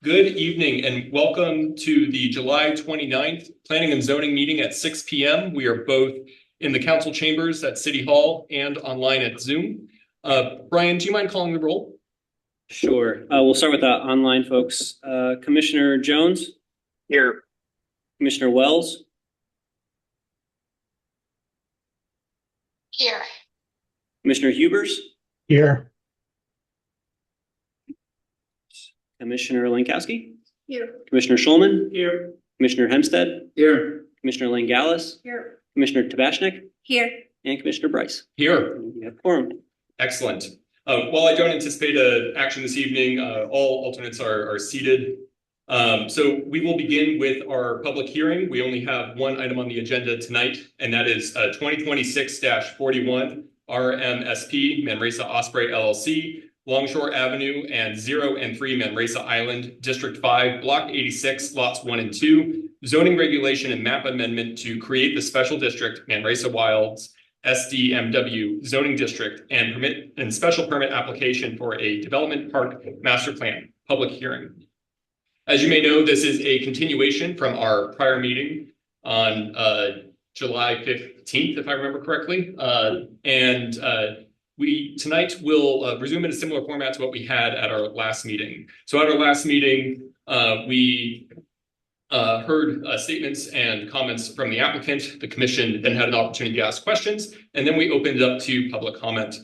Good evening and welcome to the July 29th Planning and Zoning meeting at 6 p.m. We are both in the council chambers at City Hall and online at Zoom. Brian, do you mind calling the roll? Sure. We'll start with the online folks. Commissioner Jones? Here. Commissioner Wells? Here. Commissioner Hubers? Here. Commissioner Lankowski? Here. Commissioner Schulman? Here. Commissioner Hempstead? Here. Commissioner Langalis? Here. Commissioner Tabashnik? Here. And Commissioner Bryce. Here. We have quorum. Excellent. While I don't anticipate an action this evening, all alternates are seated. So we will begin with our public hearing. We only have one item on the agenda tonight, and that is 2026-41 RMSP Manresa Osprey LLC, Longshore Avenue and 0 and 3 Manresa Island, District 5, Block 86, Lots 1 and 2, zoning regulation and map amendment to create the special district Manresa Wilds SDMW zoning district and permit and special permit application for a development park master plan public hearing. As you may know, this is a continuation from our prior meeting on July 15th, if I remember correctly. We tonight will resume in a similar format to what we had at our last meeting. So at our last meeting, we heard statements and comments from the applicant. The commission then had an opportunity to ask questions, and then we opened it up to public comment.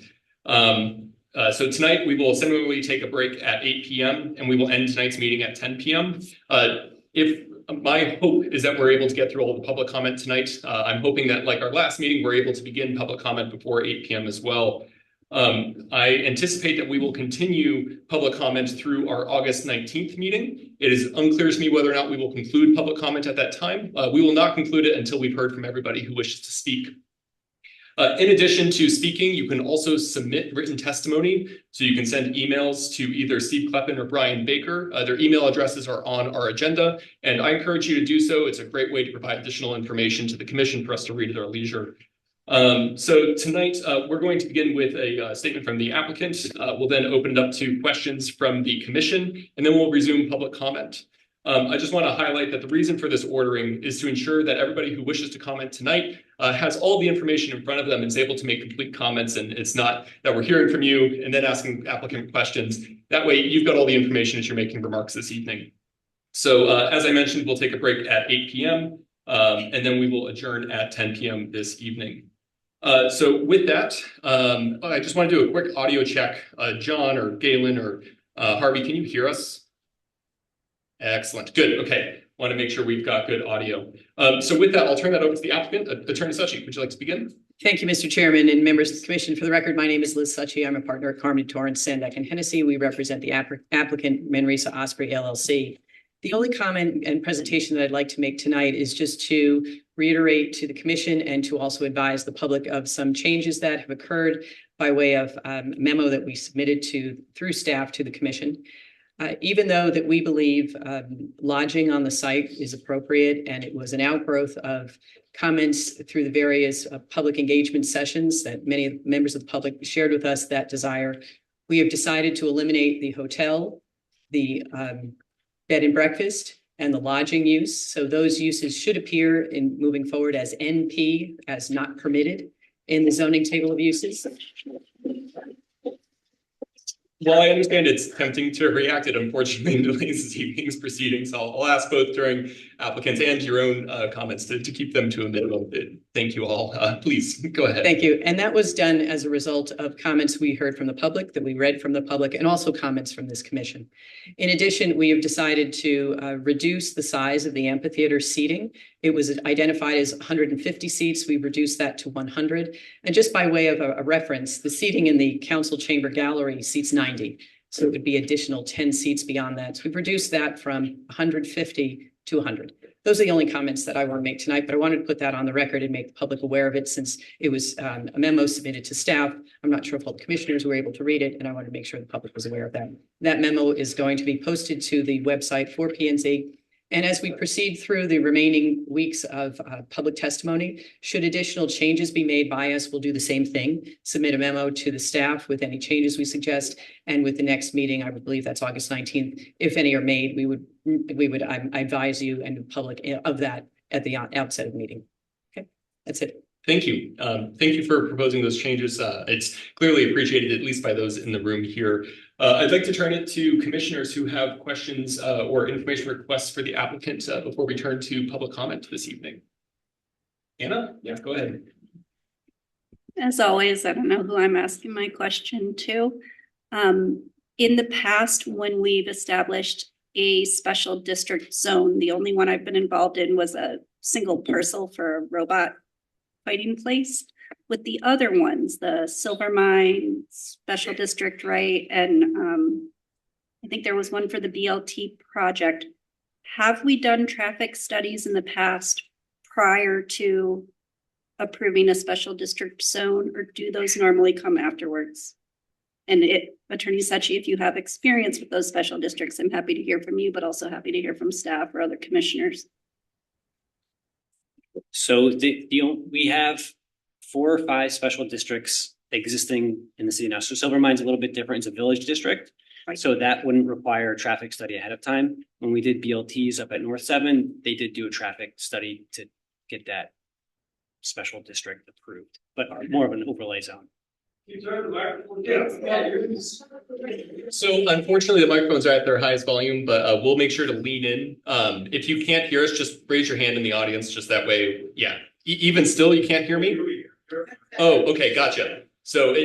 So tonight we will similarly take a break at 8 p.m. and we will end tonight's meeting at 10 p.m. My hope is that we're able to get through all the public comment tonight. I'm hoping that, like our last meeting, we're able to begin public comment before 8 p.m. as well. I anticipate that we will continue public comment through our August 19th meeting. It is unclear to me whether or not we will conclude public comment at that time. We will not conclude it until we've heard from everybody who wishes to speak. In addition to speaking, you can also submit written testimony. So you can send emails to either Steve Kleppen or Brian Baker. Their email addresses are on our agenda, and I encourage you to do so. It's a great way to provide additional information to the commission for us to read at our leisure. So tonight, we're going to begin with a statement from the applicant. We'll then open it up to questions from the commission, and then we'll resume public comment. I just want to highlight that the reason for this ordering is to ensure that everybody who wishes to comment tonight has all the information in front of them and is able to make complete comments, and it's not that we're hearing from you and then asking applicant questions. That way, you've got all the information as you're making remarks this evening. So as I mentioned, we'll take a break at 8 p.m. And then we will adjourn at 10 p.m. this evening. So with that, I just want to do a quick audio check. John or Galen or Harvey, can you hear us? Excellent. Good. Okay. Want to make sure we've got good audio. So with that, I'll turn that over to the applicant. Attorney Suchy, would you like to begin? Thank you, Mr. Chairman and members of the commission. For the record, my name is Liz Suchy. I'm a partner at Carmody Torrance, Sandak and Hennessy. We represent the applicant Manresa Osprey LLC. The only comment and presentation that I'd like to make tonight is just to reiterate to the commission and to also advise the public of some changes that have occurred by way of a memo that we submitted through staff to the commission. Even though that we believe lodging on the site is appropriate and it was an outgrowth of comments through the various public engagement sessions that many members of the public shared with us that desire, we have decided to eliminate the hotel, the bed and breakfast, and the lodging use. So those uses should appear in moving forward as NP, as not permitted in the zoning table of uses. Well, I understand it's tempting to react. It unfortunately delays this evening's proceedings. So I'll ask both during applicants and your own comments to keep them to a minimum. Thank you all. Please go ahead. Thank you. And that was done as a result of comments we heard from the public, that we read from the public, and also comments from this commission. In addition, we have decided to reduce the size of the amphitheater seating. It was identified as 150 seats. We've reduced that to 100. And just by way of a reference, the seating in the council chamber gallery seats 90. So it would be additional 10 seats beyond that. So we've reduced that from 150 to 100. Those are the only comments that I want to make tonight, but I wanted to put that on the record and make the public aware of it since it was a memo submitted to staff. I'm not sure if all the commissioners were able to read it, and I wanted to make sure the public was aware of that. That memo is going to be posted to the website for P&Z And as we proceed through the remaining weeks of public testimony, should additional changes be made by us, we'll do the same thing. Submit a memo to the staff with any changes we suggest. And with the next meeting, I would believe that's August 19th, if any are made, I advise you and the public of that at the outset of the meeting. Okay, that's it. Thank you. Thank you for proposing those changes. It's clearly appreciated, at least by those in the room here. I'd like to turn it to commissioners who have questions or information requests for the applicant before we turn to public comment this evening. Anna? Yeah, go ahead. As always, I don't know who I'm asking my question to. In the past, when we've established a special district zone, the only one I've been involved in was a single parcel for a robot fighting place. With the other ones, the Silver Mine Special District, right? And I think there was one for the BLT project. Have we done traffic studies in the past prior to approving a special district zone, or do those normally come afterwards? And Attorney Secchi, if you have experience with those special districts, I'm happy to hear from you, but also happy to hear from staff or other commissioners. So we have 4 or 5 special districts existing in the city now. So Silver Mine's a little bit different. It's a village district. Right. So that wouldn't require a traffic study ahead of time. When we did BLTs up at North 7, they did do a traffic study to get that special district approved, but more of an overlay zone. So unfortunately, the microphones are at their highest volume, but we'll make sure to lean in. If you can't hear us, just raise your hand in the audience, just that way. Yeah. Even still, you can't hear me? Oh, okay, gotcha. So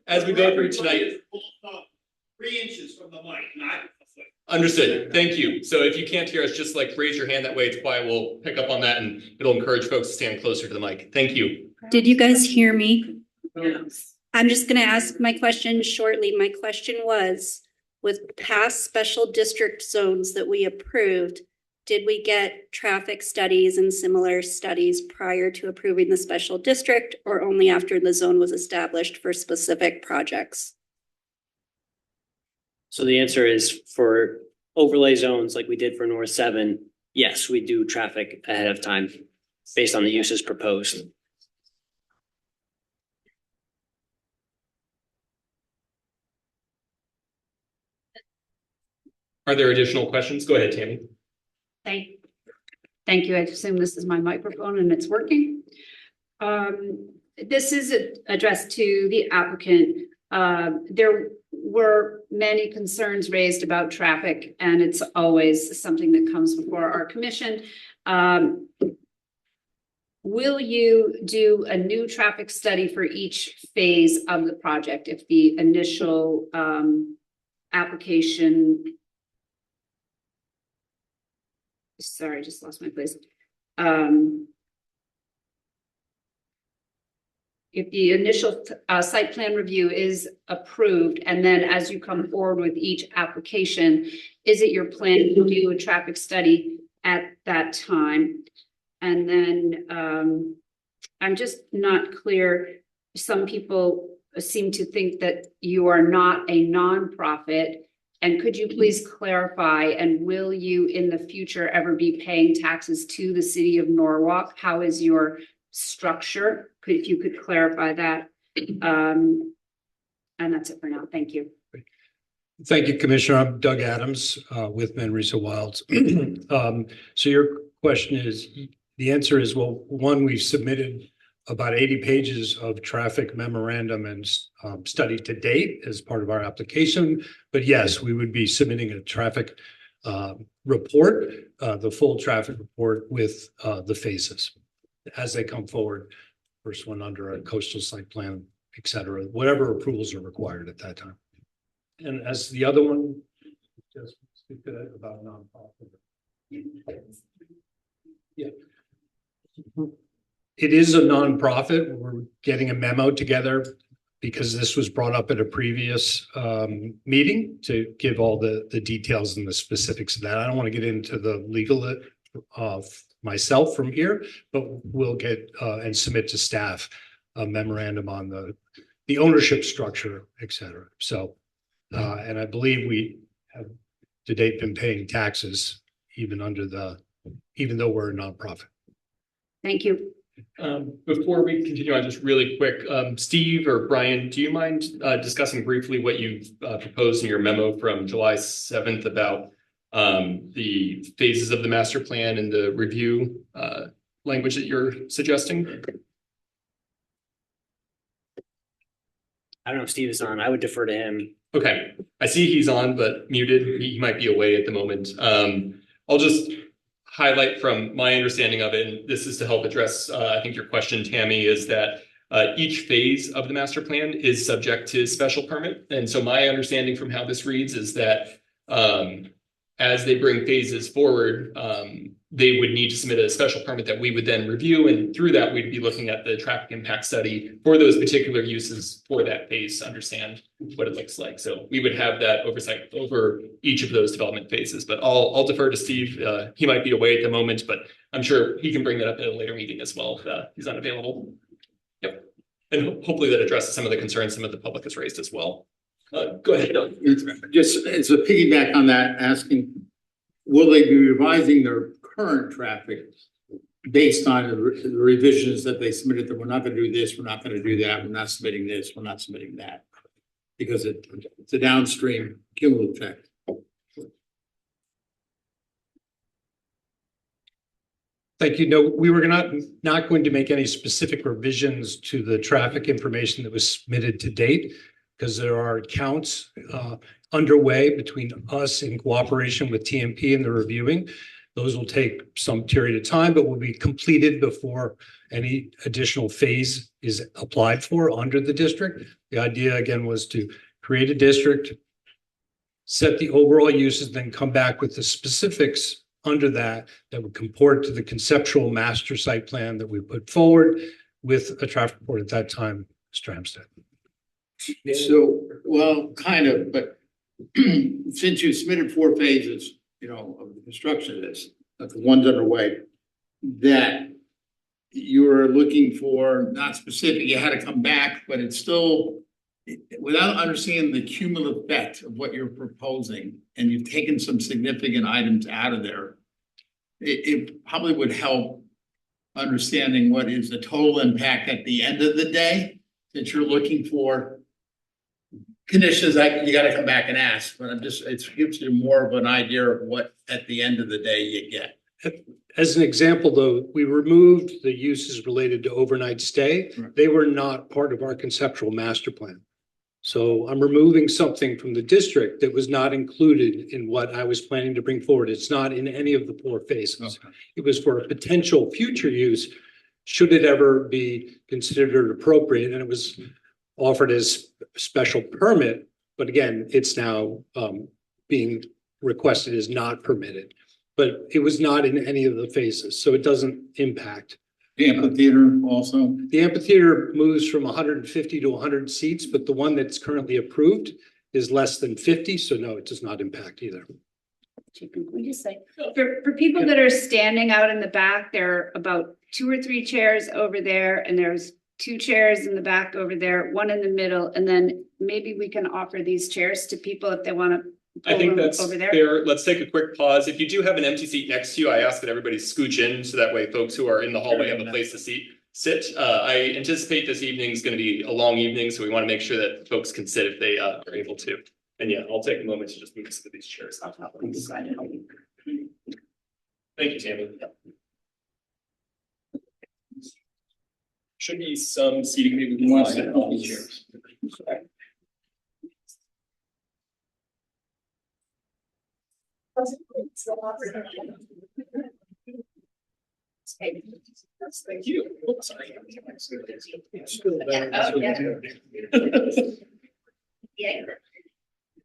as we go through tonight. 3 inches from the mic, not a foot. Understood. Thank you. So if you can't hear us, just like raise your hand. That way it's quiet. We'll pick up on that and it'll encourage folks to stand closer to the mic. Thank you. Did you guys hear me? Yes. I'm just going to ask my question shortly. My question was, with past special district zones that we approved, did we get traffic studies and similar studies prior to approving the special district, or only after the zone was established for specific projects? So the answer is for overlay zones like we did for North 7, yes, we do traffic ahead of time based on the uses proposed. Are there additional questions? Go ahead, Tammy. Thank you. I assume this is my microphone and it's working. This is addressed to the applicant. There were many concerns raised about traffic, and it's always something that comes before our commission. Will you do a new traffic study for each phase of the project if the initial application? Sorry, I just lost my place. If the initial site plan review is approved, and then as you come forward with each application, is it your plan to do a traffic study at that time? And then I'm just not clear. Some people seem to think that you are not a nonprofit. And could you please clarify, and will you in the future ever be paying taxes to the city of Norwalk? How is your structure? If you could clarify that. And that's it for now. Thank you. Thank you, Commissioner. I'm Doug Adams with Manresa Wilds. So your question is, the answer is, well, one, we've submitted about 80 pages of traffic memorandum and study to date as part of our application. But yes, we would be submitting a traffic report, the full traffic report with the phases as they come forward. First one under a coastal site plan, et cetera, whatever approvals are required at that time. And as the other one, just speak about nonprofit. Yeah. It is a nonprofit. We're getting a memo together because this was brought up at a previous meeting to give all the details and the specifics of that. I don't want to get into the legal of myself from here, but we'll get and submit to staff a memorandum on the ownership structure, et cetera. So, and I believe we have to date been paying taxes even though we're a nonprofit. Thank you. Before we continue on, just really quick, Steve or Brian, do you mind discussing briefly what you've proposed in your memo from July 7th about the phases of the master plan and the review language that you're suggesting? I don't know if Steve is on. I would defer to him. Okay, I see he's on, but muted. He might be away at the moment. I'll just highlight from my understanding of it, and this is to help address, I think your question, Tammy, is that each phase of the master plan is subject to special permit. And so my understanding from how this reads is that as they bring phases forward, they would need to submit a special permit that we would then review. And through that, we'd be looking at the traffic impact study for those particular uses for that phase to understand what it looks like. So we would have that oversight over each of those development phases. But I'll defer to Steve. He might be away at the moment, but I'm sure he can bring that up at a later meeting as well if he's unavailable. Yep. And hopefully that addresses some of the concerns some of the public has raised as well. Go ahead, Doug. Just as a piggyback on that, asking, will they be revising their current traffic based on the revisions that they submitted that we're not going to do this, we're not going to do that, we're not submitting this, we're not submitting that? Because it's a downstream cumulative effect. Thank you. No, we were not going to make any specific revisions to the traffic information that was submitted to date, because there are counts underway between us in cooperation with TMP and the reviewing. Those will take some period of time, but will be completed before any additional phase is applied for under the district. The idea, again, was to create a district, set the overall uses, then come back with the specifics under that would comport to the conceptual master site plan that we put forward with a traffic report at that time, Mr. Hampstead. So, well, kind of, but since you submitted 4 phases, of the construction of this, of the ones underway, that you were looking for, not specific, you had to come back, but it's still, without understanding the cumulative effect of what you're proposing, and you've taken some significant items out of there, it probably would help understanding what is the total impact at the end of the day that you're looking for. Conditions that you got to come back and ask, but it gives you more of an idea of what at the end of the day you get. As an example, though, we removed the uses related to overnight stay. Right. They were not part of our conceptual master plan. So I'm removing something from the district that was not included in what I was planning to bring forward. It's not in any of the 4 phases. Okay. It was for a potential future use, should it ever be considered appropriate, and it was offered as special permit, but again, it's now being requested as not permitted. But it was not in any of the phases, so it doesn't impact. The amphitheater also. The amphitheater moves from 150 to 100 seats, but the one that's currently approved is less than 50, so no, it does not impact either. We just say, for people that are standing out in the back, there are about 2 or 3 chairs over there, and there's 2 chairs in the back over there, 1 in the middle, and then maybe we can offer these chairs to people if they want to. I think that's over there. fair. Let's take a quick pause. If you do have an empty seat next to you, I ask that everybody scooch in so that way folks who are in the hallway have a place to sit. I anticipate this evening is going to be a long evening, so we want to make sure that folks can sit if they are able to. And yeah, I'll take a moment to just move some of these chairs. Thank you, Tammy. Should be some seating. Maybe we can find all these chairs. Thank you. Oops, sorry.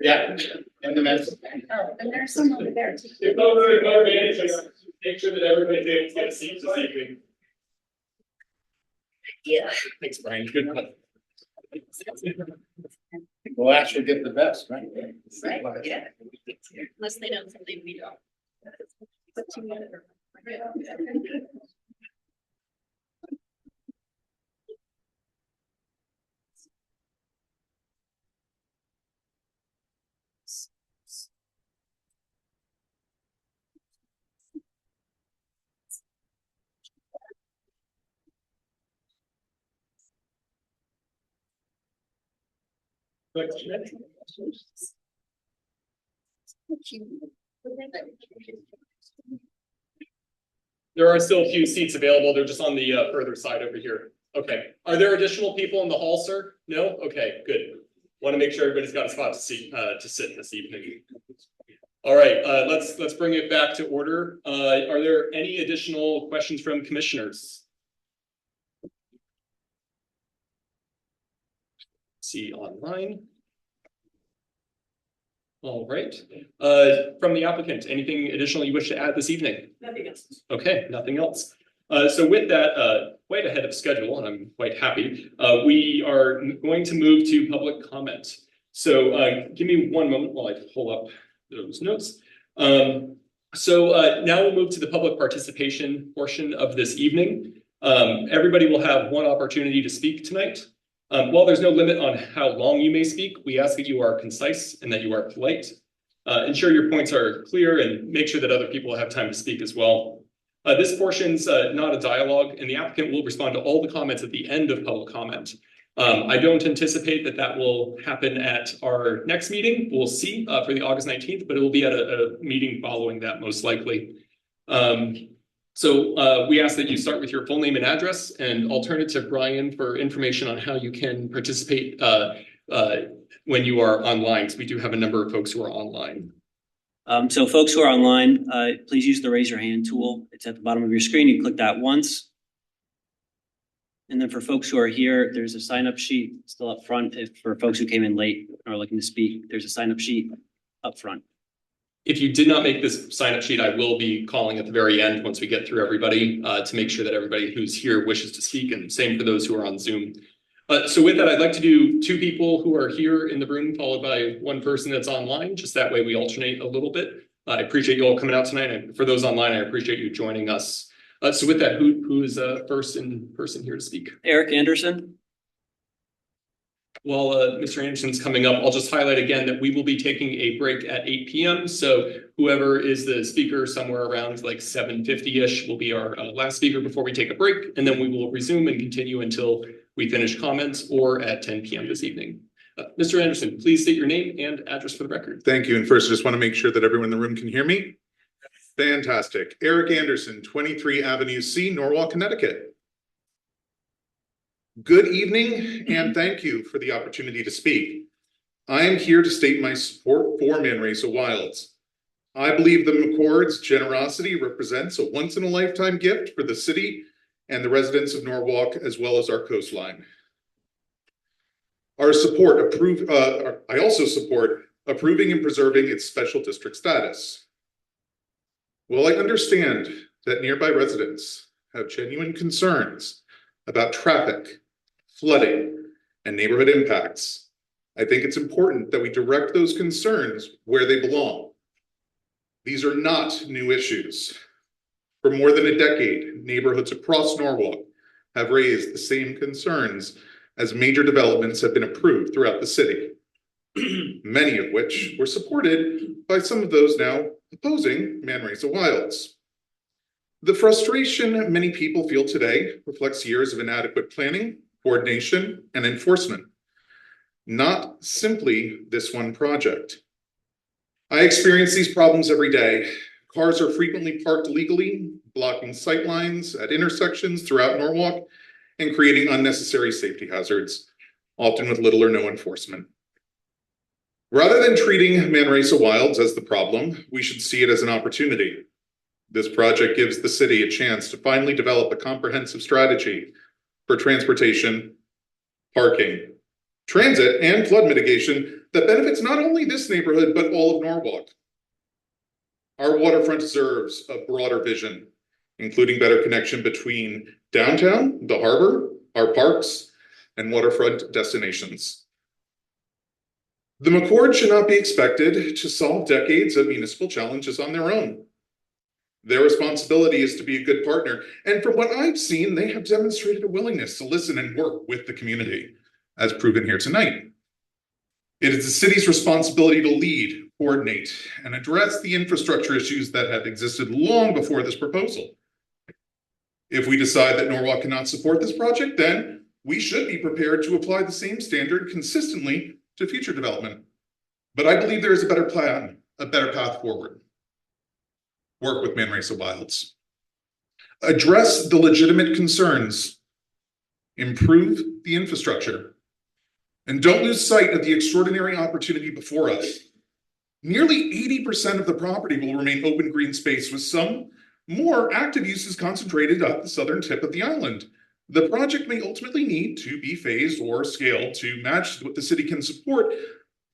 Yeah. And the mess. Oh, and there's some over there too. Make sure that everybody's able to get a seat this evening. Yeah. Thanks, Brian. Good one. We'll actually get the best, right? Right, yeah. Unless they know something we don't. There are still a few seats available. They're just on the further side over here. Okay. Are there additional people in the hall, sir? No? Okay, good. Want to make sure everybody's got a spot to sit this evening. All right, let's bring it back to order. Are there any additional questions from commissioners? See online. All right. From the applicant, anything additional you wish to add this evening? Nothing else. Okay, nothing else. So with that, quite ahead of schedule, and I'm quite happy, we are going to move to public comment. So give me one moment while I pull up those notes. So now we'll move to the public participation portion of this evening. Everybody will have one opportunity to speak tonight. While there's no limit on how long you may speak, we ask that you are concise and that you are polite. Ensure your points are clear and make sure that other people have time to speak as well. This portion's not a dialogue, and the applicant will respond to all the comments at the end of public comment. I don't anticipate that will happen at our next meeting. We'll see for the August 19th, but it will be at a meeting following that most likely. So we ask that you start with your full name and address, and I'll turn it to Brian for information on how you can participate when you are online, because we do have a number of folks who are online. So folks who are online, please use the raise your hand tool. It's at the bottom of your screen. You click that once. And then for folks who are here, there's a sign up sheet still up front. If for folks who came in late or are looking to speak, there's a sign up sheet up front. If you did not make this sign up sheet, I will be calling at the very end once we get through everybody to make sure that everybody who's here wishes to speak, and same for those who are on Zoom. So with that, I'd like to do two people who are here in the room followed by one person that's online. Just that way we alternate a little bit. I appreciate you all coming out tonight. And for those online, I appreciate you joining us. So with that, who is first in person here to speak? Eric Anderson. While Mr. Anderson's coming up, I'll just highlight again that we will be taking a break at 8 p.m. So whoever is the speaker somewhere around like 7:50-ish will be our last speaker before we take a break. And then we will resume and continue until we finish comments or at 10 p.m. this evening. Mr. Anderson, please state your name and address for the record. Thank you. And first, I just want to make sure that everyone in the room can hear me. Fantastic. Eric Anderson, 23 Avenue C, Norwalk, Connecticut. Good evening, and thank you for the opportunity to speak. I am here to state my support for Manresa Wilds. I believe the McCord's generosity represents a once-in-a-lifetime gift for the city and the residents of Norwalk, as well as our coastline. I also support approving and preserving its special district status. While I understand that nearby residents have genuine concerns about traffic, flooding, and neighborhood impacts, I think it's important that we direct those concerns where they belong. These are not new issues. For more than a decade, neighborhoods across Norwalk have raised the same concerns as major developments have been approved throughout the city, many of which were supported by some of those now opposing Manresa Wilds. The frustration many people feel today reflects years of inadequate planning, coordination, and enforcement, not simply this one project. I experience these problems every day. Cars are frequently parked illegally, blocking sight lines at intersections throughout Norwalk and creating unnecessary safety hazards, often with little or no enforcement. Rather than treating Manresa Wilds as the problem, we should see it as an opportunity. This project gives the city a chance to finally develop a comprehensive strategy for transportation, parking, transit, and flood mitigation that benefits not only this neighborhood, but all of Norwalk. Our waterfront deserves a broader vision, including better connection between downtown, the harbor, our parks, and waterfront destinations. The McCord should not be expected to solve decades of municipal challenges on their own. Their responsibility is to be a good partner, and from what I've seen, they have demonstrated a willingness to listen and work with the community, as proven here tonight. It is the city's responsibility to lead, coordinate, and address the infrastructure issues that have existed long before this proposal. If we decide that Norwalk cannot support this project, then we should be prepared to apply the same standard consistently to future development. But I believe there is a better plan, a better path forward. Work with Manresa Wilds. Address the legitimate concerns. Improve the infrastructure. And don't lose sight of the extraordinary opportunity before us. Nearly 80% of the property will remain open green space, with some more active uses concentrated at the southern tip of the island. The project may ultimately need to be phased or scaled to match what the city can support,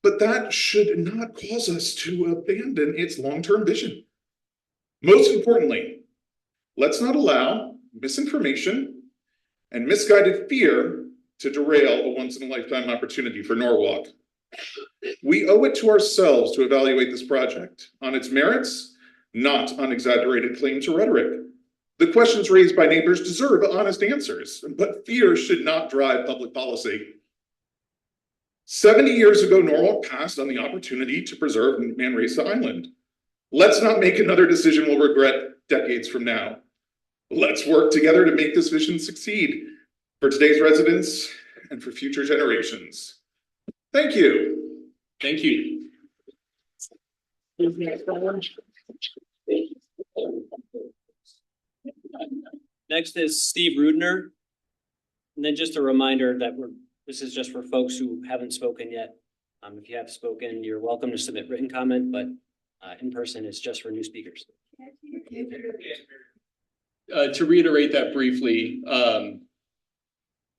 but that should not cause us to abandon its long-term vision. Most importantly, let's not allow misinformation and misguided fear to derail a once-in-a-lifetime opportunity for Norwalk. We owe it to ourselves to evaluate this project on its merits, not on exaggerated claims or rhetoric. The questions raised by neighbors deserve honest answers, but fear should not drive public policy. 70 years ago, Norwalk passed on the opportunity to preserve Manresa Island. Let's not make another decision we'll regret decades from now. Let's work together to make this vision succeed for today's residents and for future generations. Thank you. Thank you. Next is Steve Rudner. And then just a reminder that this is just for folks who haven't spoken yet. If you have spoken, you're welcome to submit written comment, but in person, it's just for new speakers. To reiterate that briefly,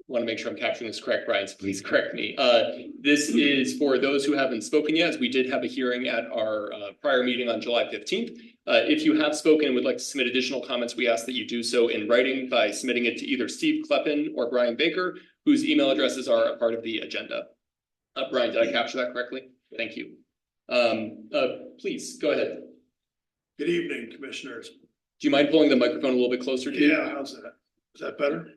want to make sure I'm capturing this correct, Brian, so please correct me. This is for those who haven't spoken yet, as we did have a hearing at our prior meeting on July 15th. If you have spoken and would like to submit additional comments, we ask that you do so in writing by submitting it to either Steve Kleppen or Brian Baker, whose email addresses are a part of the agenda. Brian, did I capture that correctly? Thank you. Please, go ahead. Good evening, commissioners. Do you mind pulling the microphone a little bit closer to you? Yeah, how's that? Is that better?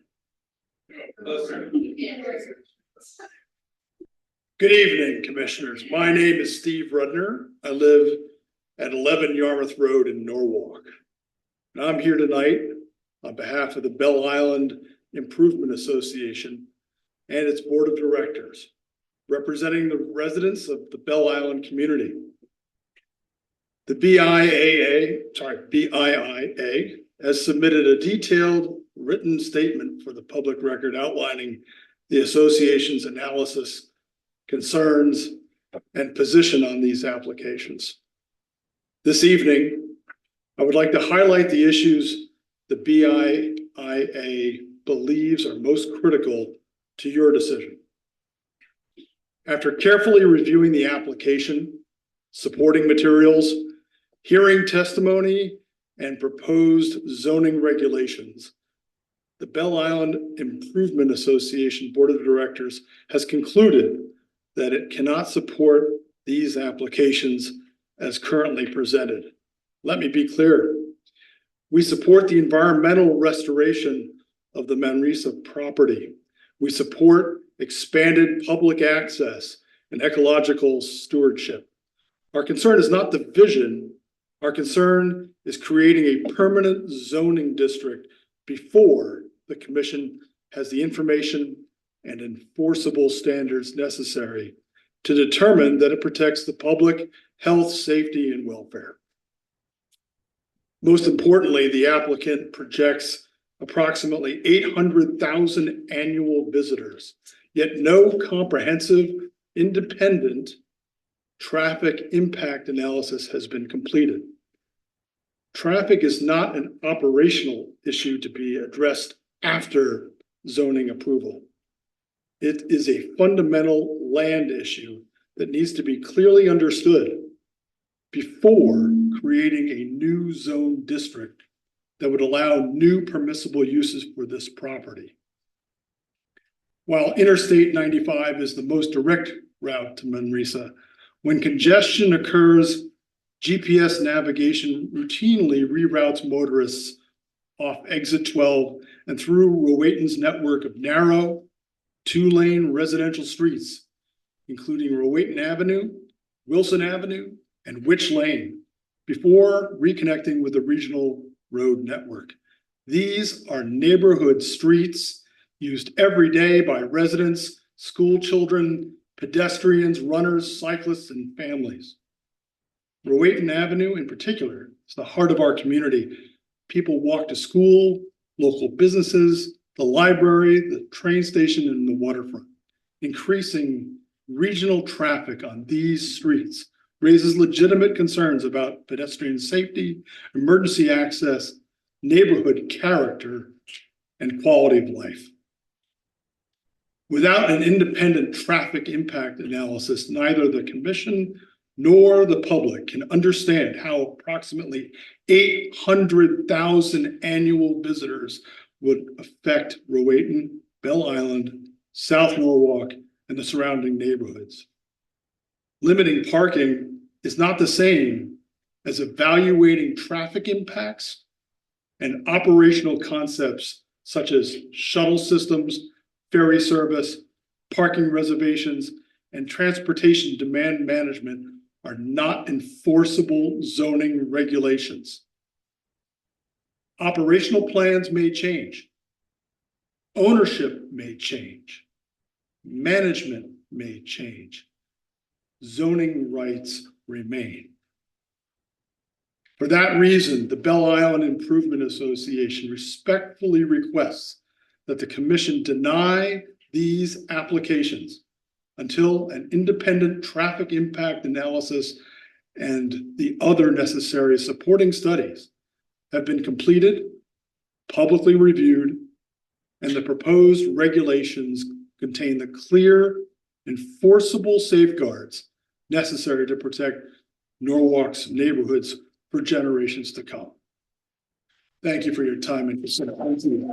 Good evening, commissioners. My name is Steve Rudner. I live at 11 Yarmouth Road in Norwalk. And I'm here tonight on behalf of the Bell Island Improvement Association and its board of directors, representing the residents of the Bell Island community. The BIIA has submitted a detailed written statement for the public record outlining the association's analysis, concerns, and position on these applications. This evening, I would like to highlight the issues the BIIA believes are most critical to your decision. After carefully reviewing the application, supporting materials, hearing testimony, and proposed zoning regulations, the Bell Island Improvement Association Board of Directors has concluded that it cannot support these applications as currently presented. Let me be clear. We support the environmental restoration of the Manresa property. We support expanded public access and ecological stewardship. Our concern is not the vision. Our concern is creating a permanent zoning district before the commission has the information and enforceable standards necessary to determine that it protects the public health, safety, and welfare. Most importantly, the applicant projects approximately 800,000 annual visitors, yet no comprehensive, independent traffic impact analysis has been completed. Traffic is not an operational issue to be addressed after zoning approval. It is a fundamental land issue that needs to be clearly understood before creating a new zone district that would allow new permissible uses for this property. While Interstate 95 is the most direct route to Manresa, when congestion occurs, GPS navigation routinely reroutes motorists off exit 12 and through Rowayton's network of narrow, two-lane residential streets, including Rowayton Avenue, Wilson Avenue, and Witch Lane, before reconnecting with the regional road network. These are neighborhood streets used every day by residents, school children, pedestrians, runners, cyclists, and families. Rowayton Avenue in particular is the heart of our community. People walk to school, local businesses, the library, the train station, and the waterfront. Increasing regional traffic on these streets raises legitimate concerns about pedestrian safety, emergency access, neighborhood character, and quality of life. Without an independent traffic impact analysis, neither the commission nor the public can understand how approximately 800,000 annual visitors would affect Rowayton, Bell Island, South Norwalk, and the surrounding neighborhoods. Limiting parking is not the same as evaluating traffic impacts and operational concepts such as shuttle systems, ferry service, parking reservations, and transportation demand management are not enforceable zoning regulations. Operational plans may change. Ownership may change. Management may change. Zoning rights remain. For that reason, the Bell Island Improvement Association respectfully requests that the commission deny these applications until an independent traffic impact analysis and the other necessary supporting studies have been completed, publicly reviewed, and the proposed regulations contain the clear, enforceable safeguards necessary to protect Norwalk's neighborhoods for generations to come. Thank you for your time and consideration.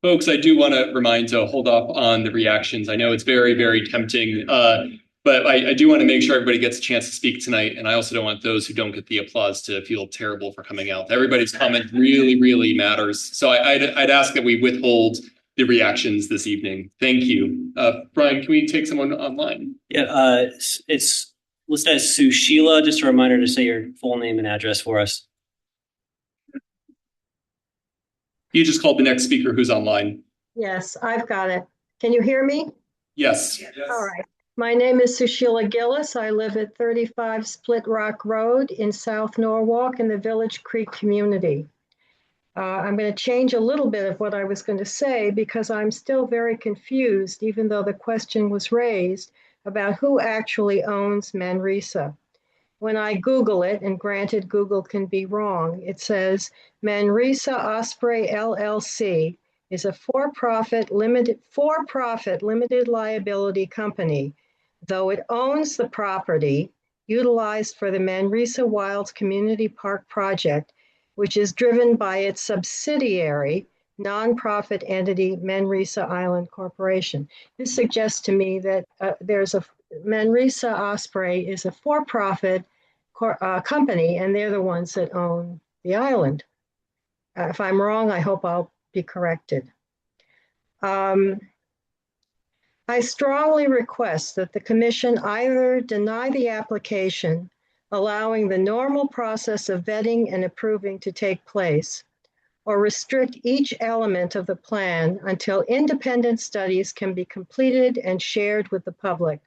Folks, I do want to remind to hold off on the reactions. I know it's very, very tempting, but I do want to make sure everybody gets a chance to speak tonight. And I also don't want those who don't get the applause to feel terrible for coming out. Everybody's comment really, really matters. So I'd ask that we withhold the reactions this evening. Thank you. Brian, can we take someone online? Yeah, it's listed as Sushila. Just a reminder to say your full name and address for us. You just called the next speaker who's online. Yes, I've got it. Can you hear me? Yes. All right. My name is Sushila Gillis. I live at 35 Split Rock Road in South Norwalk in the Village Creek community. I'm going to change a little bit of what I was going to say because I'm still very confused, even though the question was raised about who actually owns Manresa. When I Google it, and granted Google can be wrong, it says Manresa Osprey LLC is a for-profit limited liability company, though it owns the property utilized for the Manresa Wilds Community Park project, which is driven by its subsidiary nonprofit entity, Manresa Island Corporation. This suggests to me that Manresa Osprey is a for-profit company, and they're the ones that own the island. If I'm wrong, I hope I'll be corrected. I strongly request that the commission either deny the application, allowing the normal process of vetting and approving to take place, or restrict each element of the plan until independent studies can be completed and shared with the public.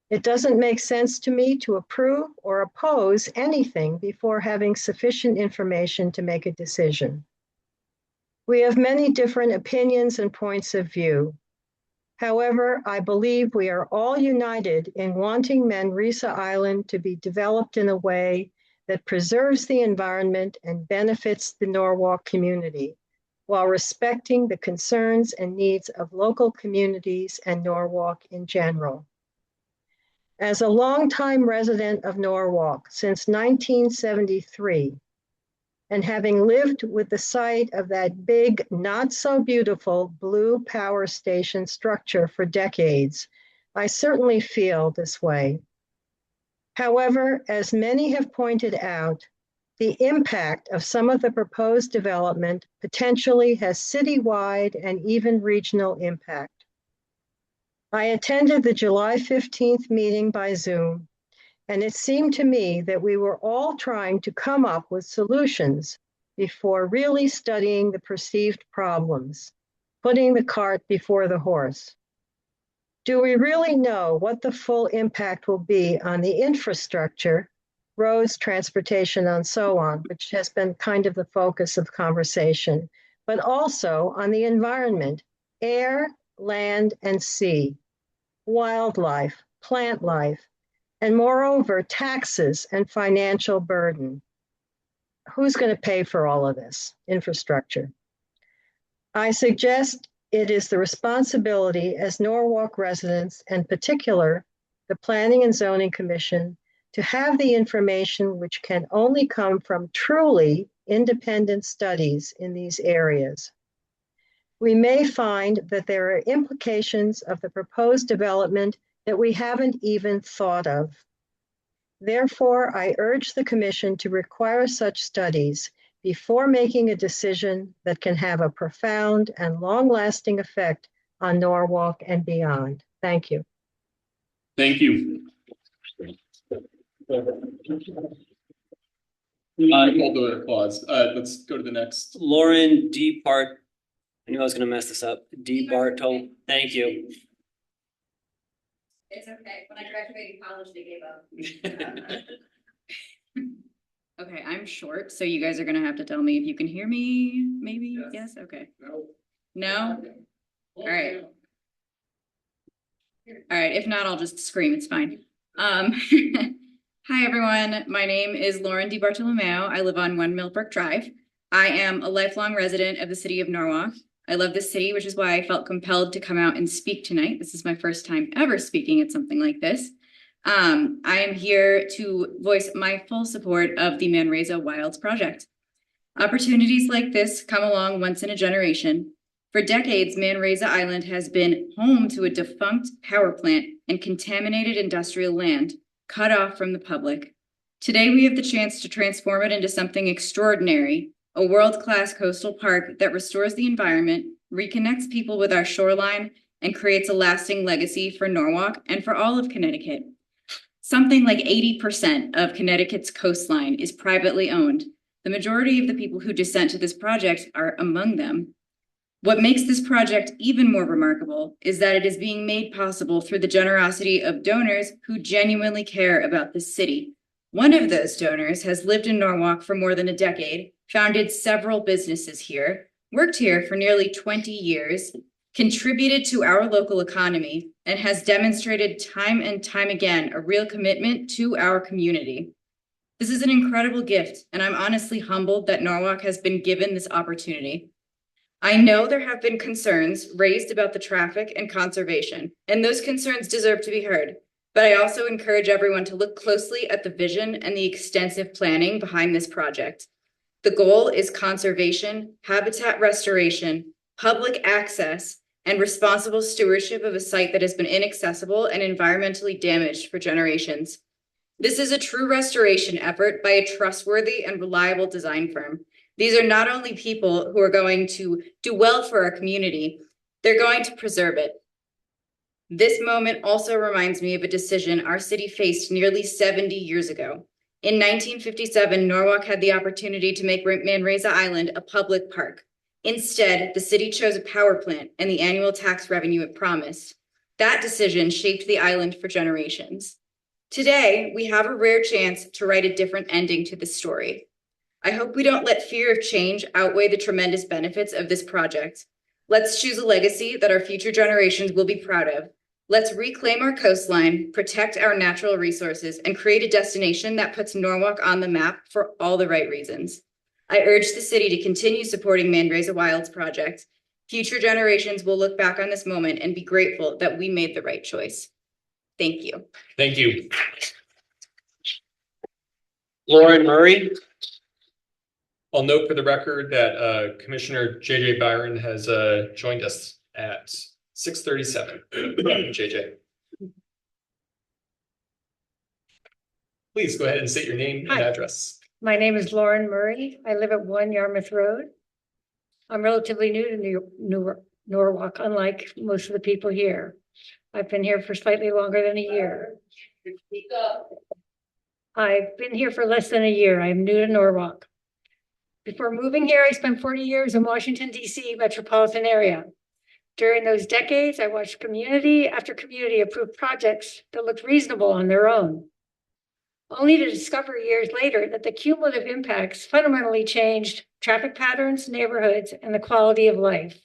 It doesn't make sense to me to approve or oppose anything before having sufficient information to make a decision. We have many different opinions and points of view. However, I believe we are all united in wanting Manresa Island to be developed in a way that preserves the environment and benefits the Norwalk community, while respecting the concerns and needs of local communities and Norwalk in general. As a longtime resident of Norwalk since 1973, and having lived with the site of that big, not so beautiful blue power station structure for decades, I certainly feel this way. However, as many have pointed out, the impact of some of the proposed development potentially has citywide and even regional impact. I attended the July 15th meeting by Zoom, And it seemed to me that we were all trying to come up with solutions before really studying the perceived problems, putting the cart before the horse. Do we really know what the full impact will be on the infrastructure, roads, transportation, and so on, which has been kind of the focus of conversation, but also on the environment, air, land, and sea, wildlife, plant life, and moreover, taxes and financial burden? Who's going to pay for all of this infrastructure? I suggest it is the responsibility as Norwalk residents, and in particular, the Planning and Zoning Commission, to have the information which can only come from truly independent studies in these areas. We may find that there are implications of the proposed development that we haven't even thought of. Therefore, I urge the Commission to require such studies before making a decision that can have a profound and long-lasting effect on Norwalk and beyond. Thank you. Thank you. Hold the applause. Let's go to the next. Lauren D. Bart, I knew I was gonna mess this up. D. Bartol, thank you. It's okay. When I graduated college, they gave up. Okay, I'm short, so you guys are gonna have to tell me if you can hear me, maybe? Yes, okay. No? All right. All right, if not, I'll just scream, it's fine. Hi, everyone. My name is Lauren DiBartolomeo. I live on 1 Millbrook Drive. I am a lifelong resident of the city of Norwalk. I love this city, which is why I felt compelled to come out and speak tonight. This is my first time ever speaking at something like this. I am here to voice my full support of the Manresa Wilds project. Opportunities like this come along once in a generation. For decades, Manresa Island has been home to a defunct power plant and contaminated industrial land, cut off from the public. Today, we have the chance to transform it into something extraordinary, a world-class coastal park that restores the environment, reconnects people with our shoreline, and creates a lasting legacy for Norwalk and for all of Connecticut. Something like 80% of Connecticut's coastline is privately owned. The majority of the people who dissent to this project are among them. What makes this project even more remarkable is that it is being made possible through the generosity of donors who genuinely care about this city. One of those donors has lived in Norwalk for more than a decade, founded several businesses here, worked here for nearly 20 years, contributed to our local economy, and has demonstrated time and time again a real commitment to our community. This is an incredible gift, and I'm honestly humbled that Norwalk has been given this opportunity. I know there have been concerns raised about the traffic and conservation, and those concerns deserve to be heard. But I also encourage everyone to look closely at the vision and the extensive planning behind this project. The goal is conservation, habitat restoration, public access, and responsible stewardship of a site that has been inaccessible and environmentally damaged for generations. This is a true restoration effort by a trustworthy and reliable design firm. These are not only people who are going to do well for our community, they're going to preserve it. This moment also reminds me of a decision our city faced nearly 70 years ago. In 1957, Norwalk had the opportunity to make Manresa Island a public park. Instead, the city chose a power plant and the annual tax revenue it promised. That decision shaped the island for generations. Today, we have a rare chance to write a different ending to this story. I hope we don't let fear of change outweigh the tremendous benefits of this project. Let's choose a legacy that our future generations will be proud of. Let's reclaim our coastline, protect our natural resources, and create a destination that puts Norwalk on the map for all the right reasons. I urge the city to continue supporting Manresa Wilds project. Future generations will look back on this moment and be grateful that we made the right choice. Thank you. Thank you. Lauren Murray. I'll note for the record that Commissioner JJ Byron has joined us at 6:37. JJ. Please go ahead and state your name and address. My name is Lauren Murray. I live at 1 Yarmouth Road. I'm relatively new to Norwalk, unlike most of the people here. I've been here for slightly longer than a year. I've been here for less than a year. I'm new to Norwalk. Before moving here, I spent 40 years in Washington, D.C. metropolitan area. During those decades, I watched community after community approve projects that looked reasonable on their own, only to discover years later that the cumulative impacts fundamentally changed traffic patterns, neighborhoods, and the quality of life.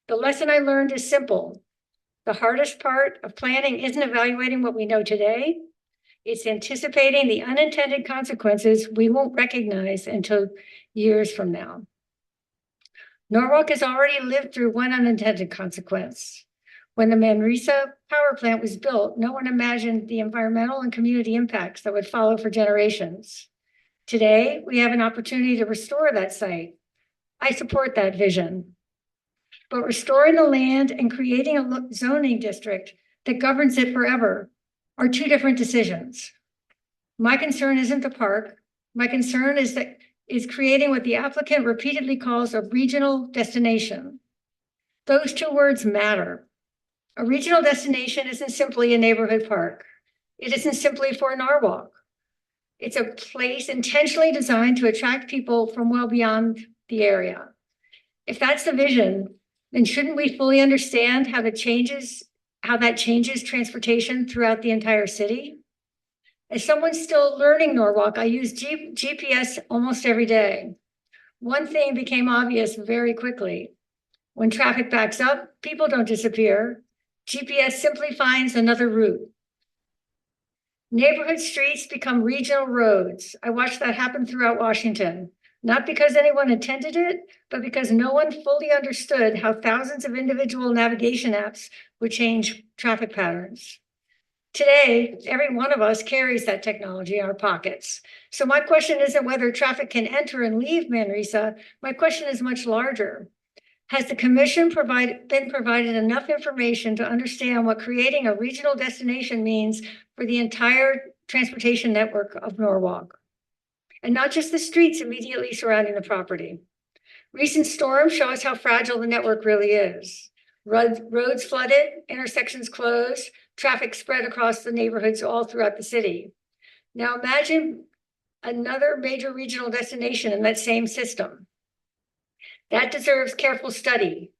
The lesson I learned is simple. The hardest part of planning isn't evaluating what we know today. It's anticipating the unintended consequences we won't recognize until years from now. Norwalk has already lived through one unintended consequence. When the Manresa power plant was built, no one imagined the environmental and community impacts that would follow for generations. Today, we have an opportunity to restore that site. I support that vision. But restoring the land and creating a zoning district that governs it forever are two different decisions. My concern isn't the park. My concern is creating what the applicant repeatedly calls a regional destination. Those two words matter. A regional destination isn't simply a neighborhood park. It isn't simply for Norwalk. It's a place intentionally designed to attract people from well beyond the area. If that's the vision, then shouldn't we fully understand how that changes transportation throughout the entire city? As someone still learning Norwalk, I use GPS almost every day. One thing became obvious very quickly. When traffic backs up, people don't disappear. GPS simply finds another route. Neighborhood streets become regional roads. I watched that happen throughout Washington, not because anyone intended it, but because no one fully understood how thousands of individual navigation apps would change traffic patterns. Today, every one of us carries that technology in our pockets. So my question isn't whether traffic can enter and leave Manresa. My question is much larger. Has the commission been provided enough information to understand what creating a regional destination means for the entire transportation network of Norwalk? And not just the streets immediately surrounding the property. Recent storms show us how fragile the network really is. Roads flooded, intersections closed, traffic spread across the neighborhoods all throughout the city. Now imagine another major regional destination in that same system. That deserves careful study,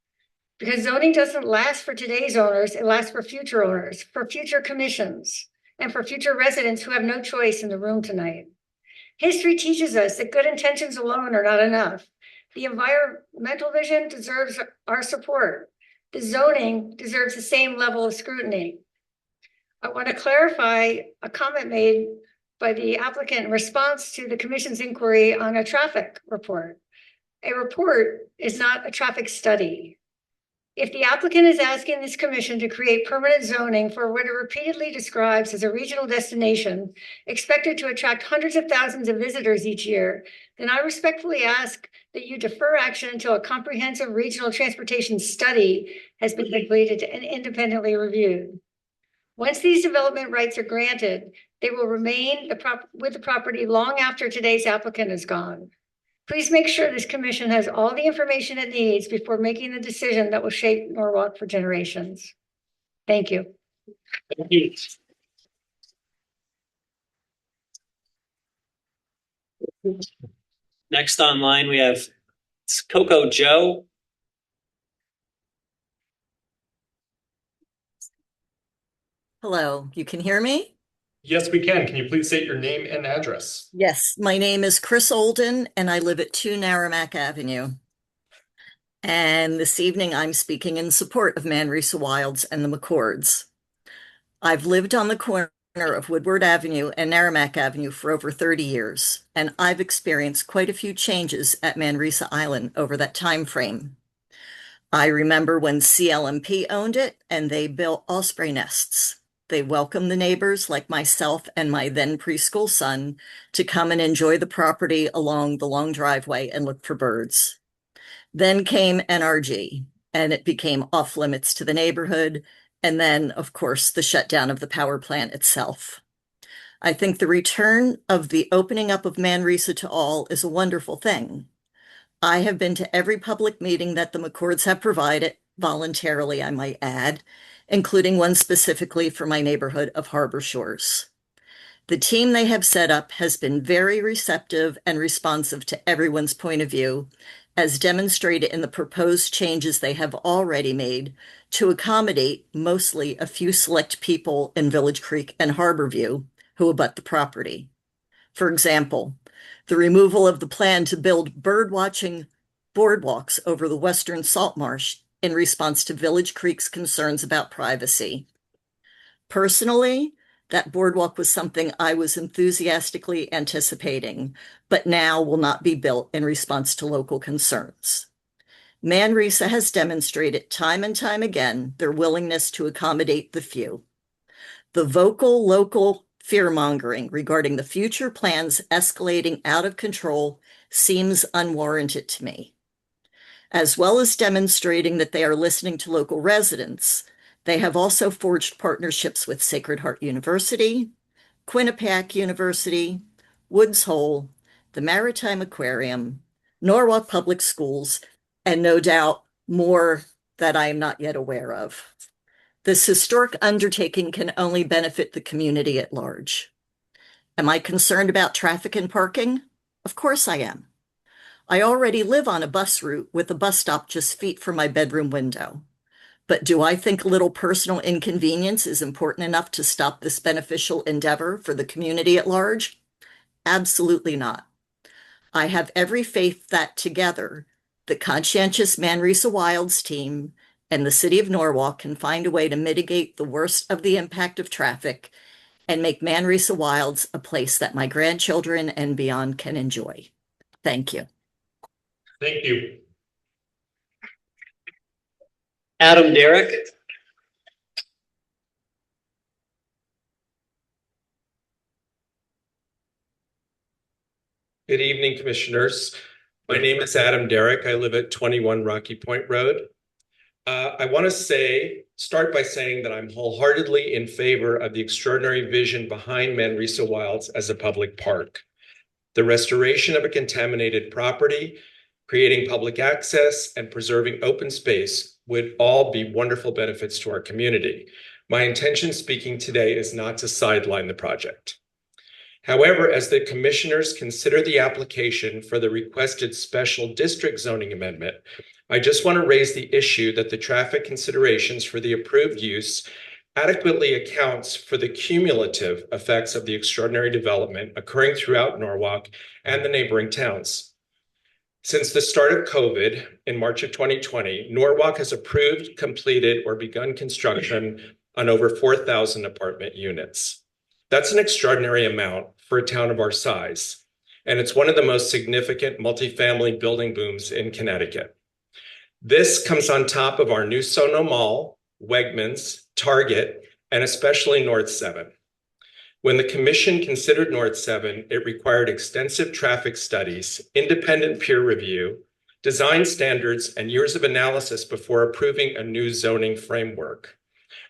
because zoning doesn't last for today's owners, it lasts for future owners, for future commissions, and for future residents who have no choice in the room tonight. History teaches us that good intentions alone are not enough. The environmental vision deserves our support. The zoning deserves the same level of scrutiny. I want to clarify a comment made by the applicant in response to the commission's inquiry on a traffic report. A report is not a traffic study. If the applicant is asking this commission to create permanent zoning for what it repeatedly describes as a regional destination expected to attract hundreds of thousands of visitors each year, then I respectfully ask that you defer action until a comprehensive regional transportation study has been completed and independently reviewed. Once these development rights are granted, they will remain with the property long after today's applicant is gone. Please make sure this commission has all the information it needs before making the decision that will shape Norwalk for generations. Thank you. Thank you. Next online, we have Coco Joe. Hello, you can hear me? Yes, we can. Can you please state your name and address? Yes, my name is Chris Olden and I live at 2 Narragansett Avenue. And this evening I'm speaking in support of Manresa Wilds and the McCords. I've lived on the corner of Woodward Avenue and Narragansett Avenue for over 30 years, and I've experienced quite a few changes at Manresa Island over that time frame. I remember when CLMP owned it and they built osprey nests. They welcomed the neighbors like myself and my then preschool son to come and enjoy the property along the long driveway and look for birds. Then came NRG, and it became off limits to the neighborhood, and then, of course, the shutdown of the power plant itself. I think the return of the opening up of Manresa to all is a wonderful thing. I have been to every public meeting that the McCords have provided, voluntarily, I might add, including one specifically for my neighborhood of Harbor Shores. The team they have set up has been very receptive and responsive to everyone's point of view, as demonstrated in the proposed changes they have already made to accommodate mostly a few select people in Village Creek and Harborview who abut the property. For example, the removal of the plan to build birdwatching boardwalks over the western salt marsh in response to Village Creek's concerns about privacy. Personally, that boardwalk was something I was enthusiastically anticipating, but now will not be built in response to local concerns. Manresa has demonstrated time and time again their willingness to accommodate the few. The vocal local fear-mongering regarding the future plans escalating out of control seems unwarranted to me. As well as demonstrating that they are listening to local residents, they have also forged partnerships with Sacred Heart University, Quinnipiac University, Woods Hole, the Maritime Aquarium, Norwalk Public Schools, and no doubt more that I am not yet aware of. This historic undertaking can only benefit the community at large. Am I concerned about traffic and parking? Of course I am. I already live on a bus route with a bus stop just feet from my bedroom window. But do I think a little personal inconvenience is important enough to stop this beneficial endeavor for the community at large? Absolutely not. I have every faith that together, the conscientious Manresa Wilds team and the city of Norwalk can find a way to mitigate the worst of the impact of traffic and make Manresa Wilds a place that my grandchildren and beyond can enjoy. Thank you. Thank you. Adam Derrick. Good evening, commissioners. My name is Adam Derrick. I live at 21 Rocky Point Road. I want to start by saying that I'm wholeheartedly in favor of the extraordinary vision behind Manresa Wilds as a public park. The restoration of a contaminated property, creating public access, and preserving open space would all be wonderful benefits to our community. My intention speaking today is not to sideline the project. However, as the commissioners consider the application for the requested special district zoning amendment, I just want to raise the issue that the traffic considerations for the approved use adequately accounts for the cumulative effects of the extraordinary development occurring throughout Norwalk and the neighboring towns. Since the start of COVID in March of 2020, Norwalk has approved, completed, or begun construction on over 4,000 apartment units. That's an extraordinary amount for a town of our size, and it's one of the most significant multifamily building booms in Connecticut. This comes on top of our new Sono Mall, Wegmans, Target, and especially North 7. When the commission considered North 7, it required extensive traffic studies, independent peer review, design standards, and years of analysis before approving a new zoning framework.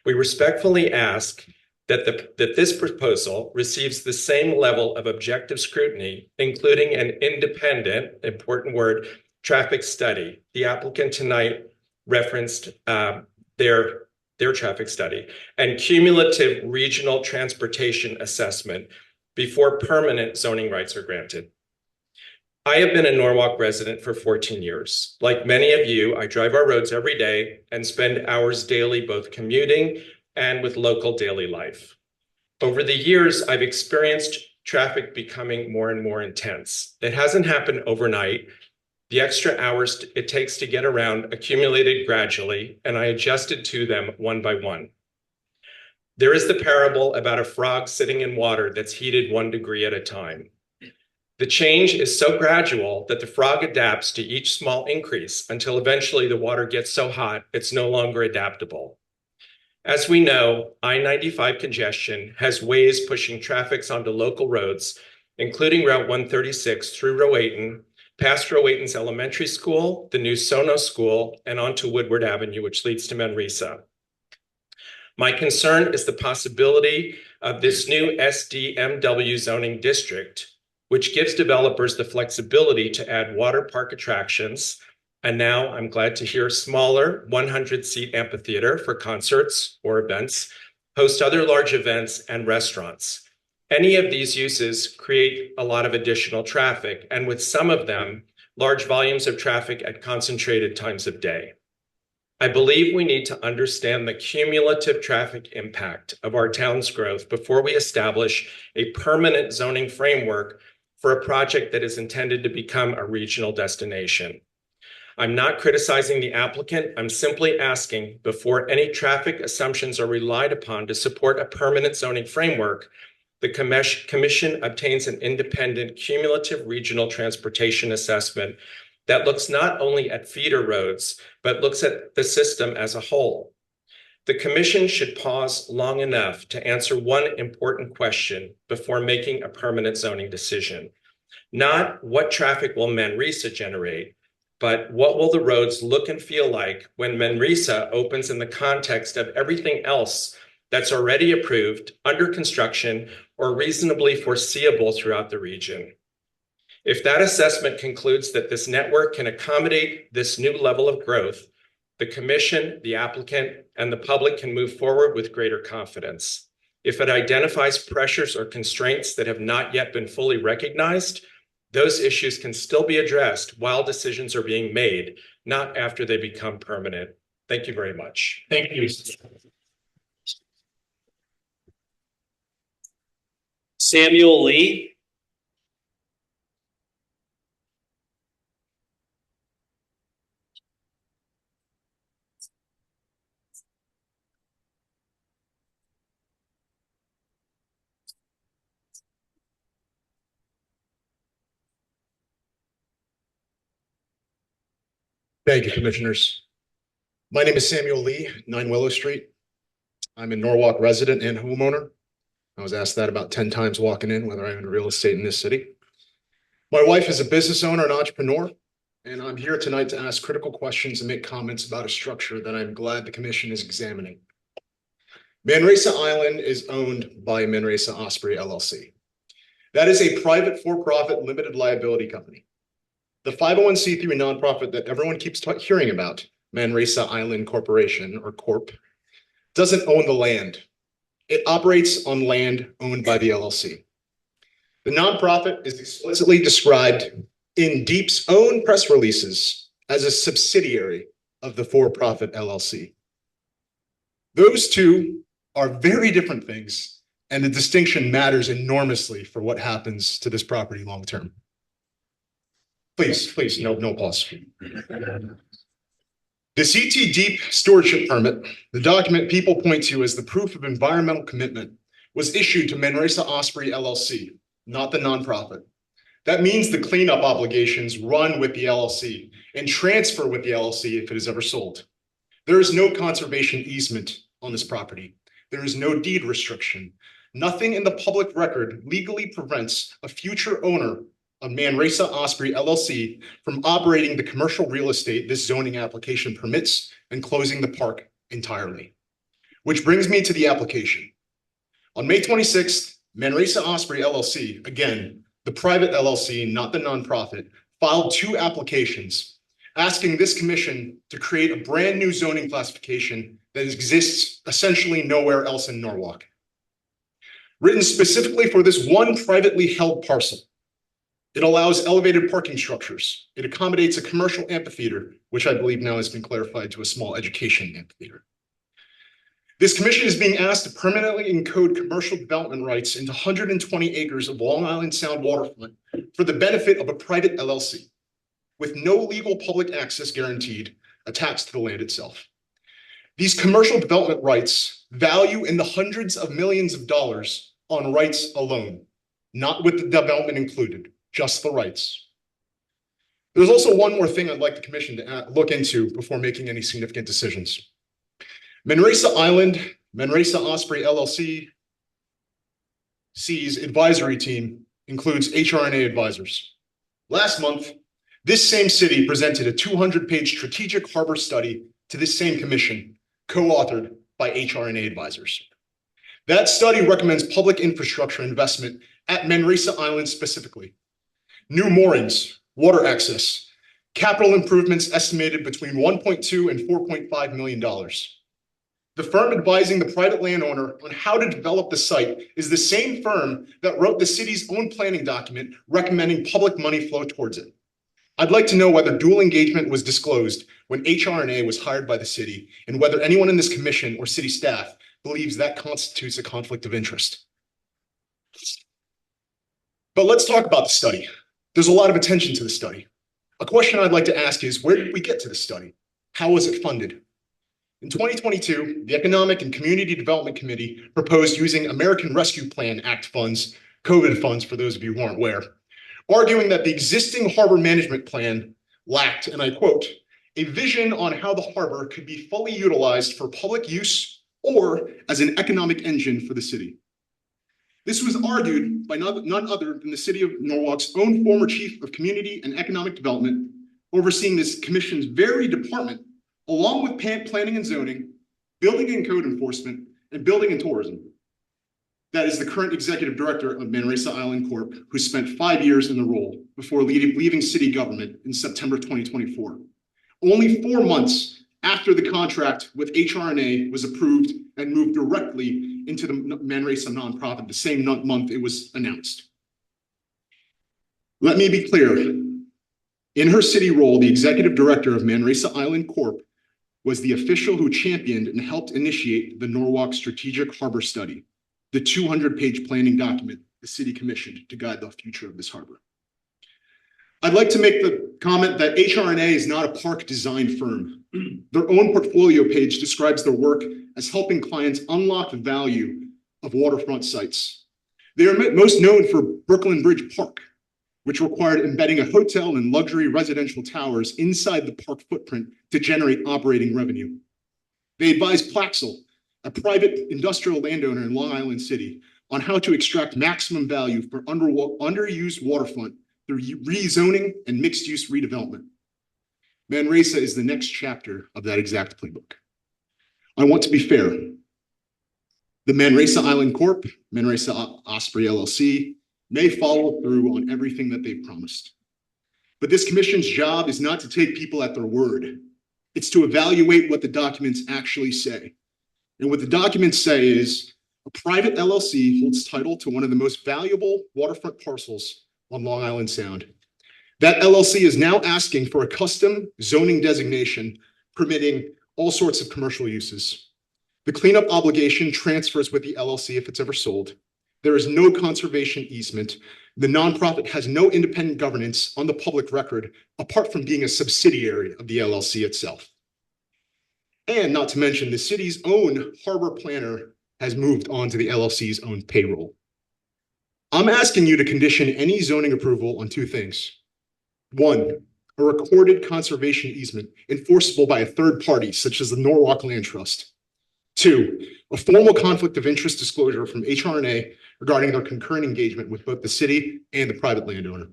We respectfully ask that this proposal receives the same level of objective scrutiny, including an independent, important word, traffic study. The applicant tonight referenced their traffic study and cumulative regional transportation assessment before permanent zoning rights are granted. I have been a Norwalk resident for 14 years. Like many of you, I drive our roads every day and spend hours daily both commuting and with local daily life. Over the years, I've experienced traffic becoming more and more intense. It hasn't happened overnight. The extra hours it takes to get around accumulated gradually, and I adjusted to them one by one. There is the parable about a frog sitting in water that's heated 1 degree at a time. The change is so gradual that the frog adapts to each small increase until eventually the water gets so hot it's no longer adaptable. As we know, I-95 congestion has ways pushing traffic onto local roads, including Route 136 through Rowayton, past Rowayton's elementary school, the new Sono School, and onto Woodward Avenue, which leads to Manresa. My concern is the possibility of this new SDMW zoning district, which gives developers the flexibility to add water park attractions, and now I'm glad to hear smaller 100-seat amphitheater for concerts or events, host other large events and restaurants. Any of these uses create a lot of additional traffic, and with some of them, large volumes of traffic at concentrated times of day. I believe we need to understand the cumulative traffic impact of our town's growth before we establish a permanent zoning framework for a project that is intended to become a regional destination. I'm not criticizing the applicant. I'm simply asking, before any traffic assumptions are relied upon to support a permanent zoning framework, the commission obtains an independent cumulative regional transportation assessment that looks not only at feeder roads, but looks at the system as a whole. The commission should pause long enough to answer one important question before making a permanent zoning decision. Not what traffic will Manresa generate, but what will the roads look and feel like when Manresa opens in the context of everything else that's already approved, under construction, or reasonably foreseeable throughout the region. If that assessment concludes that this network can accommodate this new level of growth, the commission, the applicant, and the public can move forward with greater confidence. If it identifies pressures or constraints that have not yet been fully recognized, those issues can still be addressed while decisions are being made, not after they become permanent. Thank you very much. Thank you. Samuel Lee. Thank you, commissioners. My name is Samuel Lee, 9 Willow Street. I'm a Norwalk resident and homeowner. I was asked that about 10 times walking in, whether I own real estate in this city. My wife is a business owner and entrepreneur, and I'm here tonight to ask critical questions and make comments about a structure that I'm glad the commission is examining. Manresa Island is owned by Manresa Osprey LLC. That is a private for-profit limited liability company. The 501c3 nonprofit that everyone keeps hearing about, Manresa Island Corporation or Corp, doesn't own the land. It operates on land owned by the LLC. The nonprofit is explicitly described in DEEP's own press releases as a subsidiary of the for-profit LLC. Those two are very different things, and the distinction matters enormously for what happens to this property long-term. Please, no pause. The CT Deep Stewardship Permit, the document people point to as the proof of environmental commitment, was issued to Manresa Osprey LLC, not the nonprofit. That means the cleanup obligations run with the LLC and transfer with the LLC if it is ever sold. There is no conservation easement on this property. There is no deed restriction. Nothing in the public record legally prevents a future owner of Manresa Osprey LLC from operating the commercial real estate this zoning application permits and closing the park entirely. Which brings me to the application. On May 26th, Manresa Osprey LLC, again, the private LLC, not the nonprofit, filed 2 applications asking this commission to create a brand new zoning classification that exists essentially nowhere else in Norwalk. Written specifically for this one privately held parcel. It allows elevated parking structures. It accommodates a commercial amphitheater, which I believe now has been clarified to a small education amphitheater. This commission is being asked to permanently encode commercial development rights into 120 acres of Long Island Sound waterfront for the benefit of a private LLC, with no legal public access guaranteed attached to the land itself. These commercial development rights value in the hundreds of millions of dollars on rights alone, not with the development included. Just the rights. There's also one more thing I'd like the commission to look into before making any significant decisions. Manresa Island, Manresa Osprey LLC's advisory team includes HRNA advisors. Last month, this same city presented a 200-page strategic harbor study to this same commission, co-authored by HRNA advisors. That study recommends public infrastructure investment at Manresa Island specifically. New moorings, water access, capital improvements estimated between $1.2 and $4.5 million. The firm advising the private landowner on how to develop the site is the same firm that wrote the city's own planning document recommending public money flow towards it. I'd like to know whether dual engagement was disclosed when HRNA was hired by the city, and whether anyone in this commission or city staff believes that constitutes a conflict of interest. But let's talk about the study. There's a lot of attention to the study. A question I'd like to ask is, where did we get to the study? How was it funded? In 2022, the Economic and Community Development Committee proposed using American Rescue Plan Act funds, COVID funds for those of you who aren't aware, arguing that the existing harbor management plan lacked, and I quote, a vision on how the harbor could be fully utilized for public use or as an economic engine for the city. This was argued by none other than the city of Norwalk's own former chief of community and economic development, overseeing this commission's very department, along with planning and zoning, building and code enforcement, and building and tourism. That is the current executive director of Manresa Island Corp., who spent 5 years in the role before leaving city government in September 2024. Only 4 months after the contract with HRNA was approved and moved directly into the Manresa nonprofit the same month it was announced. Let me be clear. In her city role, the executive director of Manresa Island Corp. Was the official who championed and helped initiate the Norwalk Strategic Harbor Study, the 200-page planning document the city commissioned to guide the future of this harbor. I'd like to make the comment that HRNA is not a park design firm. Their own portfolio page describes their work as helping clients unlock the value of waterfront sites. They are most known for Brooklyn Bridge Park, which required embedding a hotel and luxury residential towers inside the park footprint to generate operating revenue. They advised Plaxel, a private industrial landowner in Long Island City, on how to extract maximum value for underused waterfront through rezoning and mixed-use redevelopment. Manresa is the next chapter of that exact playbook. I want to be fair. The Manresa Island Corp., Manresa Osprey LLC, may follow through on everything that they've promised. But this commission's job is not to take people at their word. It's to evaluate what the documents actually say. And what the documents say is a private LLC holds title to one of the most valuable waterfront parcels on Long Island Sound. That LLC is now asking for a custom zoning designation permitting all sorts of commercial uses. The cleanup obligation transfers with the LLC if it's ever sold. There is no conservation easement. The nonprofit has no independent governance on the public record, apart from being a subsidiary of the LLC itself. And not to mention, the city's own harbor planner has moved on to the LLC's own payroll. I'm asking you to condition any zoning approval on two things. One, a recorded conservation easement enforceable by a third party, such as the Norwalk Land Trust. Two, a formal conflict of interest disclosure from HRNA regarding their concurrent engagement with both the city and the private landowner.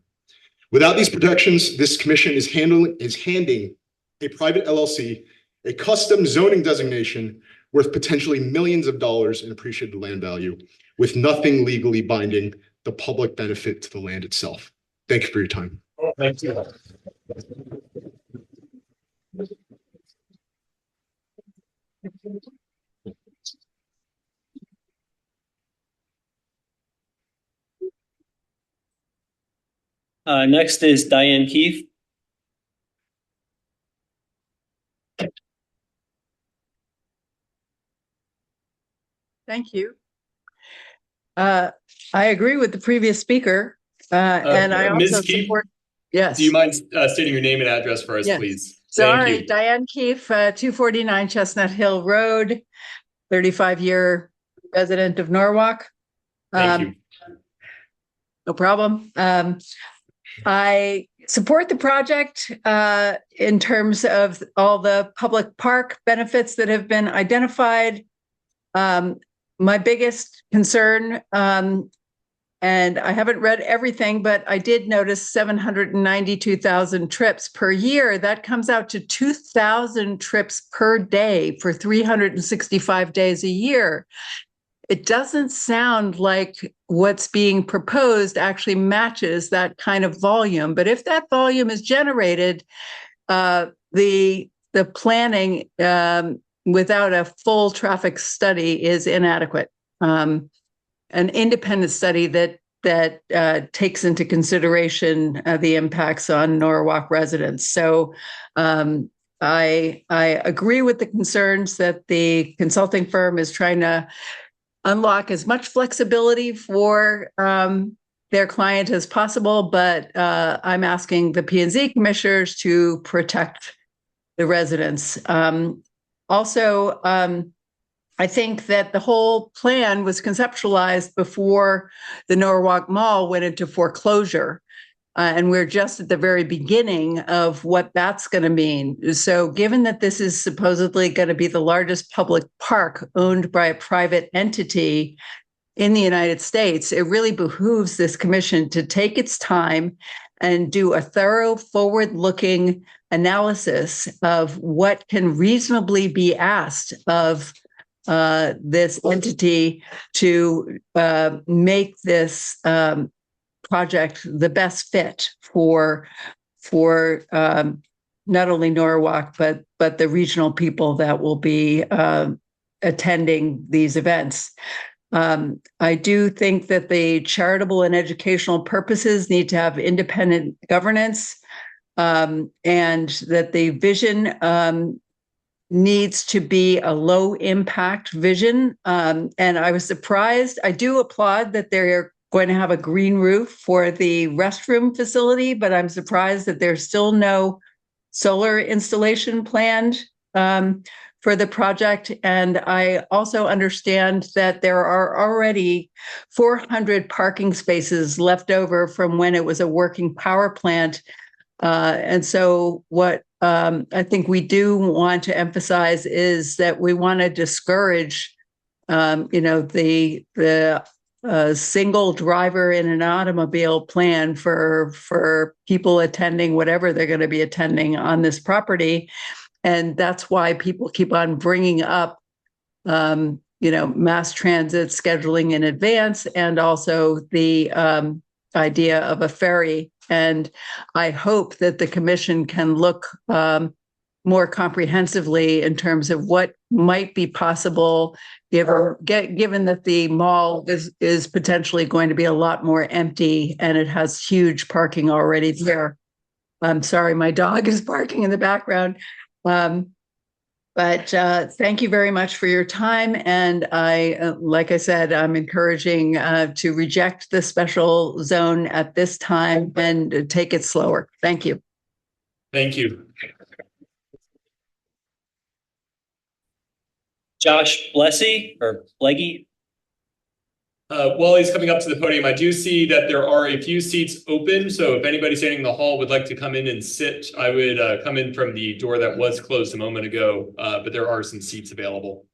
Without these protections, this commission is handing a private LLC a custom zoning designation worth potentially millions of dollars in appreciated land value, with nothing legally binding the public benefit to the land itself. Thank you for your time. Thank you. Next is Diane Keefe. Thank you. I agree with the previous speaker, and I Ms. also Keefe, support. Yes. Do you mind stating your name and address for us, Yes. please? Sorry, Thank you. Diane Keefe, 249 Chestnut Hill Road, 35-year resident of Norwalk. Thank you. No problem. I support the project in terms of all the public park benefits that have been identified. My biggest concern, and I haven't read everything, but I did notice 792,000 trips per year. That comes out to 2,000 trips per day for 365 days a year. It doesn't sound like what's being proposed actually matches that kind of volume. But if that volume is generated, the planning without a full traffic study is inadequate. An independent study that takes into consideration the impacts on Norwalk residents. So I agree with the concerns that the consulting firm is trying to unlock as much flexibility for their client as possible, but I'm asking the P&Z commissioners to protect the residents. Also, I think that the whole plan was conceptualized before the Norwalk Mall went into foreclosure. And we're just at the very beginning of what that's going to mean. So given that this is supposedly going to be the largest public park owned by a private entity in the United States, it really behooves this commission to take its time and do a thorough forward-looking analysis of what can reasonably be asked of this entity to make this project the best fit for not only Norwalk but the regional people that will be attending these events. I do think that the charitable and educational purposes need to have independent governance, and that the vision needs to be a low impact vision. And I was surprised. I do applaud that they're going to have a green roof for the restroom facility, but I'm surprised that there's still no solar installation planned for the project. And I also understand that there are already 400 parking spaces left over from when it was a working power plant. And so what I think we do want to emphasize is that we want to discourage, the single driver in an automobile plan for people attending whatever they're going to be attending on this property. And that's why people keep on bringing up, mass transit scheduling in advance, and also the idea of a ferry. And I hope that the commission can look more comprehensively in terms of what might be possible, given that the mall is potentially going to be a lot more empty and it has huge parking already there. I'm sorry, my dog is barking in the background. But thank you very much for your time. And like I said, I'm encouraging to reject the special zone at this time and take it slower. Thank you. Thank you. Josh Blessy or Bleggy. While he's coming up to the podium, I do see that there are a few seats open. So if anybody standing in the hall would like to come in and sit, I would come in from the door that was closed a moment ago, but there are some seats available.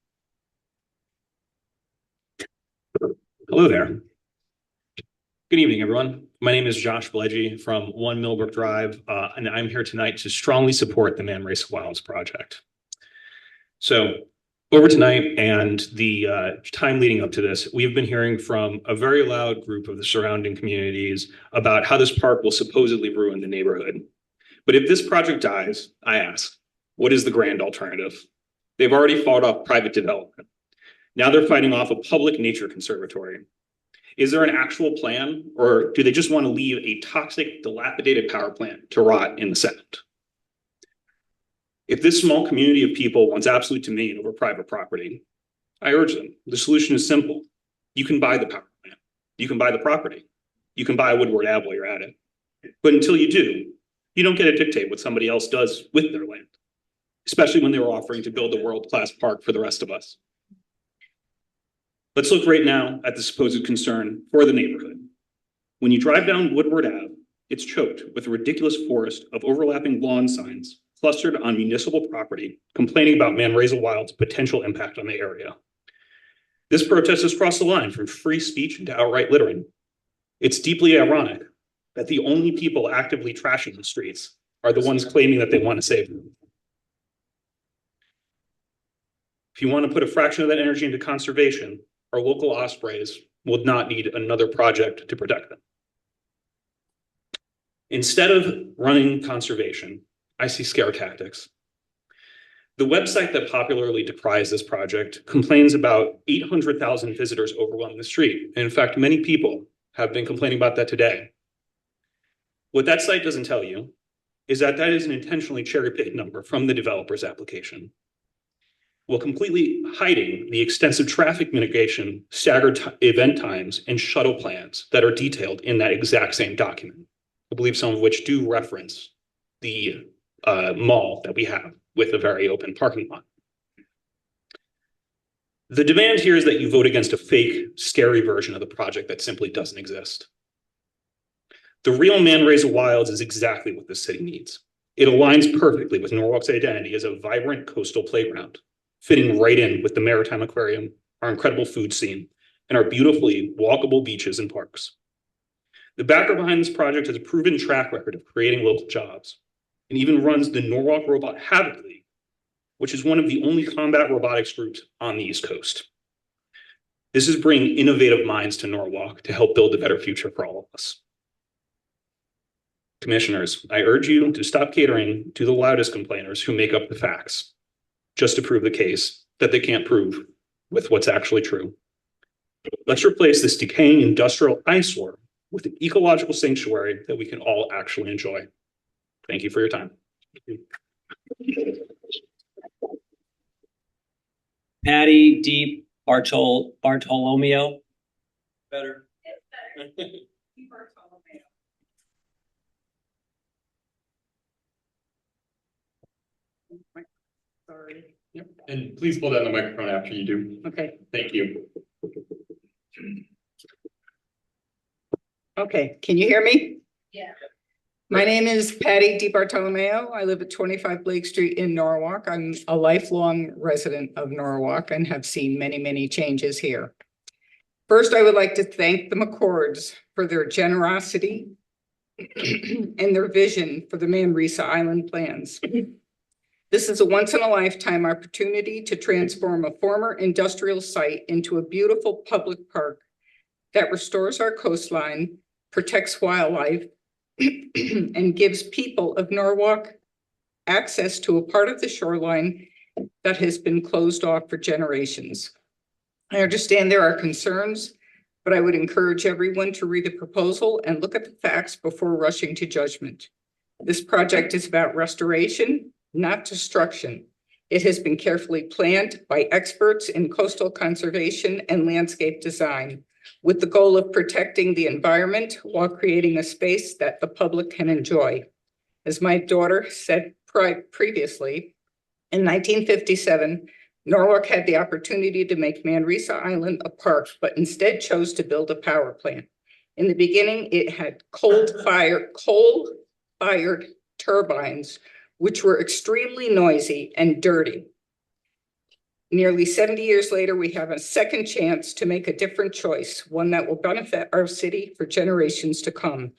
Hello there. Good evening, everyone. My name is Josh Bleggy from 1 Millbrook Drive, and I'm here tonight to strongly support the Man Race Wilds project. So over tonight and the time leading up to this, we've been hearing from a very loud group of the surrounding communities about how this park will supposedly ruin the neighborhood. But if this project dies, I ask, what is the grand alternative? They've already fought off private development. Now they're fighting off a public nature conservatory. Is there an actual plan, or do they just want to leave a toxic, dilapidated power plant to rot in the sand? If this small community of people wants absolute domain over private property, I urge them. The solution is simple. You can buy the power plant. You can buy the property. You can buy Woodward Ave while you're at it. But until you do, you don't get to dictate what somebody else does with their land, especially when they were offering to build a world-class park for the rest of us. Let's look right now at the supposed concern for the neighborhood. When you drive down Woodward Ave, it's choked with a ridiculous forest of overlapping lawn signs clustered on municipal property, complaining about Man Race Wild's potential impact on the area. This protest has crossed the line from free speech into outright littering. It's deeply ironic that the only people actively trashing the streets are the ones claiming that they want to save them. If you want to put a fraction of that energy into conservation, our local ospreys will not need another project to protect them. Instead of running conservation, I see scare tactics. The website that popularly decries this project complains about 800,000 visitors overwhelming the street. And in fact, many people have been complaining about that today. What that site doesn't tell you is that that is an intentionally cherry-picked number from the developer's application, while completely hiding the extensive traffic mitigation, staggered event times, and shuttle plans that are detailed in that exact same document. I believe some of which do reference the mall that we have with a very open parking lot. The demand here is that you vote against a fake, scary version of the project that simply doesn't exist. The real Man-Ray Wilds is exactly what the city needs. It aligns perfectly with Norwalk's identity as a vibrant coastal playground, fitting right in with the Maritime Aquarium, our incredible food scene, and our beautifully walkable beaches and parks. The backer behind this project has a proven track record of creating local jobs, and even runs the Norwalk Robot Havoc League, which is one of the only combat robotics groups on the East Coast. This is bringing innovative minds to Norwalk to help build a better future for all of us. Commissioners, I urge you to stop catering to the loudest complainers who make up the facts, just to prove the case that they can't prove with what's actually true. Let's replace this decaying industrial eyesore with an ecological sanctuary that we can all actually enjoy. Thank you for your time. Patty D. Bartolomeo. Better. Sorry. Yep. And please pull down the microphone after you do. Okay. Thank you. Okay, can you hear me? Yeah. My name is Patty DiBartolomeo. I live at 25 Blake Street in Norwalk. I'm a lifelong resident of Norwalk and have seen many, many changes here. First, I would like to thank the McCords for their generosity and their vision for the Manresa Island plans. This is a once-in-a-lifetime opportunity to transform a former industrial site into a beautiful public park that restores our coastline, protects wildlife, and gives people of Norwalk access to a part of the shoreline that has been closed off for generations. I understand there are concerns, but I would encourage everyone to read the proposal and look at the facts before rushing to judgment. This project is about restoration, not destruction. It has been carefully planned by experts in coastal conservation and landscape design, with the goal of protecting the environment while creating a space that the public can enjoy. As my daughter said previously, in 1957, Norwalk had the opportunity to make Manresa Island a park, but instead chose to build a power plant. In the beginning, it had coal-fired turbines, which were extremely noisy and dirty. Nearly 70 years later, we have a second chance to make a different choice, one that will benefit our city for generations to come.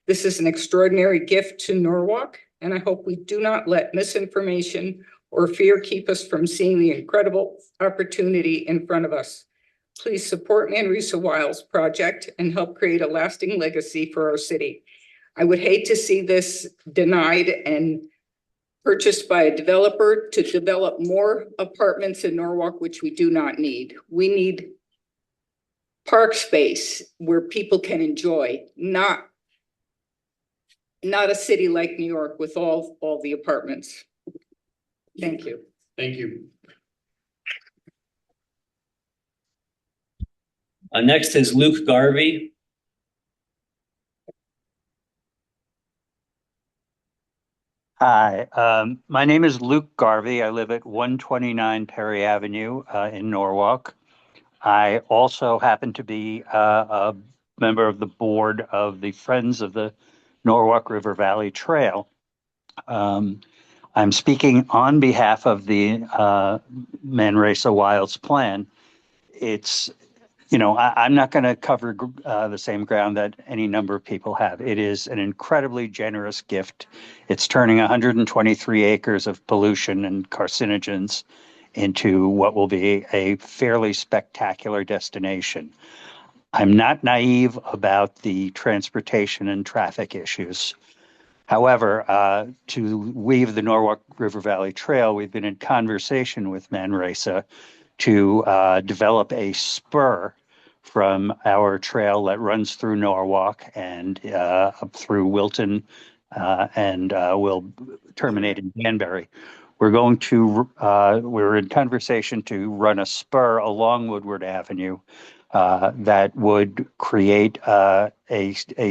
This is an extraordinary gift to Norwalk, and I hope we do not let misinformation or fear keep us from seeing the incredible opportunity in front of us. Please support Manresa Wilds project and help create a lasting legacy for our city. I would hate to see this denied and purchased by a developer to develop more apartments in Norwalk, which we do not need. We need park space where people can enjoy, not a city like New York with all the apartments. Thank you. Thank you. Next is Luke Garvey. Hi, my name is Luke Garvey. I live at 129 Perry Avenue in Norwalk. I also happen to be a member of the board of the Friends of the Norwalk River Valley Trail. I'm speaking on behalf of the Manresa Wilds plan. It's, you know, I'm not going to cover the same ground that any number of people have. It is an incredibly generous gift. It's turning 123 acres of pollution and carcinogens into what will be a fairly spectacular destination. I'm not naive about the transportation and traffic issues. However, to weave the Norwalk River Valley Trail, we've been in conversation with Manresa to develop a spur from our trail that runs through Norwalk and up through Wilton and will terminate in Danbury. We're in conversation to run a spur along Woodward Avenue that would create a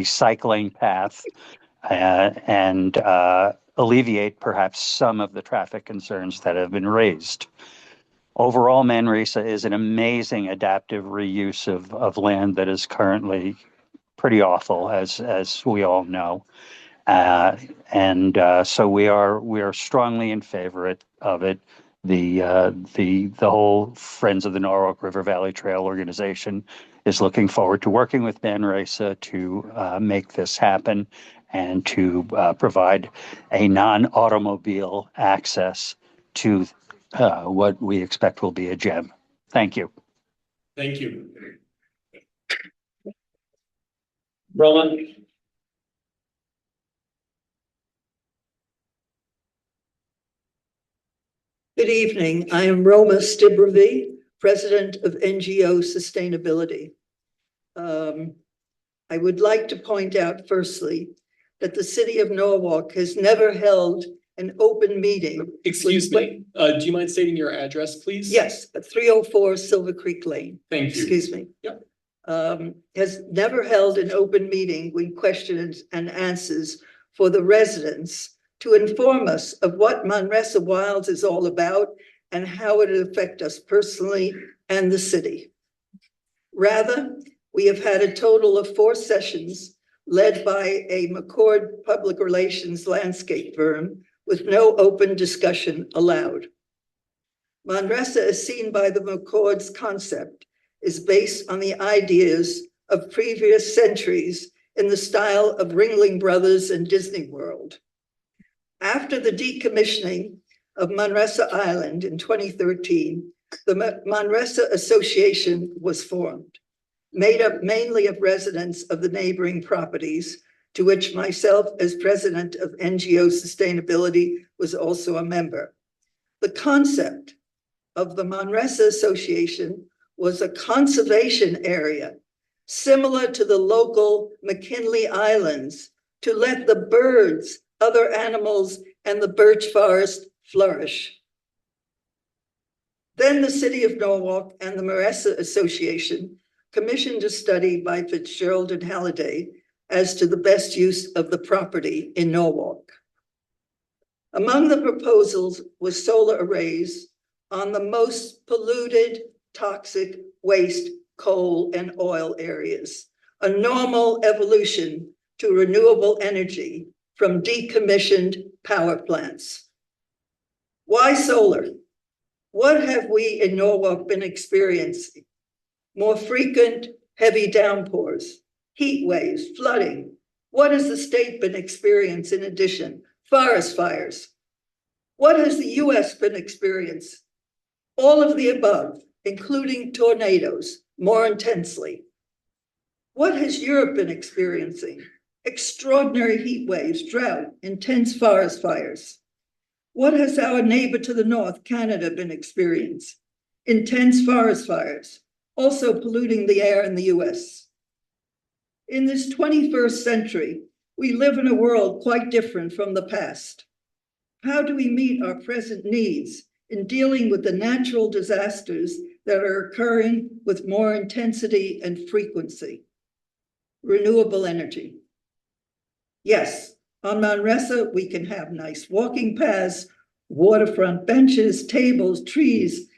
cycling path and alleviate perhaps some of the traffic concerns that have been raised. Overall, Manresa is an amazing adaptive reuse of land that is currently pretty awful, as we all know. So we are strongly in favor of it. The whole Friends of the Norwalk River Valley Trail organization is looking forward to working with Manresa to make this happen and to provide a non-automobile access to what we expect will be a gem. Thank you. Thank you. Roland? Good evening. I am Roma Stibravi, President of NGO Sustainability. I would like to point out firstly that the city of Norwalk has never held an open meeting. Excuse me, do you mind stating your address, please? Yes, 304 Silver Creek Lane. Thank you. Excuse me. Yep. Has never held an open meeting with questions and answers for the residents to inform us of what Manresa Wilds is all about and how it will affect us personally and the city. Rather, we have had a total of 4 sessions led by a McCord public relations landscape firm with no open discussion allowed. Manresa, as seen by the McCord's concept, is based on the ideas of previous centuries in the style of Ringling Brothers and Disney World. After the decommissioning of Manresa Island in 2013, the Manresa Association was formed, made up mainly of residents of the neighboring properties, to which myself, as president of NGO Sustainability, was also a member. The concept of the Manresa Association was a conservation area similar to the local McKinley Islands to let the birds, other animals, and the birch forest flourish. Then the city of Norwalk and the Manresa Association commissioned a study by Fitzgerald and Halliday as to the best use of the property in Norwalk. Among the proposals was solar arrays on the most polluted, toxic waste, coal, and oil areas, a normal evolution to renewable energy from decommissioned power plants. Why solar? What have we in Norwalk been experiencing? More frequent heavy downpours, heat waves, flooding. What has the state been experiencing in addition? Forest fires. What has the US been experiencing? All of the above, including tornadoes, more intensely. What has Europe been experiencing? Extraordinary heat waves, drought, intense forest fires. What has our neighbor to the north, Canada, been experiencing? Intense forest fires, also polluting the air in the US. In this 21st century, we live in a world quite different from the past. How do we meet our present needs in dealing with the natural disasters that are occurring with more intensity and frequency? Renewable energy. Yes, on Manresa, we can have nice walking paths, waterfront benches, tables, trees,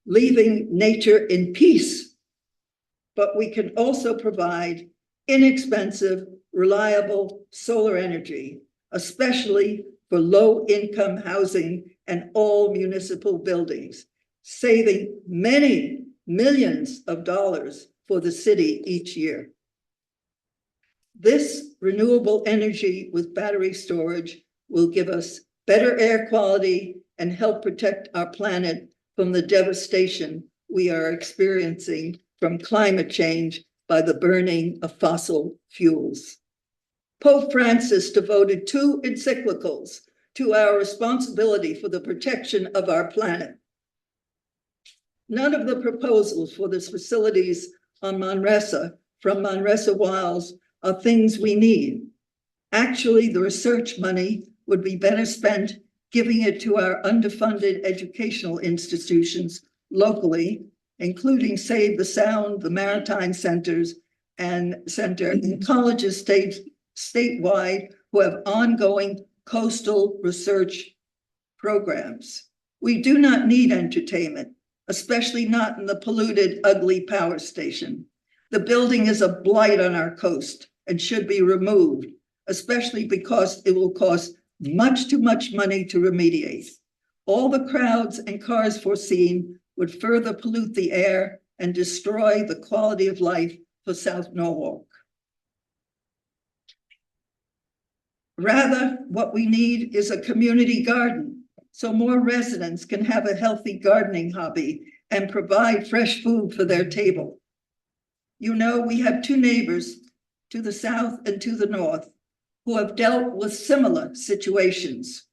leaving nature in peace. But we can also provide inexpensive, reliable solar energy, especially for low-income housing and all municipal buildings, saving many millions of dollars for the city each year. This renewable energy with battery storage will give us better air quality and help protect our planet from the devastation we are experiencing from climate change by the burning of fossil fuels. Pope Francis devoted 2 encyclicals to our responsibility for the protection of our planet. None of the proposals for this facilities on Manresa from Manresa Wilds are things we need. Actually, the research money would be better spent giving it to our underfunded educational institutions locally, including Save the Sound, the Maritime Centers and colleges statewide who have ongoing coastal research programs. We do not need entertainment, especially not in the polluted, ugly power station. The building is a blight on our coast and should be removed, especially because it will cost much too much money to remediate. All the crowds and cars foreseen would further pollute the air and destroy the quality of life for South Norwalk. Rather, what we need is a community garden so more residents can have a healthy gardening hobby and provide fresh food for their table. You know, we have 2 neighbors to the south and to the north who have dealt with similar situations.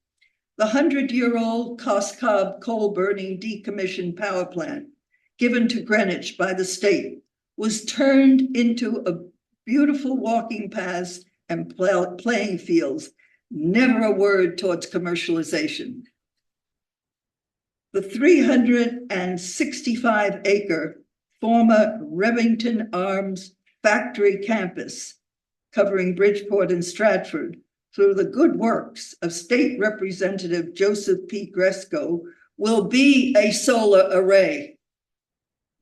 The 100-year-old Coscob coal-burning decommissioned power plant given to Greenwich by the state was turned into a beautiful walking paths and playing fields, never a word towards commercialization. The 365-acre former Remington Arms factory campus covering Bridgeport and Stratford through the good works of State Representative Joseph P. Gresco will be a solar array,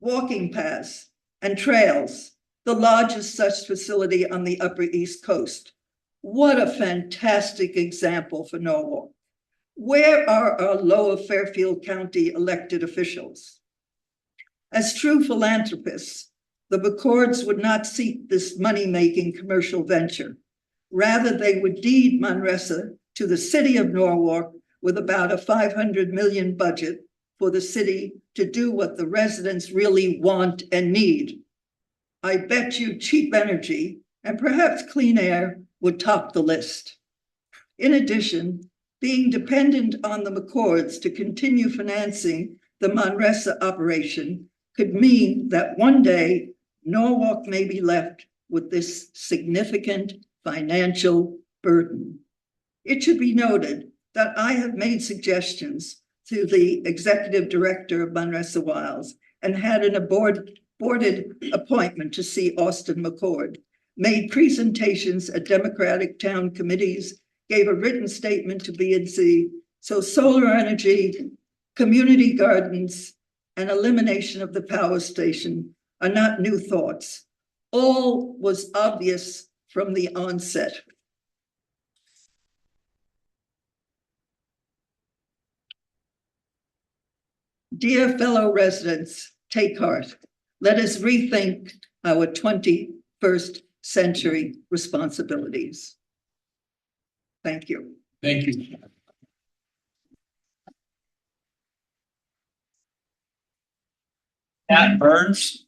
walking paths and trails, the largest such facility on the Upper East Coast. What a fantastic example for Norwalk. Where are our Lower Fairfield County elected officials? As true philanthropists, the McCords would not seek this money-making commercial venture. Rather, they would deed Manresa to the city of Norwalk with about a $500 million budget for the city to do what the residents really want and need. I bet you cheap energy and perhaps clean air would top the list. In addition, being dependent on the McCords to continue financing the Manresa operation could mean that one day Norwalk may be left with this significant financial burden. It should be noted that I have made suggestions to the executive director of Manresa Wilds and had an boarded appointment to see Austin McCord, made presentations at Democratic town committees, gave a written statement to BNC. So solar energy, community gardens, and elimination of the power station are not new thoughts. All was obvious from the onset. Dear fellow residents, take heart. Let us rethink our 21st century responsibilities. Thank you. Thank you. Pat Burns.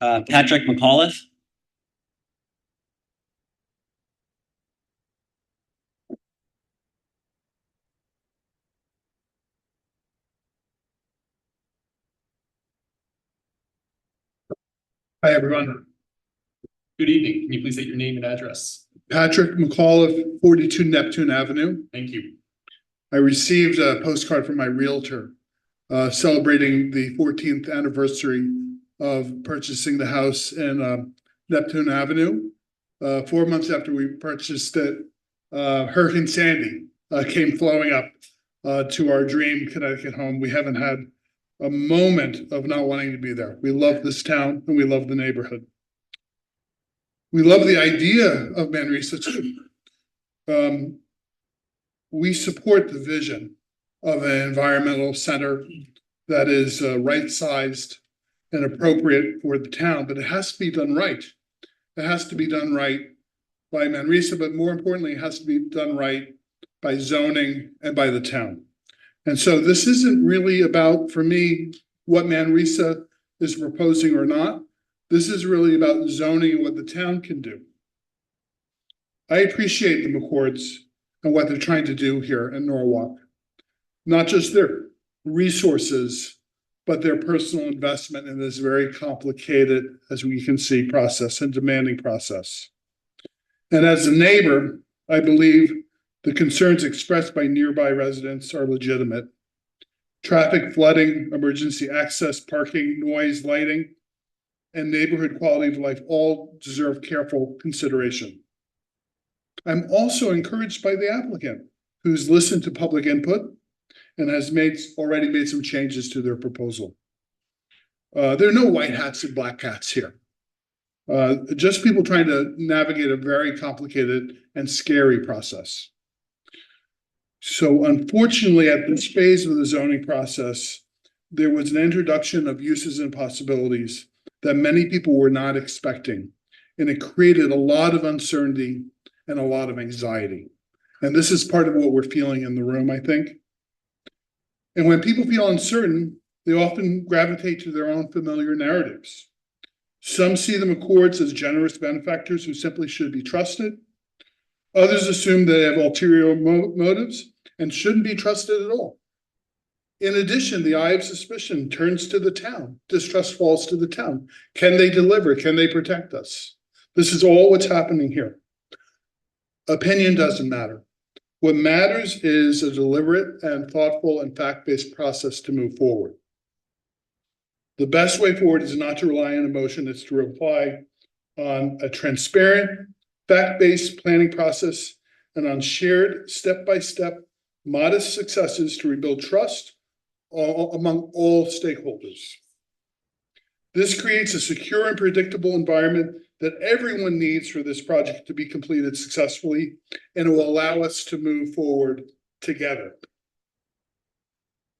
Patrick McAuliffe. Hi, everyone. Good evening. Can you please state your name and address? Patrick McAuliffe, 42 Neptune Avenue. Thank you. I received a postcard from my realtor celebrating the 14th anniversary of purchasing the house in Neptune Avenue. 4 months after we purchased it, Hurricane Sandy came flowing up to our dream Connecticut home. We haven't had a moment of not wanting to be there. We love this town and we love the neighborhood. We love the idea of Manresa too. We support the vision of an environmental center that is right-sized and appropriate for the town, but it has to be done right. It has to be done right by Manresa, but more importantly, it has to be done right by zoning and by the town. And so this isn't really about, for me, what Manresa is proposing or not. This is really about zoning and what the town can do. I appreciate the McCords and what they're trying to do here in Norwalk. Not just their resources, but their personal investment in this very complicated, as we can see, process and demanding process. And as a neighbor, I believe the concerns expressed by nearby residents are legitimate. Traffic, flooding, emergency access, parking, noise, lighting, and neighborhood quality of life all deserve careful consideration. I'm also encouraged by the applicant, who's listened to public input and has already made some changes to their proposal. There are no white hats and black hats here. Just people trying to navigate a very complicated and scary process. So unfortunately, at this phase of the zoning process, there was an introduction of uses and possibilities that many people were not expecting. And it created a lot of uncertainty and a lot of anxiety. And this is part of what we're feeling in the room, I think. And when people feel uncertain, they often gravitate to their own familiar narratives. Some see the McCords as generous benefactors who simply should be trusted. Others assume they have ulterior motives and shouldn't be trusted at all. In addition, the eye of suspicion turns to the town. Distrust falls to the town. Can they deliver? Can they protect us? This is all what's happening here. Opinion doesn't matter. What matters is a deliberate and thoughtful and fact-based process to move forward. The best way forward is not to rely on emotion, it's to rely on a transparent, fact-based planning process and on shared step-by-step modest successes to rebuild trust among all stakeholders. This creates a secure and predictable environment that everyone needs for this project to be completed successfully, and it will allow us to move forward together.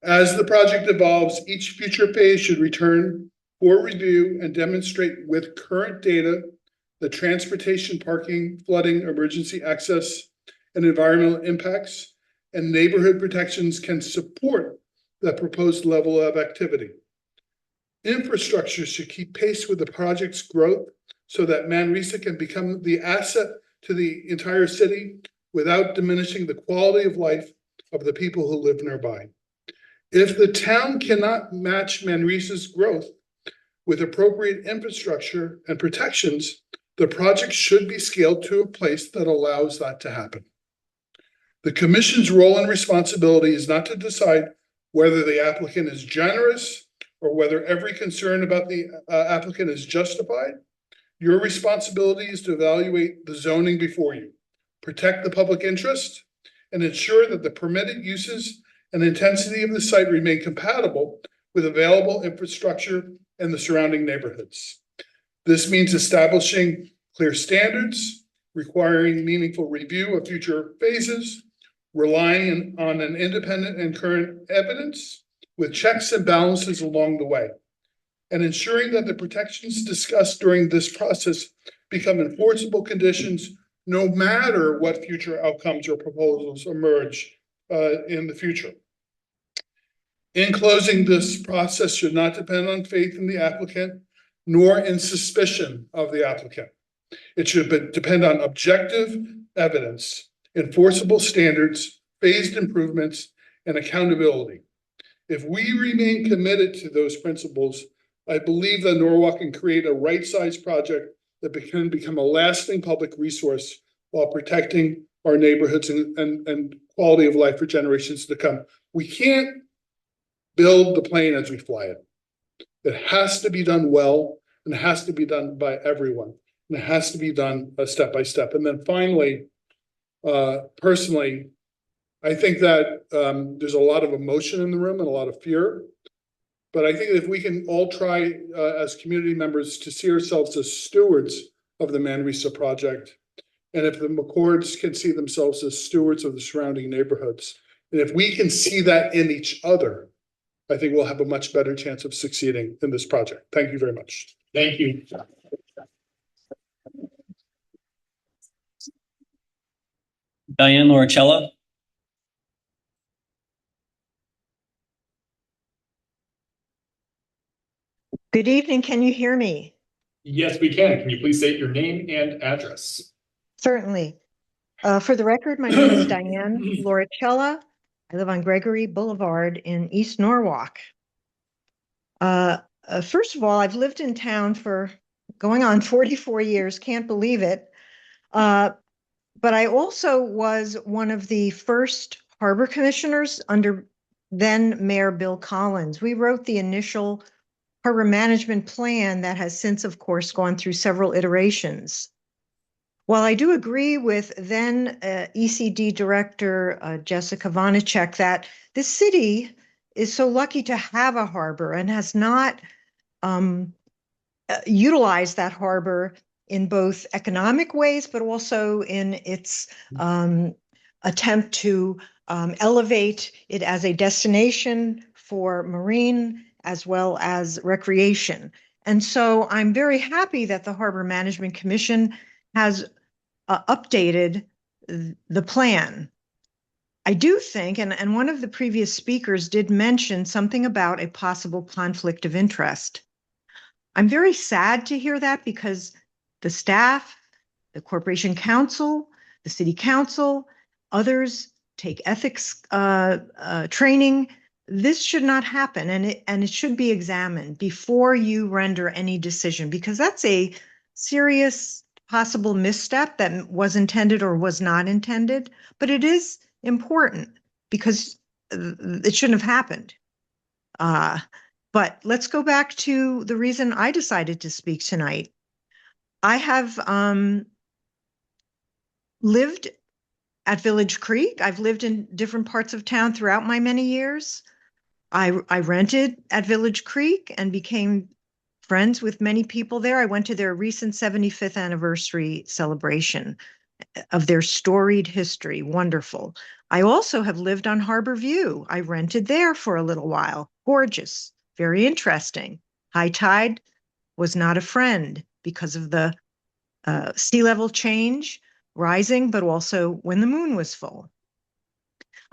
As the project evolves, each future phase should return for review and demonstrate with current data that transportation, parking, flooding, emergency access, and environmental impacts and neighborhood protections can support the proposed level of activity. Infrastructure should keep pace with the project's growth so that Manresa can become the asset to the entire city without diminishing the quality of life of the people who live nearby. If the town cannot match Manresa's growth with appropriate infrastructure and protections, the project should be scaled to a place that allows that to happen. The commission's role and responsibility is not to decide whether the applicant is generous or whether every concern about the applicant is justified. Your responsibility is to evaluate the zoning before you, protect the public interest, and ensure that the permitted uses and intensity of the site remain compatible with available infrastructure and the surrounding neighborhoods. This means establishing clear standards, requiring meaningful review of future phases, relying on an independent and current evidence with checks and balances along the way, and ensuring that the protections discussed during this process become enforceable conditions no matter what future outcomes or proposals emerge in the future. In closing, this process should not depend on faith in the applicant nor in suspicion of the applicant. It should depend on objective evidence, enforceable standards, phased improvements, and accountability. If we remain committed to those principles, I believe that Norwalk can create a right-sized project that can become a lasting public resource while protecting our neighborhoods and quality of life for generations to come. We can't build the plane as we fly it. It has to be done well, and it has to be done by everyone. And it has to be done step by step. And then finally, personally, I think that there's a lot of emotion in the room and a lot of fear. But I think if we can all try as community members to see ourselves as stewards of the Manresa project, and if the McCords can see themselves as stewards of the surrounding neighborhoods, and if we can see that in each other, I think we'll have a much better chance of succeeding in this project. Thank you very much. Thank you. Diane Loricella. Good evening. Can you hear me? Yes, we can. Can you please state your name and address? Certainly. For the record, my name is Diane Loricella. I live on Gregory Boulevard in East Norwalk. First of all, I've lived in town for going on 44 years, can't believe it. But I also was one of the first harbor commissioners under then Mayor Bill Collins. We wrote the initial harbor management plan that has since, of course, gone through several iterations. While I do agree with then ECD Director Jessica Vonacek that this city is so lucky to have a harbor and has not utilized that harbor in both economic ways, but also in its attempt to elevate it as a destination for marine as well as recreation. And so I'm very happy that the Harbor Management Commission has updated the plan. I do think, and one of the previous speakers did mention something about a possible conflict of interest. I'm very sad to hear that because the staff, the Corporation Council, the City Council, others take ethics training. This should not happen, and it should be examined before you render any decision, because that's a serious possible misstep that was intended or was not intended, but it is important because it shouldn't have happened. But let's go back to the reason I decided to speak tonight. I have lived at Village Creek. I've lived in different parts of town throughout my many years. I rented at Village Creek and became friends with many people there. I went to their recent 75th anniversary celebration of their storied history. Wonderful. I also have lived on Harbor View. I rented there for a little while. Gorgeous. Very interesting. High tide was not a friend because of the sea level change rising, but also when the moon was full.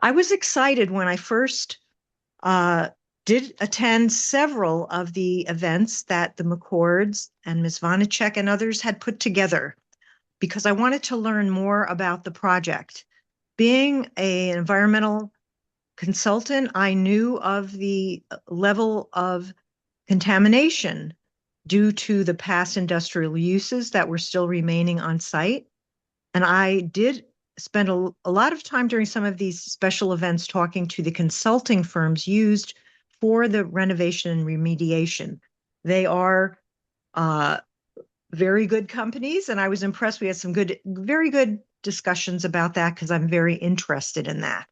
I was excited when I first did attend several of the events that the McCords and Ms. Vonacek and others had put together because I wanted to learn more about the project. Being an environmental consultant, I knew of the level of contamination due to the past industrial uses that were still remaining on site. And I did spend a lot of time during some of these special events talking to the consulting firms used for the renovation and remediation. They are very good companies, and I was impressed. We had some very good discussions about that because I'm very interested in that.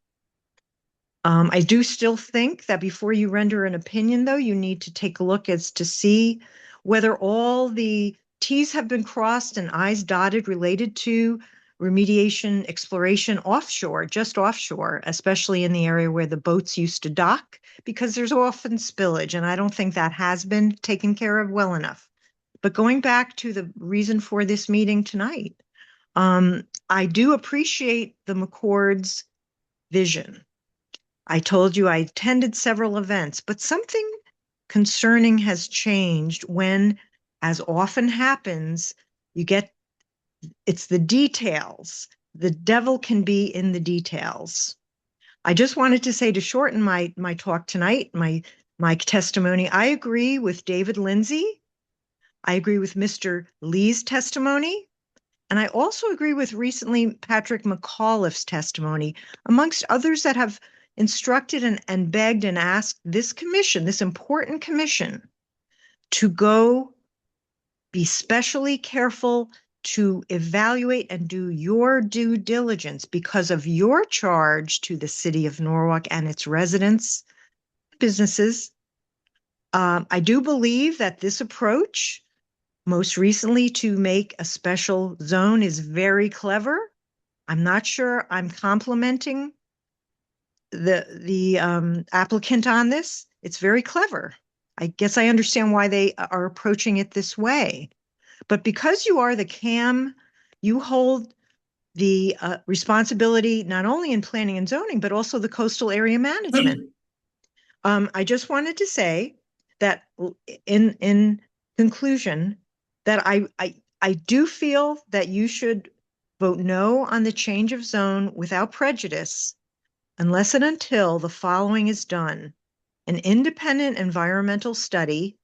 I do still think that before you render an opinion, though, you need to take a look as to see whether all the T's have been crossed and I's dotted related to remediation, exploration offshore, just offshore, especially in the area where the boats used to dock, because there's often spillage, and I don't think that has been taken care of well enough. But going back to the reason for this meeting tonight, I do appreciate the McCord's vision. I told you I attended several events, but something concerning has changed when, as often happens, it's the details. The devil can be in the details. I just wanted to say, to shorten my talk tonight, my testimony, I agree with David Lindsay. I agree with Mr. Lee's testimony. And I also agree with recently Patrick McAuliffe's testimony, amongst others that have instructed and begged and asked this commission, this important commission, to go be specially careful to evaluate and do your due diligence because of your charge to the city of Norwalk and its residents, businesses. I do believe that this approach, most recently to make a special zone, is very clever. I'm not sure I'm complimenting the applicant on this. It's very clever. I guess I understand why they are approaching it this way. But because you are the CAM, you hold the responsibility not only in planning and zoning, but also the coastal area management. I just wanted to say that in conclusion, that I do feel that you should vote no on the change of zone without prejudice unless and until the following is done: an independent environmental study.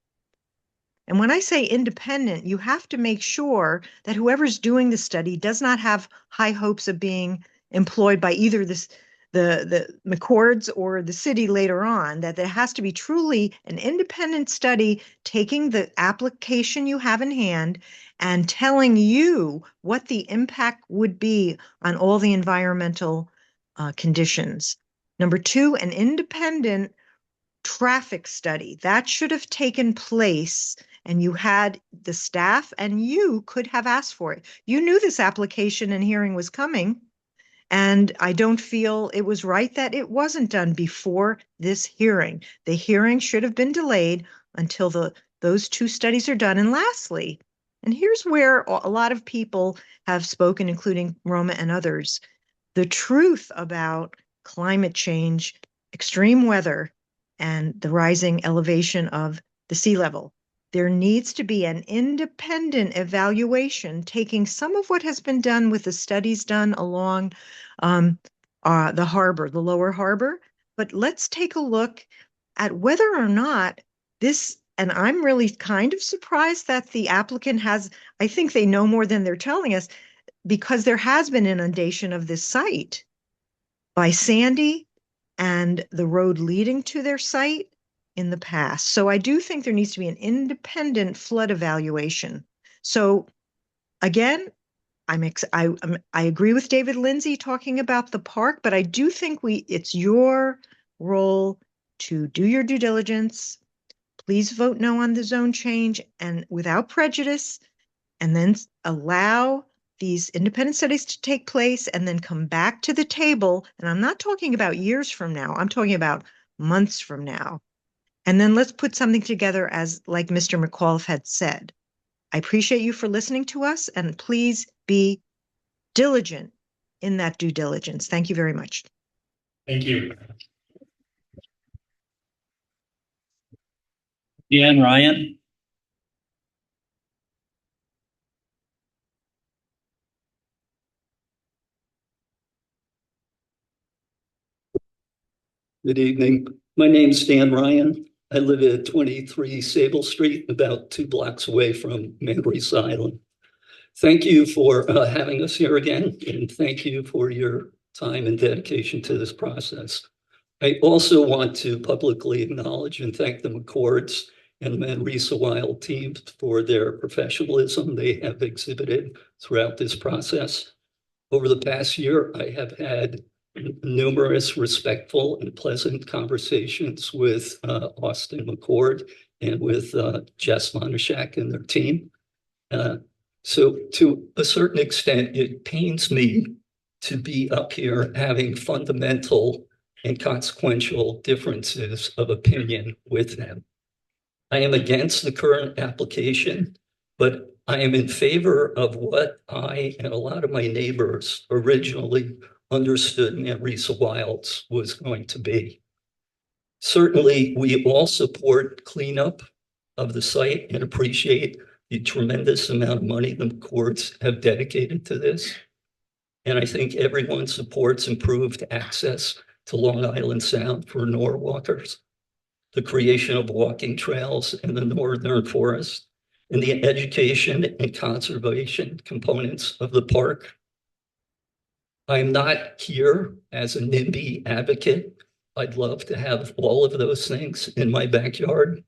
And when I say independent, you have to make sure that whoever's doing the study does not have high hopes of being employed by either the McCords or the city later on, that there has to be truly an independent study taking the application you have in hand and telling you what the impact would be on all the environmental conditions. Number two, an independent traffic study that should have taken place, and you had the staff and you could have asked for it. You knew this application and hearing was coming, and I don't feel it was right that it wasn't done before this hearing. The hearing should have been delayed until those two studies are done. And lastly, and here's where a lot of people have spoken, including Roma and others, the truth about climate change, extreme weather, and the rising elevation of the sea level. There needs to be an independent evaluation taking some of what has been done with the studies done along the harbor, the lower harbor. But let's take a look at whether or not this, and I'm really kind of surprised that the applicant has, I think they know more than they're telling us, because there has been inundation of this site by Sandy and the road leading to their site in the past. So I do think there needs to be an independent flood evaluation. So again, I agree with David Lindsay talking about the park, but I do think it's your role to do your due diligence. Please vote no on the zone change and without prejudice, and then allow these independent studies to take place and then come back to the table. And I'm not talking about years from now. I'm talking about months from now. And then let's put something together as like Mr. McAuliffe had said. I appreciate you for listening to us, and please be diligent in that due diligence. Thank you very much. Thank you. Dan Ryan. Good evening. My name's Dan Ryan. I live at 23 Sable Street, about 2 blocks away from Manresa Island. Thank you for having us here again, and thank you for your time and dedication to this process. I also want to publicly acknowledge and thank the McCords and the Manresa Wild teams for their professionalism they have exhibited throughout this process. Over the past year, I have had numerous respectful and pleasant conversations with Austin McCord and with Jess Monashak and their team. So to a certain extent, it pains me to be up here having fundamental and consequential differences of opinion with them. I am against the current application, but I am in favor of what I and a lot of my neighbors originally understood Manresa Wilds was going to be. Certainly, we all support cleanup of the site and appreciate the tremendous amount of money the McCords have dedicated to this. And I think everyone supports improved access to Long Island Sound for Norwalkers, the creation of walking trails in the northern forest, and the education and conservation components of the park. I'm not here as a NIMBY advocate. I'd love to have all of those things in my backyard.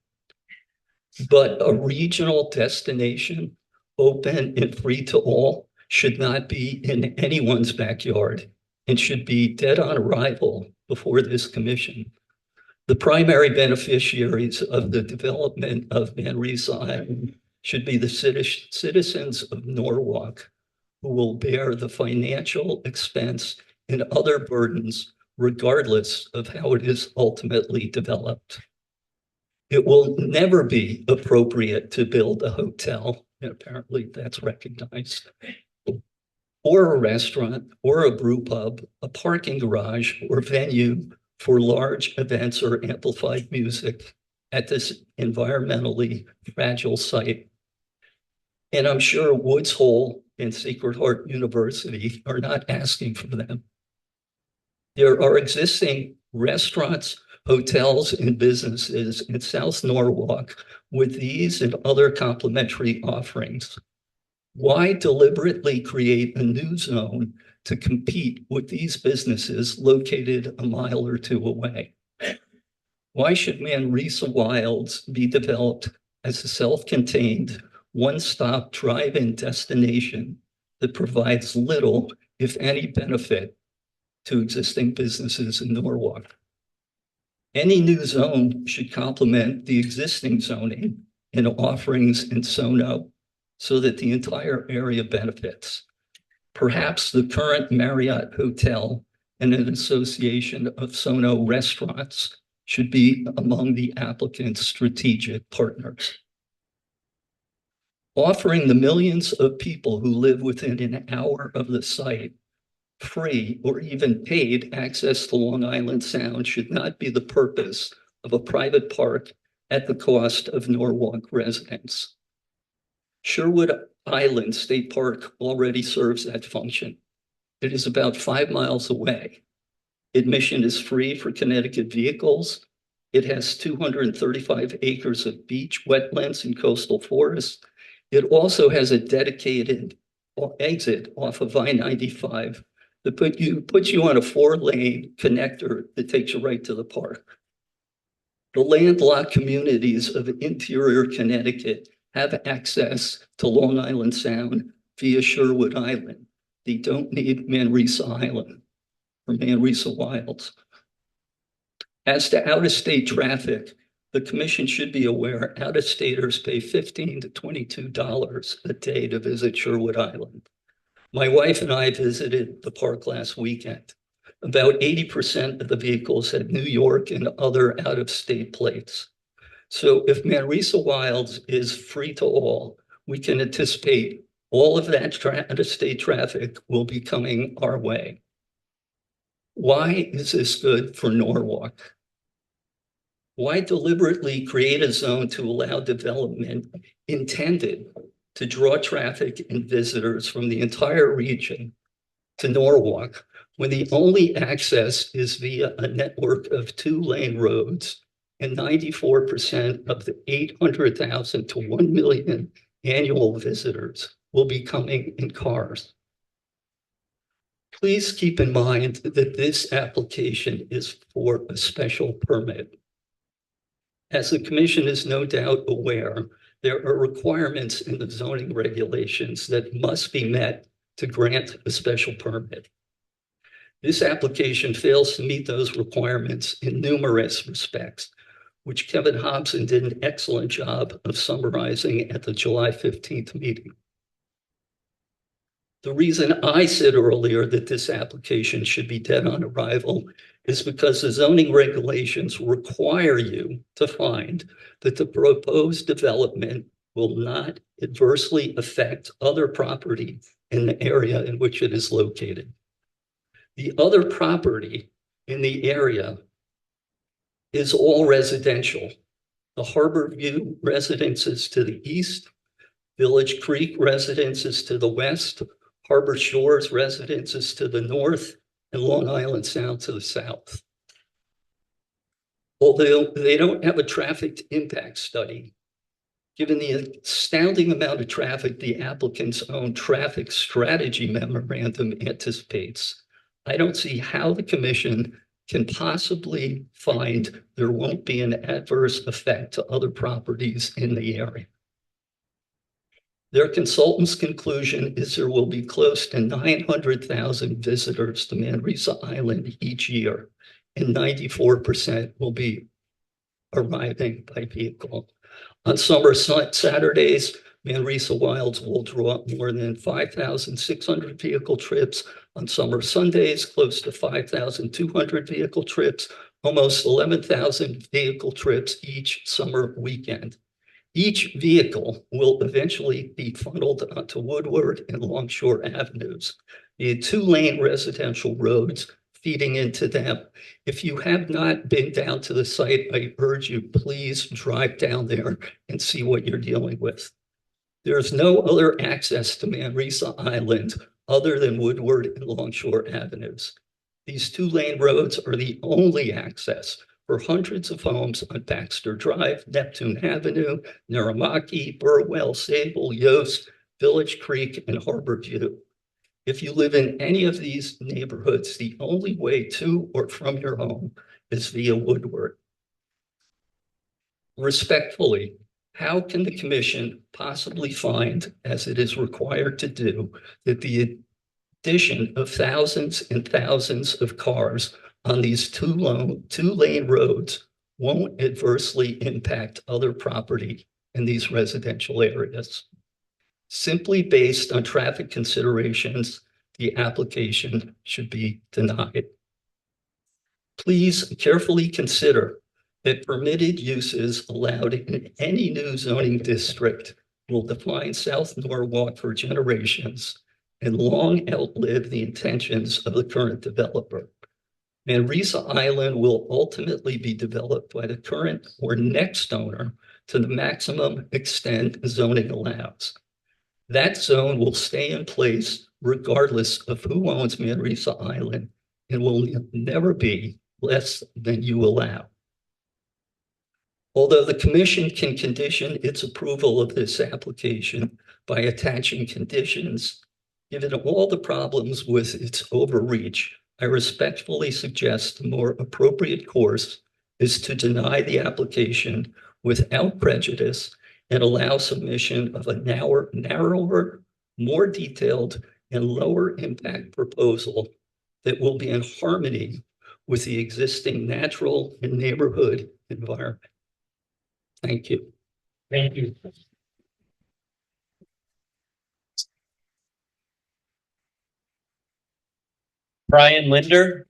But a regional destination, open and free to all, should not be in anyone's backyard and should be dead on arrival before this commission. The primary beneficiaries of the development of Manresa Island should be the citizens of Norwalk, who will bear the financial expense and other burdens regardless of how it is ultimately developed. It will never be appropriate to build a hotel, and apparently that's recognized, or a restaurant, or a brew pub, a parking garage, or venue for large events or amplified music at this environmentally fragile site. And I'm sure Woods Hole and Sacred Heart University are not asking for them. There are existing restaurants, hotels, and businesses in South Norwalk with these and other complementary offerings. Why deliberately create a new zone to compete with these businesses located a mile or two away? Why should Manresa Wilds be developed as a self-contained, one-stop drive-in destination that provides little, if any, benefit to existing businesses in Norwalk? Any new zone should complement the existing zoning and offerings in SoNo so that the entire area benefits. Perhaps the current Marriott Hotel and an association of SoNo restaurants should be among the applicant's strategic partners. Offering the millions of people who live within an hour of the site free or even paid access to Long Island Sound should not be the purpose of a private park at the cost of Norwalk residents. Sherwood Island State Park already serves that function. It is about 5 miles away. Admission is free for Connecticut vehicles. It has 235 acres of beach, wetlands, and coastal forests. It also has a dedicated exit off of I-95 that puts you on a 4-lane connector that takes you right to the park. The landlocked communities of interior Connecticut have access to Long Island Sound via Sherwood Island. They don't need Manresa Island or Manresa Wilds. As to out-of-state traffic, the commission should be aware out-of-staters pay $15 to $22 a day to visit Sherwood Island. My wife and I visited the park last weekend. About 80% of the vehicles had New York and other out-of-state plates. So if Manresa Wilds is free to all, we can anticipate all of that out-of-state traffic will be coming our way. Why is this good for Norwalk? Why deliberately create a zone to allow development intended to draw traffic and visitors from the entire region to Norwalk when the only access is via a network of 2-lane roads and 94% of the 800,000 to 1 million annual visitors will be coming in cars? Please keep in mind that this application is for a special permit. As the commission is no doubt aware, there are requirements in the zoning regulations that must be met to grant a special permit. This application fails to meet those requirements in numerous respects, which Kevin Hobson did an excellent job of summarizing at the July 15th meeting. The reason I said earlier that this application should be dead on arrival is because the zoning regulations require you to find that the proposed development will not adversely affect other property in the area in which it is located. The other property in the area is all residential. The Harbor View residences to the east, Village Creek residences to the west, Harbor Shores residences to the north, and Long Island Sound to the south. Although they don't have a traffic impact study, given the astounding amount of traffic the applicant's own traffic strategy memorandum anticipates, I don't see how the commission can possibly find there won't be an adverse effect to other properties in the area. Their consultant's conclusion is there will be close to 900,000 visitors to Manresa Island each year, and 94% will be arriving by vehicle. On summer Saturdays, Manresa Wilds will draw more than 5,600 vehicle trips. On summer Sundays, close to 5,200 vehicle trips, almost 11,000 vehicle trips each summer weekend. Each vehicle will eventually be funneled onto Woodward and Longshore Avenues, the 2-lane residential roads feeding into them. If you have not been down to the site, I urge you, please drive down there and see what you're dealing with. There is no other access to Manresa Island other than Woodward and Longshore Avenues. These two-lane roads are the only access for hundreds of homes on Baxter Drive, Neptune Avenue, Naramaki, Burwell, Sable, Yost, Village Creek, and Harbor View. If you live in any of these neighborhoods, the only way to or from your home is via Woodward. Respectfully, how can the commission possibly find, as it is required to do, that the addition of thousands and thousands of cars on these two-lane roads won't adversely impact other property in these residential areas? Simply based on traffic considerations, the application should be denied. Please carefully consider that permitted uses allowed in any new zoning district will define South Norwalk for generations and long outlive the intentions of the current developer. Manresa Island will ultimately be developed by the current or next owner to the maximum extent zoning allows. That zone will stay in place regardless of who owns Manresa Island and will never be less than you allow. Although the commission can condition its approval of this application by attaching conditions, given all the problems with its overreach, I respectfully suggest the more appropriate course is to deny the application without prejudice and allow submission of a narrower, more detailed, and lower impact proposal that will be in harmony with the existing natural and neighborhood environment. Thank you. Thank you. Brian Linder.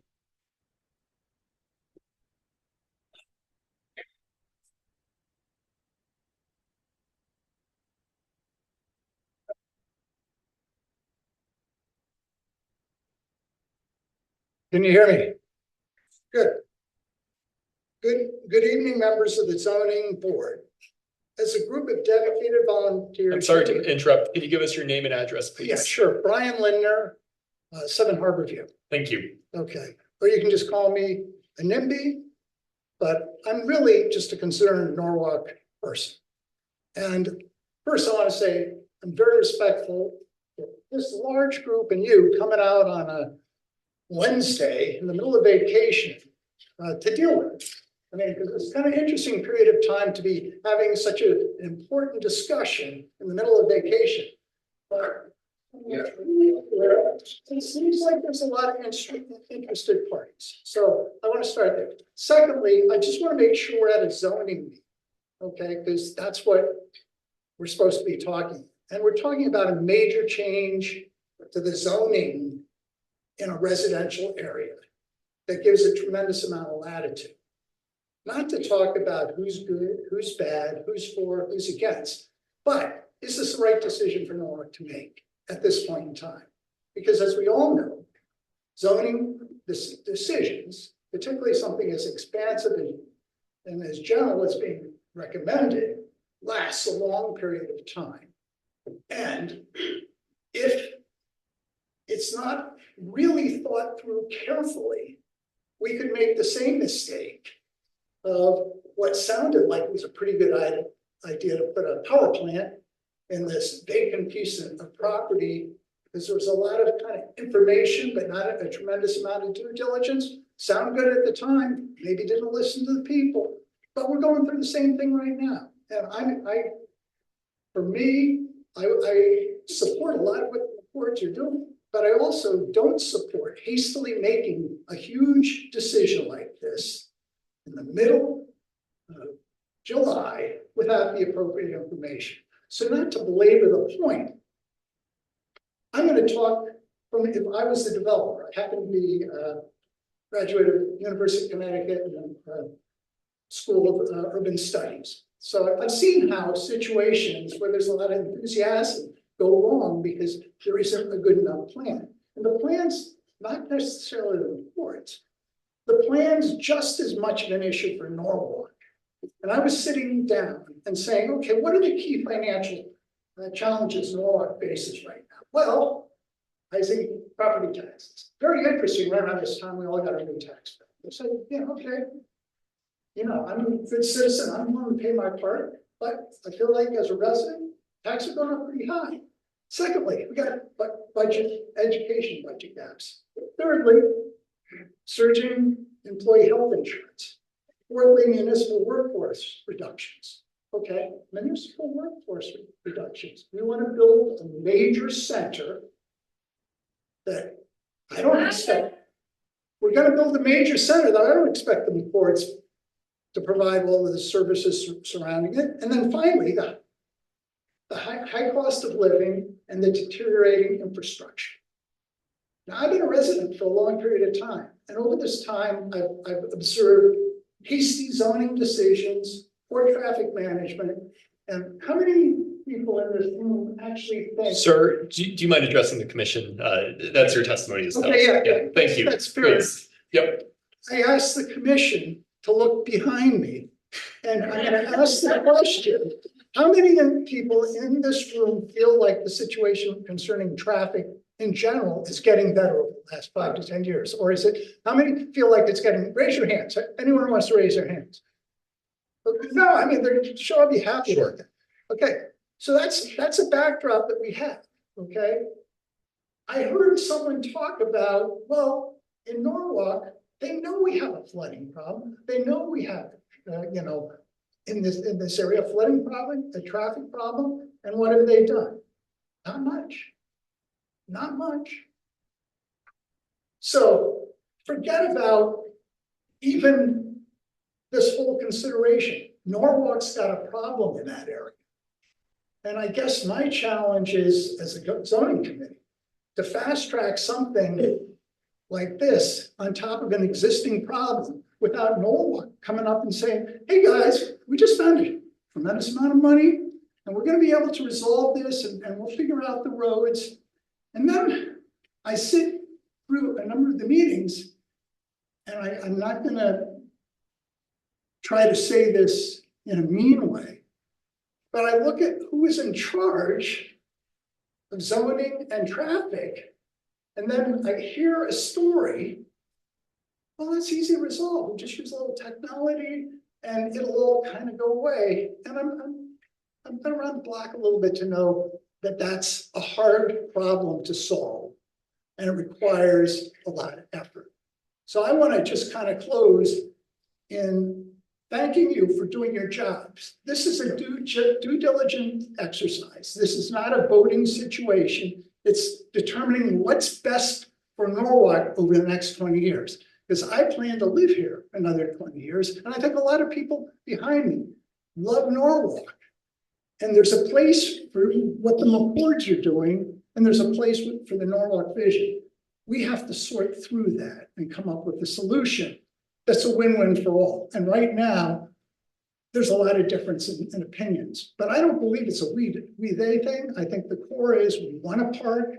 Can you hear me? Good. Good evening, members of the zoning board. As a group of dedicated volunteers. I'm sorry to interrupt. Can you give us your name and address, please? Yeah, sure. Brian Lindner, 7 Harbor View. Thank you. Okay. Or you can just call me a NIMBY, but I'm really just a concerned Norwalk person. And first I want to say I'm very respectful of this large group and you coming out on a Wednesday in the middle of vacation to deal with it. I mean, because it's kind of an interesting period of time to be having such an important discussion in the middle of vacation. But it seems like there's a lot of interested parties. So I want to start there. Secondly, I just want to make sure we're at a zoning meeting, okay? Because that's what we're supposed to be talking. And we're talking about a major change to the zoning in a residential area that gives a tremendous amount of latitude. Not to talk about who's good, who's bad, who's for, who's against, but is this the right decision for Norwalk to make at this point in time? Because as we all know, zoning decisions, particularly something as expansive and as general as being recommended, lasts a long period of time. And if it's not really thought through carefully, we could make the same mistake of what sounded like was a pretty good idea to put a power plant in this vacant piece of property, because there was a lot of kind of information, but not a tremendous amount of due diligence. Sounded good at the time, maybe didn't listen to the people, but we're going through the same thing right now. And for me, I support a lot of what the boards are doing, but I also don't support hastily making a huge decision like this in the middle of July without the appropriate information. So not to belabor the point, I'm going to talk from, if I was the developer, I happen to be a graduate of University of Connecticut and School of Urban Studies. So I've seen how situations where there's a lot of enthusiasm go wrong because there isn't a good enough plan. And the plan's not necessarily the reports. The plan's just as much of an issue for Norwalk. And I was sitting down and saying, okay, what are the key financial challenges Norwalk faces right now? Well, I see property taxes. Very interesting, right around this time, we all got a new tax bill. I said, yeah, okay. You know, I'm a good citizen, I'm willing to pay my part, but I feel like as a resident, taxes are going up pretty high. Secondly, we got education budget gaps. Thirdly, surging employee health insurance. Fourthly, municipal workforce reductions. Okay, municipal workforce reductions. We want to build a major center that I don't expect. We're going to build a major center that I don't expect the boards to provide all of the services surrounding it. And then finally, the high cost of living and the deteriorating infrastructure. Now, I've been a resident for a long period of time, and over this time, I've observed hasty zoning decisions, poor traffic management, and how many people in this room actually think— Sir, do you mind addressing the commission? That's your testimony. Okay, yeah, thank you. That's fair. Please. Yep. I asked the commission to look behind me, and I'm going to ask the question: how many people in this room feel like the situation concerning traffic in general is getting better over the last 5 to 10 years? Or is it, how many feel like it's getting, raise your hands. Anyone who wants to raise their hands? No, I mean, they're sure I'll be happy with it. Okay, so that's a backdrop that we have, okay? I heard someone talk about, well, in Norwalk, they know we have a flooding problem. They know we have, you know, in this area, a flooding problem, a traffic problem, and what have they done? Not much. Not much. So forget about even this whole consideration. Norwalk's got a problem in that area. And I guess my challenge is, as a zoning committee, to fast track something like this on top of an existing problem without Norwalk coming up and saying, hey guys, we just found a tremendous amount of money and we're going to be able to resolve this and we'll figure out the roads. And then I sit through a number of the meetings, and I'm not going to try to say this in a mean way, but I look at who is in charge of zoning and traffic, and then I hear a story. Well, that's easy to resolve. We just use a little technology, and it'll all kind of go away. And I've been around the block a little bit to know that that's a hard problem to solve, and it requires a lot of effort. So I want to just kind of close in thanking you for doing your jobs. This is a due diligent exercise. This is not a voting situation. It's determining what's best for Norwalk over the next 20 years. Because I plan to live here another 20 years, and I think a lot of people behind me love Norwalk. And there's a place for what the McCords are doing, and there's a place for the Norwalk vision. We have to sort through that and come up with a solution that's a win-win for all. And right now, there's a lot of difference in opinions, but I don't believe it's a we-they thing. I think the core is we want a park,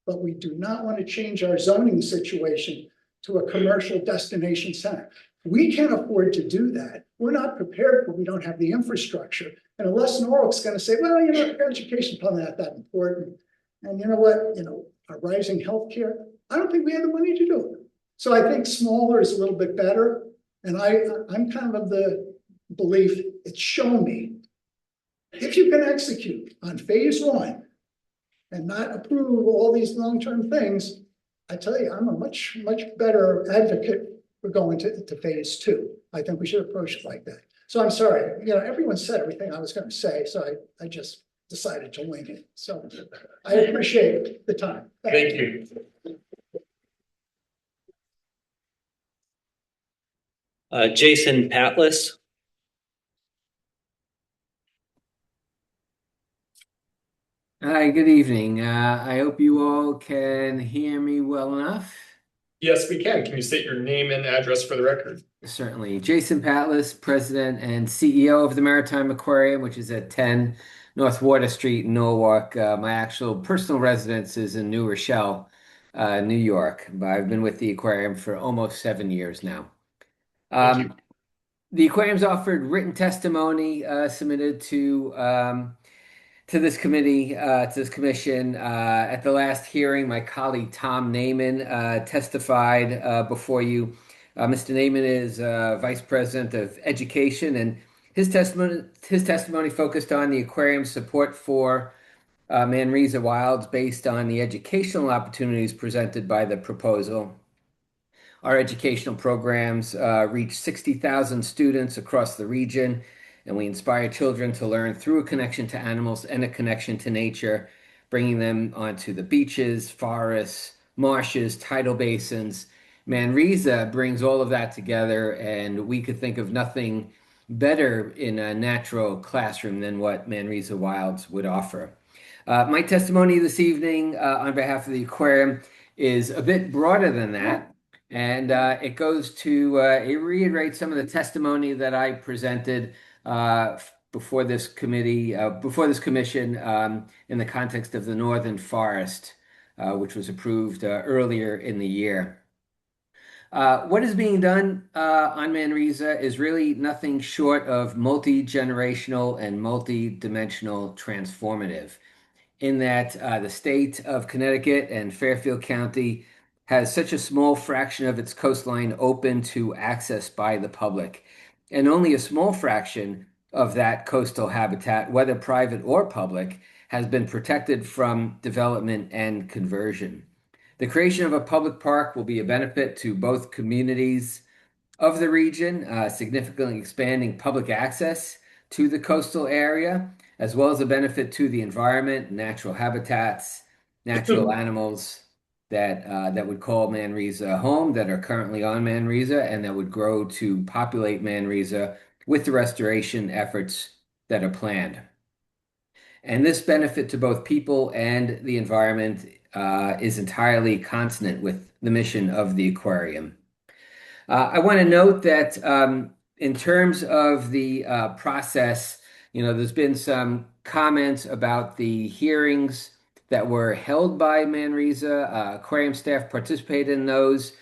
but we do not want to change our zoning situation to a commercial destination center. We can't afford to do that. We're not prepared for, we don't have the infrastructure. And unless Norwalk's going to say, well, you know, education's probably not that important. And you know what, you know, our rising healthcare, I don't think we have the money to do it. So I think smaller is a little bit better. And I'm kind of the belief, it's show me. If you can execute on phase 1 and not approve all these long-term things, I tell you, I'm a much better advocate for going to phase 2. I think we should approach it like that. So I'm sorry, you know, everyone said everything I was going to say, so I just decided to wing it. So I appreciate the time. Thank you. Jason Patlis. Hi, good evening. I hope you all can hear me well enough. Yes, we can. Can you state your name and address for the record? Certainly. Jason Patlis, President and CEO of the Maritime Aquarium, which is at 10 North Water Street in Norwalk. My actual personal residence is in New Rochelle, New York. But I've been with the aquarium for almost 7 years now. The aquarium's offered written testimony submitted to to this committee, to this commission. At the last hearing, my colleague Tom Naiman testified before you. Mr. Naiman is Vice President of Education, and his testimony focused on the aquarium support for Manresa Wilds based on the educational opportunities presented by the proposal. Our educational programs reach 60,000 students across the region, and we inspire children to learn through a connection to animals and a connection to nature, bringing them onto the beaches, forests, marshes, tidal basins. Manresa brings all of that together, and we could think of nothing better in a natural classroom than what Manresa Wilds would offer. My testimony this evening on behalf of the aquarium is a bit broader than that. And it goes to it reiterates some of the testimony that I presented before this committee, before this commission, in the context of the Northern Forest, which was approved earlier in the year. What is being done on Manresa is really nothing short of multi-generational and multi-dimensional transformative, in that the state of Connecticut and Fairfield County has such a small fraction of its coastline open to access by the public, and only a small fraction of that coastal habitat, whether private or public, has been protected from development and conversion. The creation of a public park will be a benefit to both communities of the region, significantly expanding public access to the coastal area, as well as a benefit to the environment, natural habitats, natural animals that would call Manresa home, that are currently on Manresa, and that would grow to populate Manresa with the restoration efforts that are planned. And this benefit to both people and the environment is entirely consonant with the mission of the aquarium. I want to note that in terms of the process, there's been some comments about the hearings that were held by Manresa. Aquarium staff participated in those.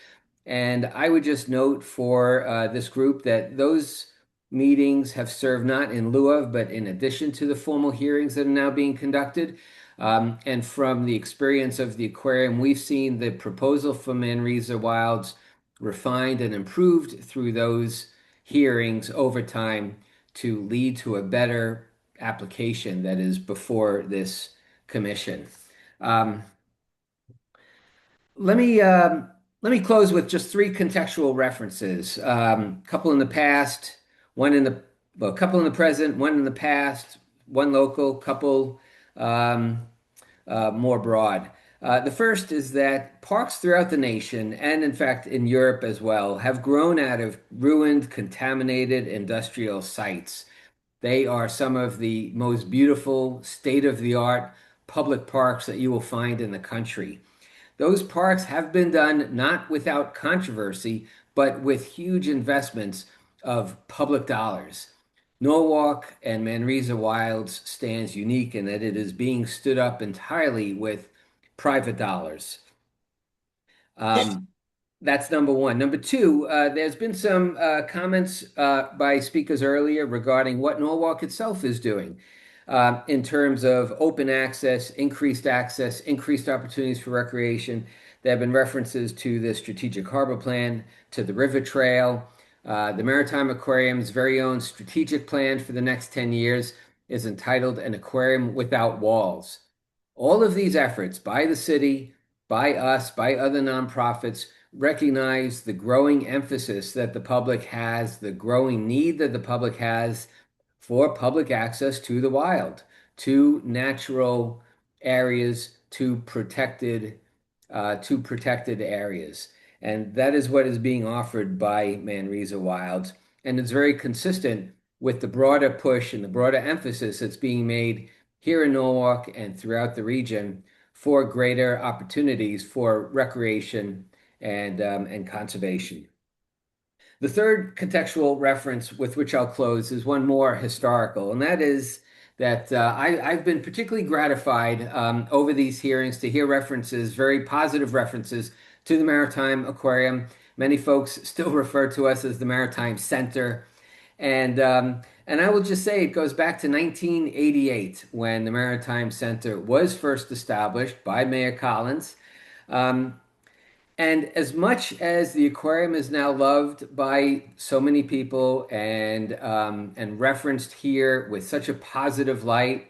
And I would just note for this group that those meetings have served not in lieu of, but in addition to the formal hearings that are now being conducted. And from the experience of the aquarium, we've seen the proposal for Manresa Wilds refined and improved through those hearings over time to lead to a better application that is before this commission. Let me close with just three contextual references. Couple in the past, couple in the present, one in the past, one local, couple more broad. The first is that parks throughout the nation, and in fact in Europe as well, have grown out of ruined, contaminated industrial sites. They are some of the most beautiful, state-of-the-art public parks that you will find in the country. Those parks have been done not without controversy, but with huge investments of public dollars. Norwalk and Manresa Wilds stands unique in that it is being stood up entirely with private dollars. That's number one. Number two, there's been some comments by speakers earlier regarding what Norwalk itself is doing in terms of open access, increased opportunities for recreation. There have been references to the Strategic Harbor Plan, to the River Trail. The Maritime Aquarium's very own strategic plan for the next 10 years is entitled An Aquarium Without Walls. All of these efforts by the city, by us, by other nonprofits, recognize the growing emphasis that the public has, the growing need that the public has for public access to the wild, to natural areas, to protected areas. And that is what is being offered by Manresa Wilds. And it's very consistent with the broader push and the broader emphasis that's being made here in Norwalk and throughout the region for greater opportunities for recreation and conservation. The third contextual reference with which I'll close is one more historical, and that is that I've been particularly gratified over these hearings to hear references, very positive references, to the Maritime Aquarium. Many folks still refer to us as the Maritime Center. And And I will just say it goes back to 1988 when the Maritime Center was first established by Mayor Collins. And as much as the aquarium is now loved by so many people and referenced here with such a positive light,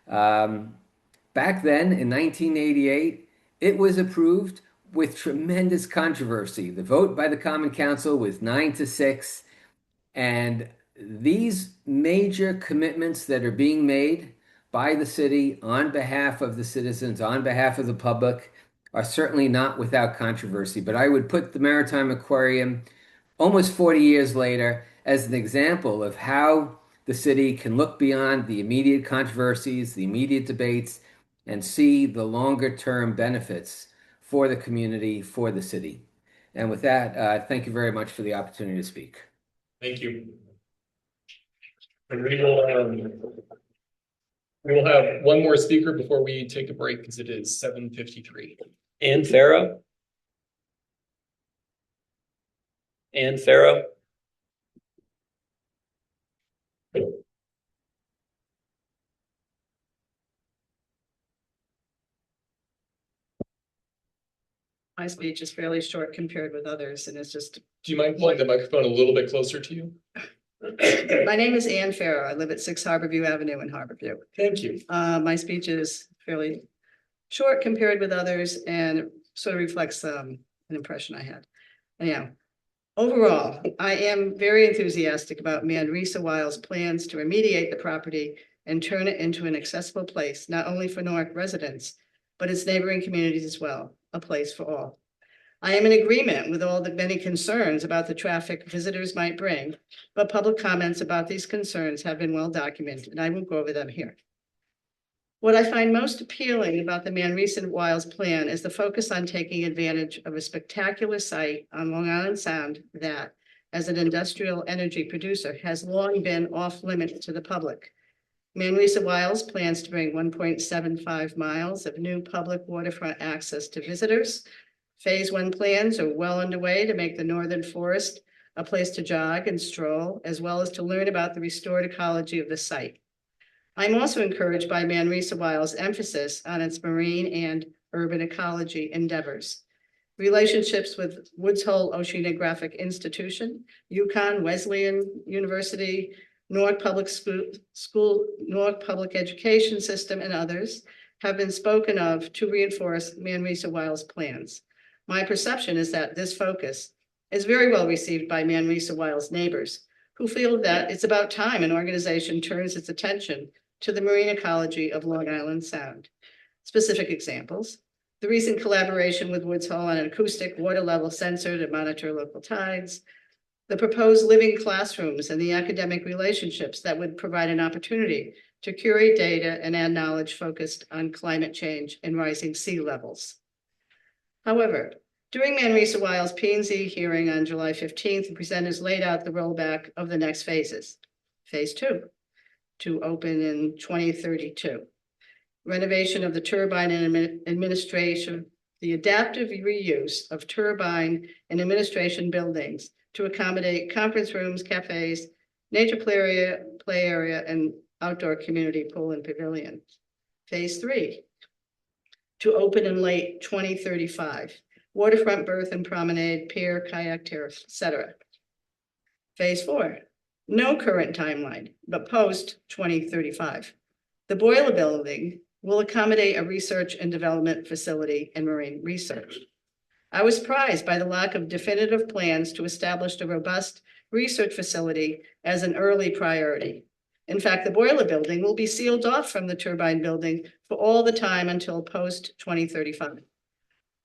back then in 1988, it was approved with tremendous controversy. The vote by the Common Council was 9-6, and these major commitments that are being made by the city on behalf of the citizens, on behalf of the public, are certainly not without controversy. But I would put the Maritime Aquarium almost 40 years later as an example of how the city can look beyond the immediate controversies, the immediate debates, and see the longer term benefits for the community, for the city. And with that, thank you very much for the opportunity to speak. Thank you. And we will have one more speaker before we take a break because it is 7:53. Ann Farrow. Ann Farrow. My speech is fairly short compared with others, and it's just. Do you mind pulling the microphone a little bit closer to you? My name is Ann Farrow. I live at 6 Harborview Avenue in Harborview. Thank you. My speech is fairly short compared with others and sort of reflects an impression I had. Anyhow, overall, I am very enthusiastic about Manresa Wild's plans to remediate the property and turn it into an accessible place, not only for Newark residents, but its neighboring communities as well, a place for all. I am in agreement with all the many concerns about the traffic visitors might bring, but public comments about these concerns have been well documented, and I won't go over them here. What I find most appealing about the Manresa Wild's plan is the focus on taking advantage of a spectacular site on Long Island Sound that, as an industrial energy producer, has long been off limits to the public. Manresa Wild's plans to bring 1.75 miles of new public waterfront access to visitors. Phase 1 plans are well underway to make the Northern Forest a place to jog and stroll, as well as to learn about the restored ecology of the site. I'm also encouraged by Manresa Wild's emphasis on its marine and urban ecology endeavors. Relationships with Woods Hole Oceanographic Institution, UConn Wesleyan University, Newark Public School, Newark Public Education System, and others have been spoken of to reinforce Manresa Wild's plans. My perception is that this focus is very well received by Manresa Wild's neighbors, who feel that it's about time an organization turns its attention to the marine ecology of Long Island Sound. Specific examples: the recent collaboration with Woods Hole on an acoustic water level sensor to monitor local tides, the proposed living classrooms and the academic relationships that would provide an opportunity to curate data and add knowledge focused on climate change and rising sea levels. However, during Manresa Wild's P&Z hearing on July 15th, the presenters laid out the rollback of the next phases. Phase 2, to open in 2032. Renovation of the turbine and administration, the adaptive reuse of turbine and administration buildings to accommodate conference rooms, cafes, nature play area, and outdoor community pool and pavilion. Phase 3, to open in late 2035. Waterfront berth and promenade, pier, kayak terrace, etc. Phase 4, no current timeline, but post 2035. The boiler building will accommodate a research and development facility and marine research. I was surprised by the lack of definitive plans to establish a robust research facility as an early priority. In fact, the boiler building will be sealed off from the turbine building for all the time until post 2035.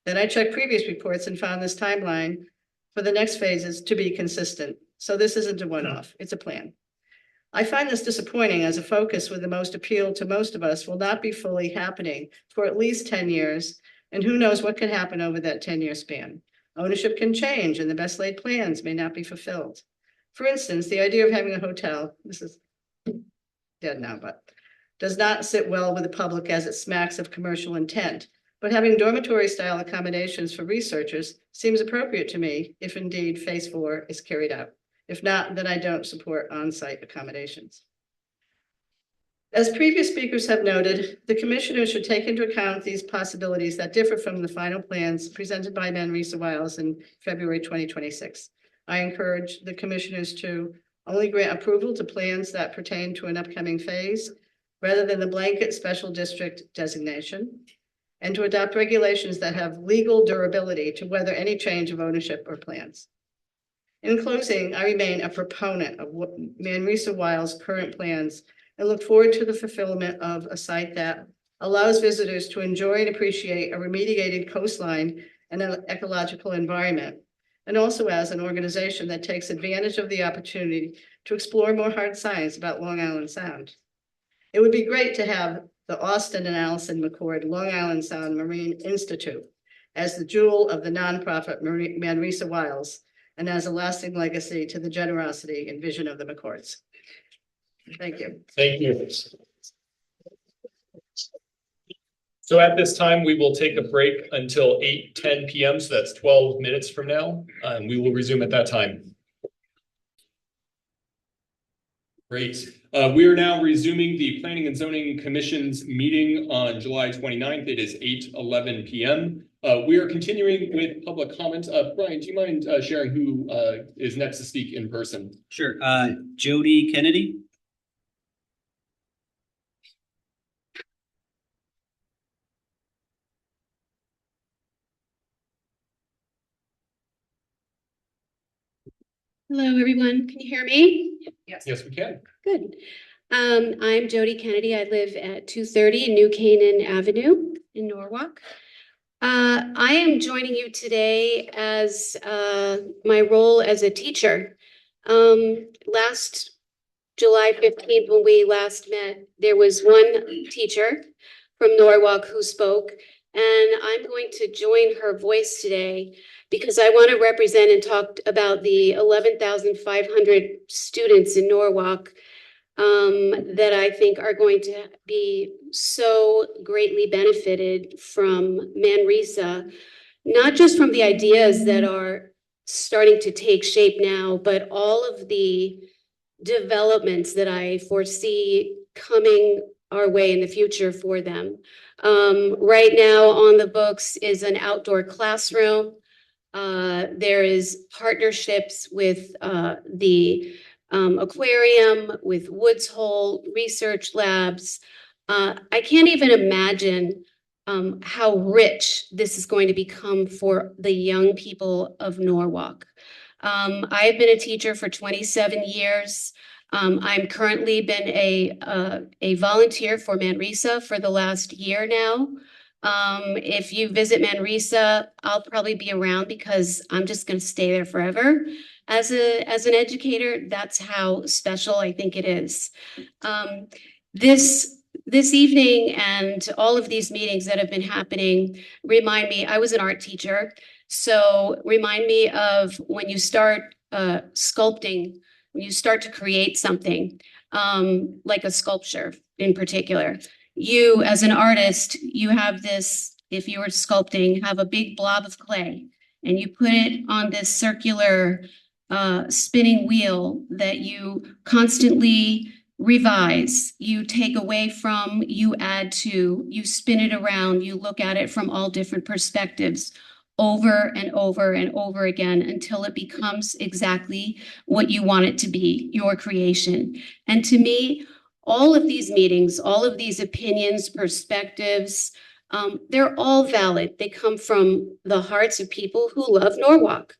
Then I checked previous reports and found this timeline for the next phases to be consistent. So this isn't a one-off, it's a plan. I find this disappointing as a focus with the most appeal to most of us will not be fully happening for at least 10 years. And who knows what can happen over that 10-year span. Ownership can change and the best laid plans may not be fulfilled. For instance, the idea of having a hotel, this is dead now, but does not sit well with the public as it smacks of commercial intent. But having dormitory style accommodations for researchers seems appropriate to me if indeed phase 4 is carried out. If not, then I don't support on-site accommodations. As previous speakers have noted, the commissioners should take into account these possibilities that differ from the final plans presented by Manresa Wiles in February 2026. I encourage the commissioners to only grant approval to plans that pertain to an upcoming phase rather than the blanket special district designation, and to adopt regulations that have legal durability to weather any change of ownership or plans. In closing, I remain a proponent of what Manresa Wiles' current plans and look forward to the fulfillment of a site that allows visitors to enjoy and appreciate a remediated coastline and an ecological environment, and also as an organization that takes advantage of the opportunity to explore more hard science about Long Island Sound. It would be great to have the Austin and Allison McCord Long Island Sound Marine Institute as the jewel of the nonprofit Manresa Wiles and as a lasting legacy to the generosity and vision of the McCords. Thank you. Thank you. So at this time, we will take a break until 8:10 p.m. So that's 12 minutes from now. We will resume at that time. Great. We are now resuming the Planning and Zoning Commission's meeting on July 29th. It is 8:11 p.m. We are continuing with public comment. Brian, do you mind sharing who is next to speak in person? Sure. Jody Kennedy. Hello, everyone. Can you hear me? Yes, we can. Good. I'm Jody Kennedy. I live at 230 New Canaan Avenue in Norwalk. I am joining you today as my role as a teacher. Last July 15th, when we last met, there was one teacher from Norwalk who spoke, and I'm going to join her voice today because I want to represent and talk about the 11,500 students in Norwalk that I think are going to be so greatly benefited from Manresa, not just from the ideas that are starting to take shape now, but all of the developments that I foresee coming our way in the future for them. Right now on the books is an outdoor classroom. There is partnerships with the aquarium, with Woods Hole research labs. I can't even imagine how rich this is going to become for the young people of Norwalk. I have been a teacher for 27 years. I'm currently been a volunteer for Manresa for the last year now. If you visit Manresa, I'll probably be around because I'm just going to stay there forever. As an educator, that's how special I think it is. This evening and all of these meetings that have been happening remind me, I was an art teacher, so remind me of when you start sculpting, when you start to create something, like a sculpture in particular. You, as an artist, you have this, if you were sculpting, have a big blob of clay, and you put it on this circular spinning wheel that you constantly revise, you take away from, you add to, you spin it around, you look at it from all different perspectives over and over and over again until it becomes exactly what you want it to be, your creation. And to me, all of these meetings, all of these opinions, perspectives, they're all valid. They come from the hearts of people who love Norwalk.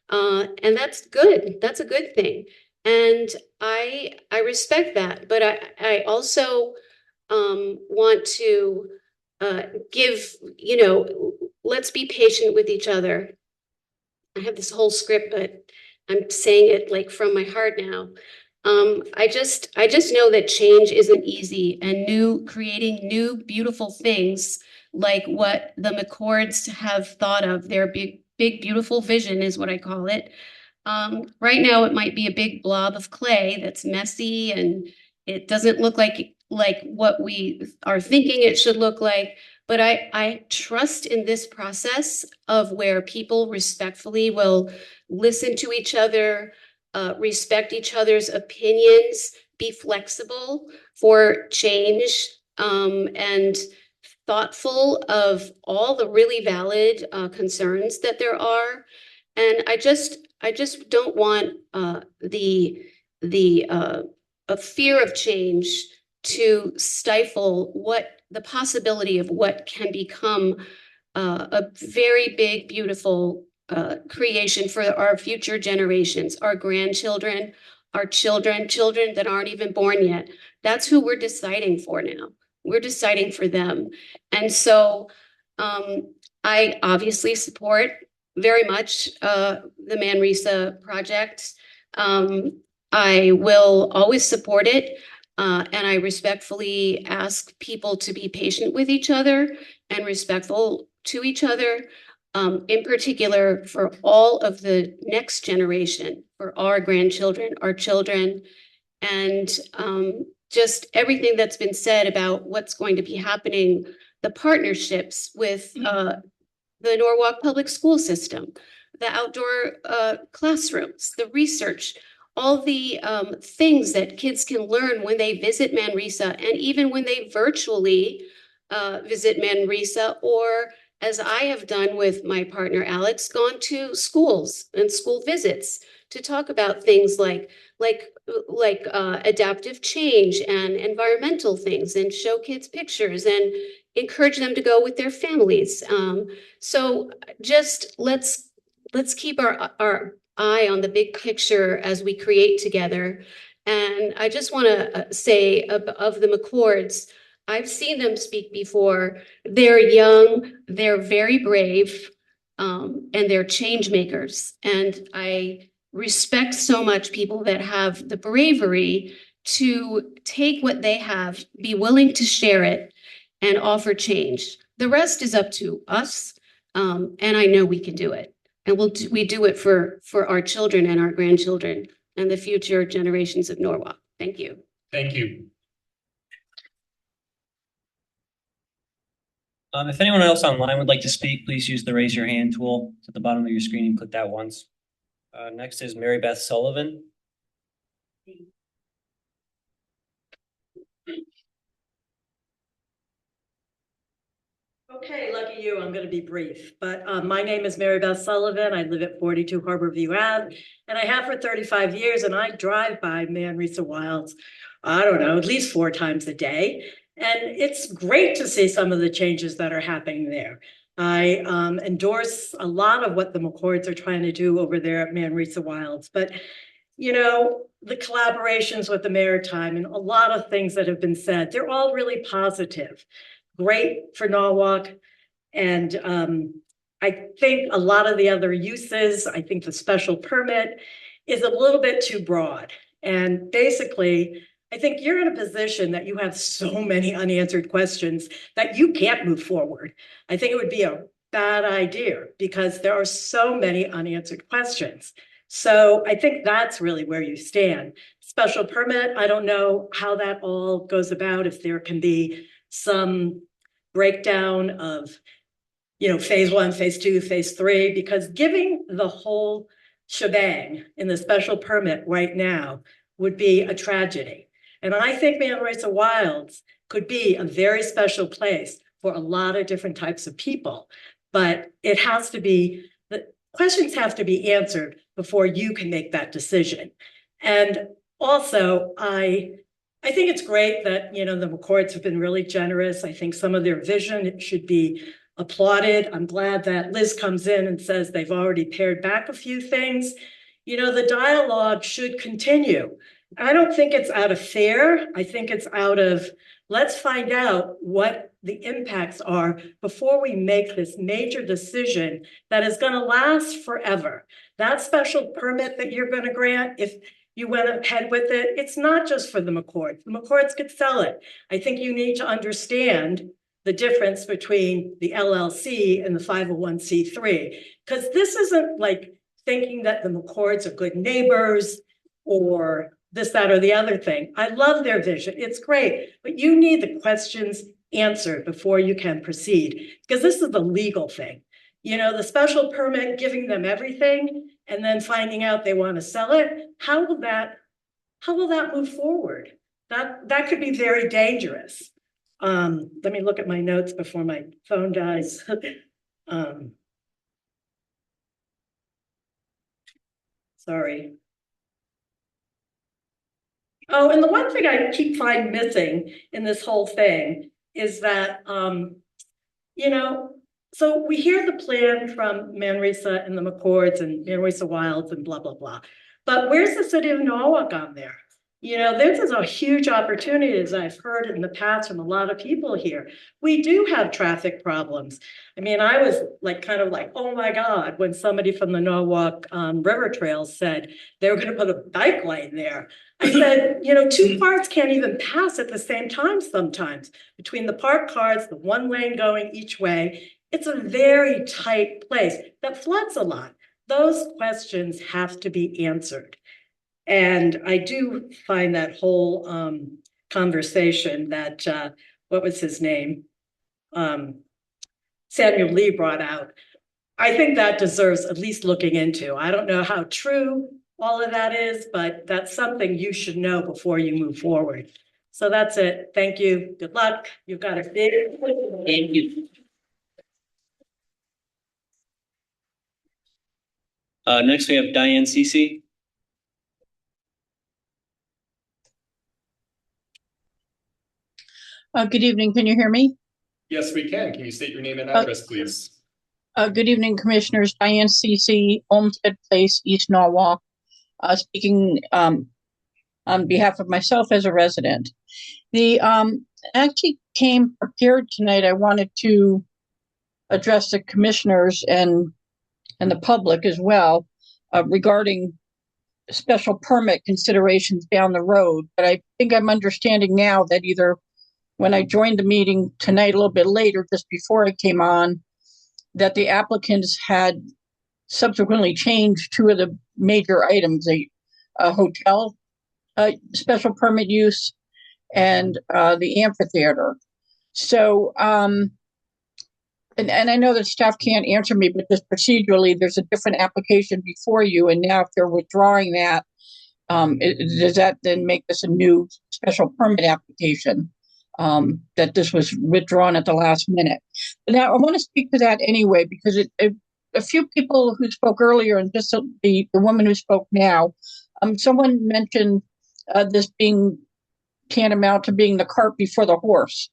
And that's good. That's a good thing. And I respect that. But I also want to give, let's be patient with each other. I have this whole script, but I'm saying it like from my heart now. I just know that change isn't easy, and creating new beautiful things like what the McCords have thought of, their big, beautiful vision is what I call it. Right now, it might be a big blob of clay that's messy and it doesn't look like what we are thinking it should look like. But I trust in this process of where people respectfully will listen to each other, respect each other's opinions, be flexible for change, and thoughtful of all the really valid concerns that there are. And I just don't want a fear of change to stifle what the possibility of what can become a very big, beautiful creation for our future generations, our grandchildren, our children that aren't even born yet. That's who we're deciding for now. We're deciding for them. And so I obviously support very much the Manresa project. I will always support it. And I respectfully ask people to be patient with each other and respectful to each other, in particular for all of the next generation, for our grandchildren, our children, and just everything that's been said about what's going to be happening, the partnerships with the Norwalk Public School System, the outdoor classrooms, the research, all the things that kids can learn when they visit Manresa, and even when they virtually visit Manresa, or as I have done with my partner Alex, gone to schools and school visits to talk about things like adaptive change and environmental things, and show kids pictures and encourage them to go with their families. So just let's keep our eye on the big picture as we create together. And I just want to say of the McCords, I've seen them speak before. They're young, they're very brave, and they're change makers. And I respect so much people that have the bravery to take what they have, be willing to share it, and offer change. The rest is up to us, and I know we can do it. And we do it for our children and our grandchildren and the future generations of Norwalk. Thank you. Thank you. If anyone else online would like to speak, please use the raise your hand tool. It's at the bottom of your screen and click that once. Next is Mary Beth Sullivan. Okay, lucky you, I'm going to be brief, but my name is Mary Beth Sullivan. I live at 42 Harborview Ave, and I have for 35 years, and I drive by Manresa Wilds, I don't know, at least 4 times a day. And it's great to see some of the changes that are happening there. I endorse a lot of what the McCords are trying to do over there at Manresa Wilds, but you know, the collaborations with the Maritime and a lot of things that have been said, they're all really positive. Great for Norwalk. And I think a lot of the other uses, I think the special permit is a little bit too broad. And basically, I think you're in a position that you have so many unanswered questions that you can't move forward. I think it would be a bad idea because there are so many unanswered questions. So I think that's really where you stand. Special permit, I don't know how that all goes about, if there can be some breakdown of, you know, phase 1, phase 2, phase 3, because giving the whole shebang in the special permit right now would be a tragedy. And I think Manresa Wilds could be a very special place for a lot of different types of people, but it has to be, the questions have to be answered before you can make that decision. And also, I think it's great that, you know, the McCords have been really generous. I think some of their vision should be applauded. I'm glad that Liz comes in and says they've already pared back a few things. You know, the dialogue should continue. I don't think it's out of fear. I think it's out of, let's find out what the impacts are before we make this major decision that is going to last forever. That special permit that you're going to grant, if you went ahead with it, it's not just for the McCords. The McCords could sell it. I think you need to understand the difference between the LLC and the 501c3, because this isn't like thinking that the McCords are good neighbors or this, that, or the other thing. I love their vision. It's great, but you need the questions answered before you can proceed, because this is the legal thing. You know, the special permit, giving them everything and then finding out they want to sell it, how will that move forward? That could be very dangerous. Let me look at my notes before my phone dies. Sorry. Oh, and the one thing I keep finding missing in this whole thing is that, so we hear the plan from Manresa and the McCords and Manresa Wilds and blah, blah, blah. But where's the city of Norwalk on there? This is a huge opportunity, as I've heard in the past from a lot of people here. We do have traffic problems. I mean, I was kind of like, oh my God, when somebody from the Norwalk River Trails said they were going to put a bike lane there. I said, two cars can't even pass at the same time sometimes. Between the parked cars, the one lane going each way, it's a very tight place that floods a lot. Those questions have to be answered. And I do find that whole conversation that, what was his name? Samuel Lee brought out. I think that deserves at least looking into. I don't know how true all of that is, but that's something you should know before you move forward. So that's it. Thank you. Good luck. You've got a big. Thank you. Next we have Diane Cece. Good evening. Can you hear me? Yes, we can. Can you state your name and address, please? Good evening, Commissioners. Diane Cece, Olmsted Place, East Norwalk, speaking on behalf of myself as a resident. I actually came prepared tonight. I wanted to address the commissioners and the public as well regarding special permit considerations down the road. But I think I'm understanding now that either when I joined the meeting tonight a little bit later, just before I came on, that the applicants had subsequently changed two of the major items, a hotel special permit use and the amphitheater. So, and I know that staff can't answer me, but just procedurally, there's a different application before you. And now if they're withdrawing that, does that then make this a new special permit application? That this was withdrawn at the last minute. But now I want to speak to that anyway, because a few people who spoke earlier and just the woman who spoke now, someone mentioned this being tantamount to being the cart before the horse,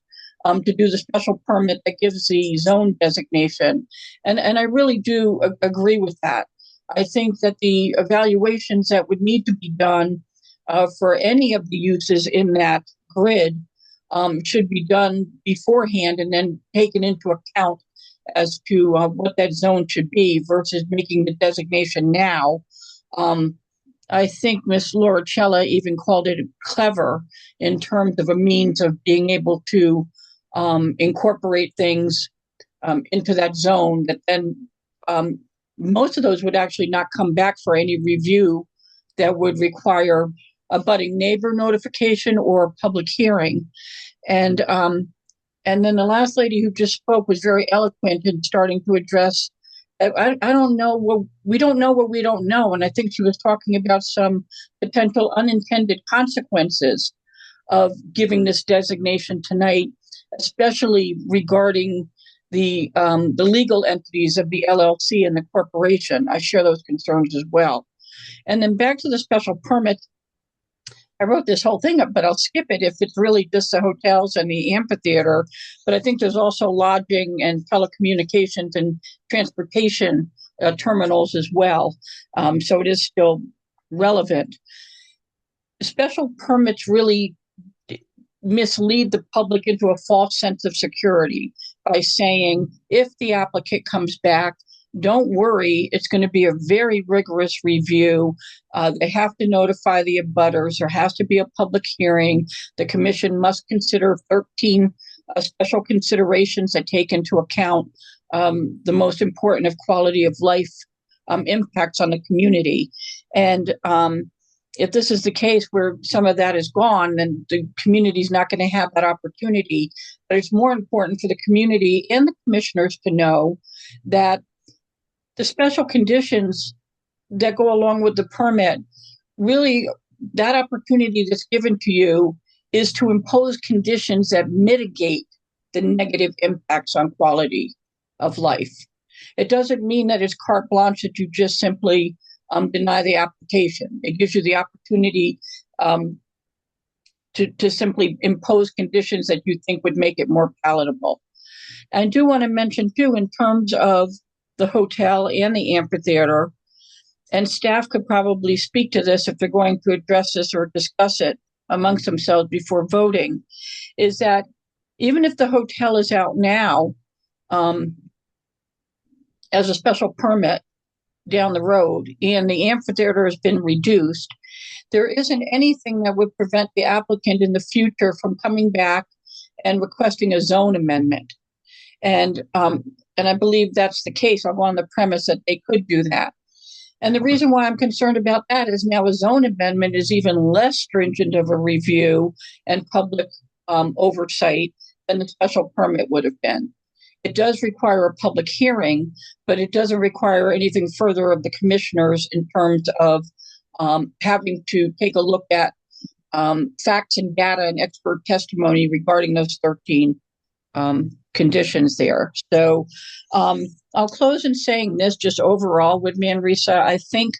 to do the special permit that gives the zone designation. And I really do agree with that. I think that the evaluations that would need to be done for any of the uses in that grid should be done beforehand and then taken into account as to what that zone should be versus making the designation now. I think Ms. Lauricella even called it clever in terms of a means of being able to incorporate things into that zone that then most of those would actually not come back for any review that would require a budding neighbor notification or a public hearing. And then the last lady who just spoke was very eloquent in starting to address, I don't know what we don't know what we don't know. And I think she was talking about some potential unintended consequences of giving this designation tonight, especially regarding the legal entities of the LLC and the corporation. I share those concerns as well. And then back to the special permit. I wrote this whole thing up, but I'll skip it if it's really just the hotels and the amphitheater. But I think there's also lodging and telecommunications and transportation terminals as well. So it is still relevant. Special permits really mislead the public into a false sense of security by saying, if the applicant comes back, don't worry, it's going to be a very rigorous review. They have to notify the abutters. There has to be a public hearing. The commission must consider 13 special considerations that take into account the most important of quality of life impacts on the community. And if this is the case where some of that is gone, then the community is not going to have that opportunity. But it's more important for the community and the commissioners to know that the special conditions that go along with the permit, really that opportunity that's given to you is to impose conditions that mitigate the negative impacts on quality of life. It doesn't mean that it's carte blanche that you just simply deny the application. It gives you the opportunity to simply impose conditions that you think would make it more palatable. I do want to mention too, in terms of the hotel and the amphitheater, and staff could probably speak to this if they're going to address this or discuss it amongst themselves before voting, is that even if the hotel is out now as a special permit down the road and the amphitheater has been reduced, there isn't anything that would prevent the applicant in the future from coming back and requesting a zone amendment. And I believe that's the case. I'm on the premise that they could do that. And the reason why I'm concerned about that is now a zone amendment is even less stringent of a review and public oversight than the special permit would have been. It does require a public hearing, but it doesn't require anything further of the commissioners in terms of having to take a look at facts and data and expert testimony regarding those 13 conditions there. So I'll close in saying this just overall with Manresa. I think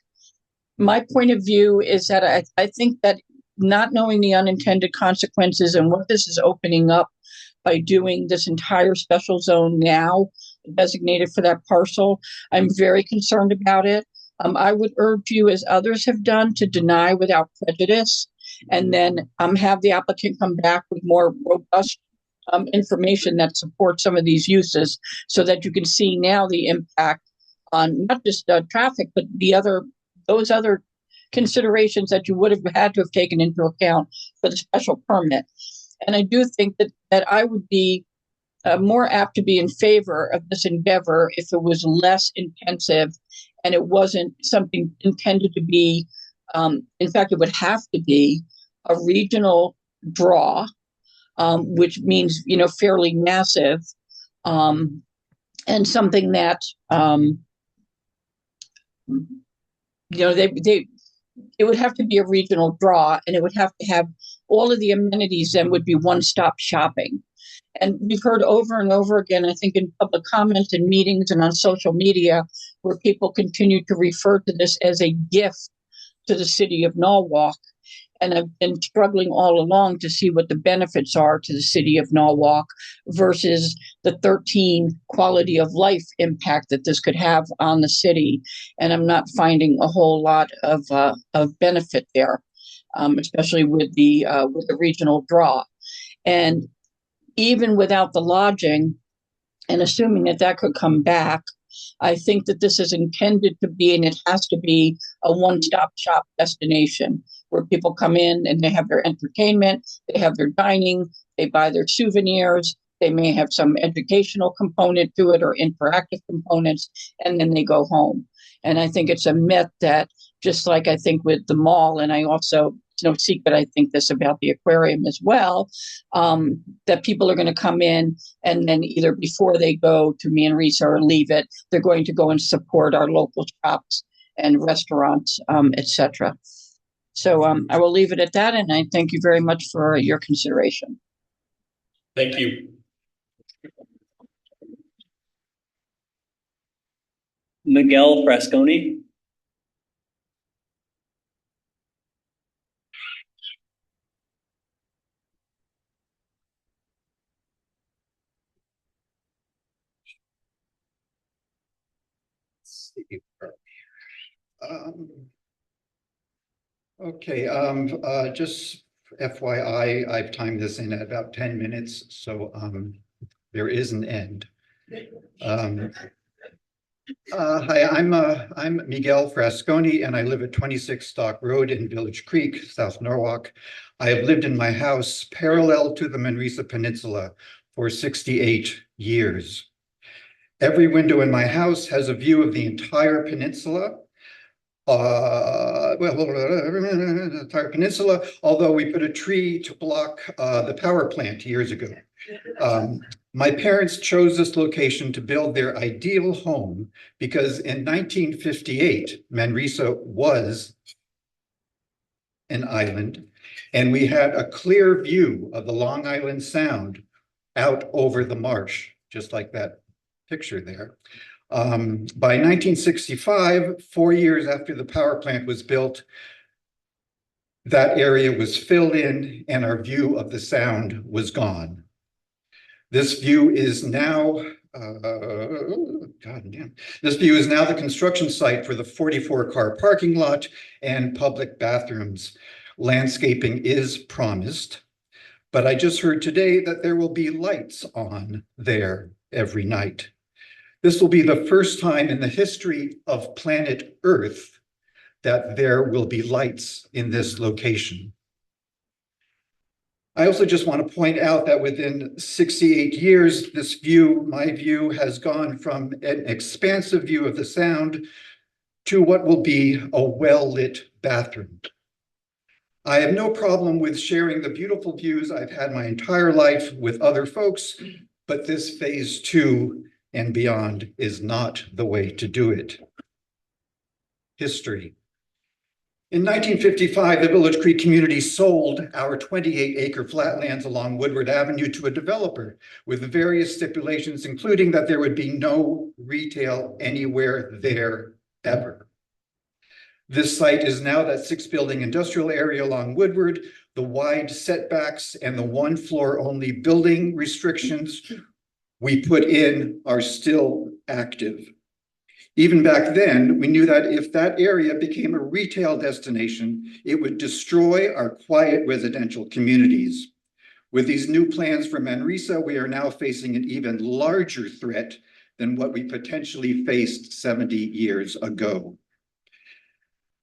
my point of view is that I think that not knowing the unintended consequences and what this is opening up by doing this entire special zone now designated for that parcel, I'm very concerned about it. I would urge you, as others have done, to deny without prejudice and then have the applicant come back with more robust information that supports some of these uses so that you can see now the impact on not just traffic, but those other considerations that you would have had to have taken into account for the special permit. And I do think that I would be more apt to be in favor of this endeavor if it was less intensive and it wasn't something intended to be, in fact, it would have to be a regional draw, which means, fairly massive, and something that, it would have to be a regional draw, and it would have to have all of the amenities and would be one-stop shopping. And we've heard over and over again, I think in public comments and meetings and on social media, where people continue to refer to this as a gift to the city of Norwalk. And I've been struggling all along to see what the benefits are to the city of Norwalk versus the 13 quality of life impact that this could have on the city. And I'm not finding a whole lot of benefit there, especially with the regional draw. And even without the lodging, and assuming that could come back, I think that this is intended to be, and it has to be, a one-stop shop destination where people come in and they have their entertainment, they have their dining, they buy their souvenirs, they may have some educational component to it or interactive components, and then they go home. And I think it's a myth that, just like I think with the mall, and I also, it's no secret, I think this about the aquarium as well, that people are going to come in and then either before they go to Manresa or leave it, they're going to go and support our local shops and restaurants, etc. So I will leave it at that, and I thank you very much for your consideration. Thank you. Miguel Frasconi. Okay, just FYI, I've timed this in at about 10 minutes, so there is an end. Hi, I'm Miguel Frasconi, and I live at 26 Stock Road in Village Creek, South Norwalk. I have lived in my house parallel to the Manresa Peninsula for 68 years. Every window in my house has a view of the entire peninsula. The entire peninsula, although we put a tree to block the power plant years ago. My parents chose this location to build their ideal home because in 1958, Manresa was an island, and we had a clear view of the Long Island Sound out over the marsh, just like that picture there. By 1965, 4 years after the power plant was built, that area was filled in and our view of the Sound was gone. This view is now, this view is now the construction site for the 44-car parking lot and public bathrooms. Landscaping is promised, but I just heard today that there will be lights on there every night. This will be the first time in the history of planet Earth that there will be lights in this location. I also just want to point out that within 68 years, this view, my view, has gone from an expansive view of the Sound to what will be a well-lit bathroom. I have no problem with sharing the beautiful views I've had my entire life with other folks, but this phase 2 and beyond is not the way to do it. History. In 1955, the Village Creek community sold our 28-acre flatlands along Woodward Avenue to a developer with various stipulations, including that there would be no retail anywhere there ever. This site is now that 6-building industrial area along Woodward. The wide setbacks and the 1-floor only building restrictions we put in are still active. Even back then, we knew that if that area became a retail destination, it would destroy our quiet residential communities. With these new plans for Manresa, we are now facing an even larger threat than what we potentially faced 70 years ago.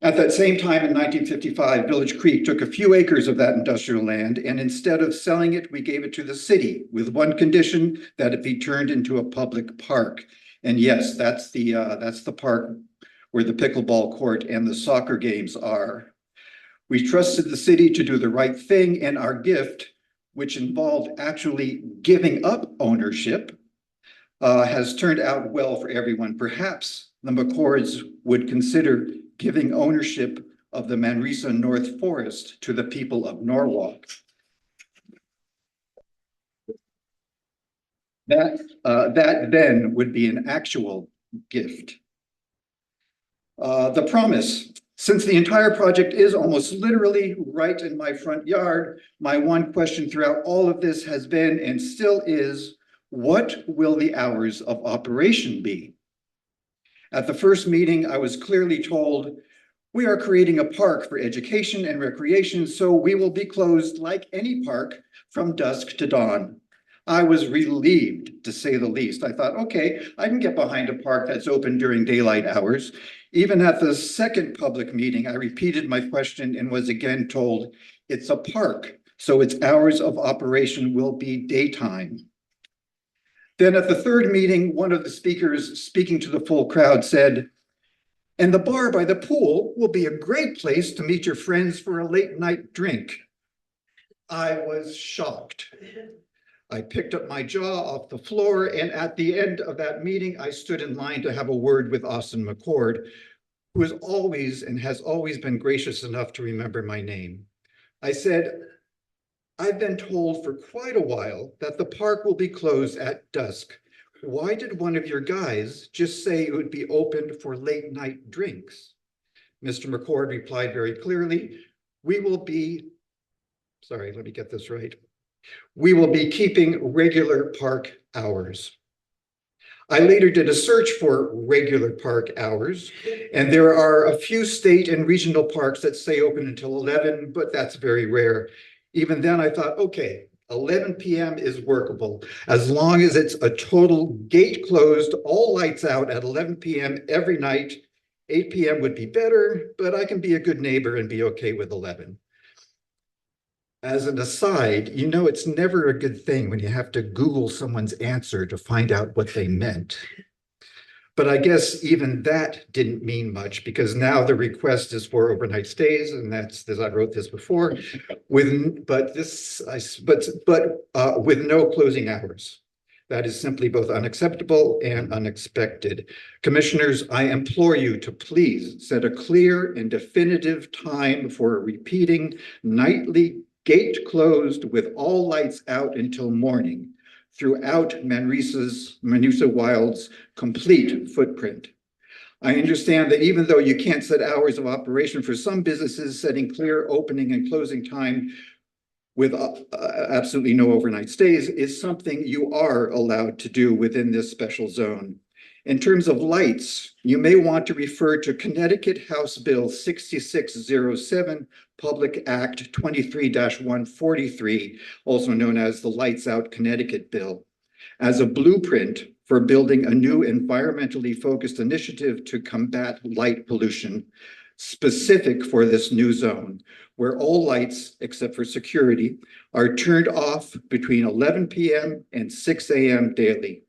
At that same time in 1955, Village Creek took a few acres of that industrial land, and instead of selling it, we gave it to the city with one condition, that it be turned into a public park. And yes, that's the park where the pickleball court and the soccer games are. We trusted the city to do the right thing, and our gift, which involved actually giving up ownership, has turned out well for everyone. Perhaps the McCords would consider giving ownership of the Manresa North Forest to the people of Norwalk. That then would be an actual gift. The promise. Since the entire project is almost literally right in my front yard, my one question throughout all of this has been and still is, what will the hours of operation be? At the first meeting, I was clearly told, we are creating a park for education and recreation, so we will be closed like any park from dusk to dawn. I was relieved, to say the least. I thought, okay, I can get behind a park that's open during daylight hours. Even at the second public meeting, I repeated my question and was again told, it's a park, so its hours of operation will be daytime. Then at the third meeting, one of the speakers speaking to the full crowd said, and the bar by the pool will be a great place to meet your friends for a late night drink. I was shocked. I picked up my jaw off the floor, and at the end of that meeting, I stood in line to have a word with Austin McCord, who is always and has always been gracious enough to remember my name. I said, I've been told for quite a while that the park will be closed at dusk. Why did one of your guys just say it would be open for late night drinks? Mr. McCord replied very clearly, we will be keeping regular park hours. I later did a search for regular park hours, and there are a few state and regional parks that say open until 11, but that's very rare. Even then I thought, okay, 11 p.m. is workable, as long as it's a total gate closed, all lights out at 11 p.m. every night. 8 p.m. would be better, but I can be a good neighbor and be okay with 11. As an aside, you know, it's never a good thing when you have to Google someone's answer to find out what they meant. But I guess even that didn't mean much, because now the request is for overnight stays, and that's, as I wrote this before, with no closing hours. That is simply both unacceptable and unexpected. Commissioners, I implore you to please set a clear and definitive time for a repeating nightly gate closed with all lights out until morning throughout Manresa Wild's complete footprint. I understand that even though you can't set hours of operation for some businesses, setting clear opening and closing time with absolutely no overnight stays is something you are allowed to do within this special zone. In terms of lights, you may want to refer to Connecticut House Bill 6607, Public Act 23-143, also known as the Lights Out Connecticut Bill, as a blueprint for building a new environmentally focused initiative to combat light pollution specific for this new zone, where all lights, except for security, are turned off between 11 p.m. and 6 a.m. daily.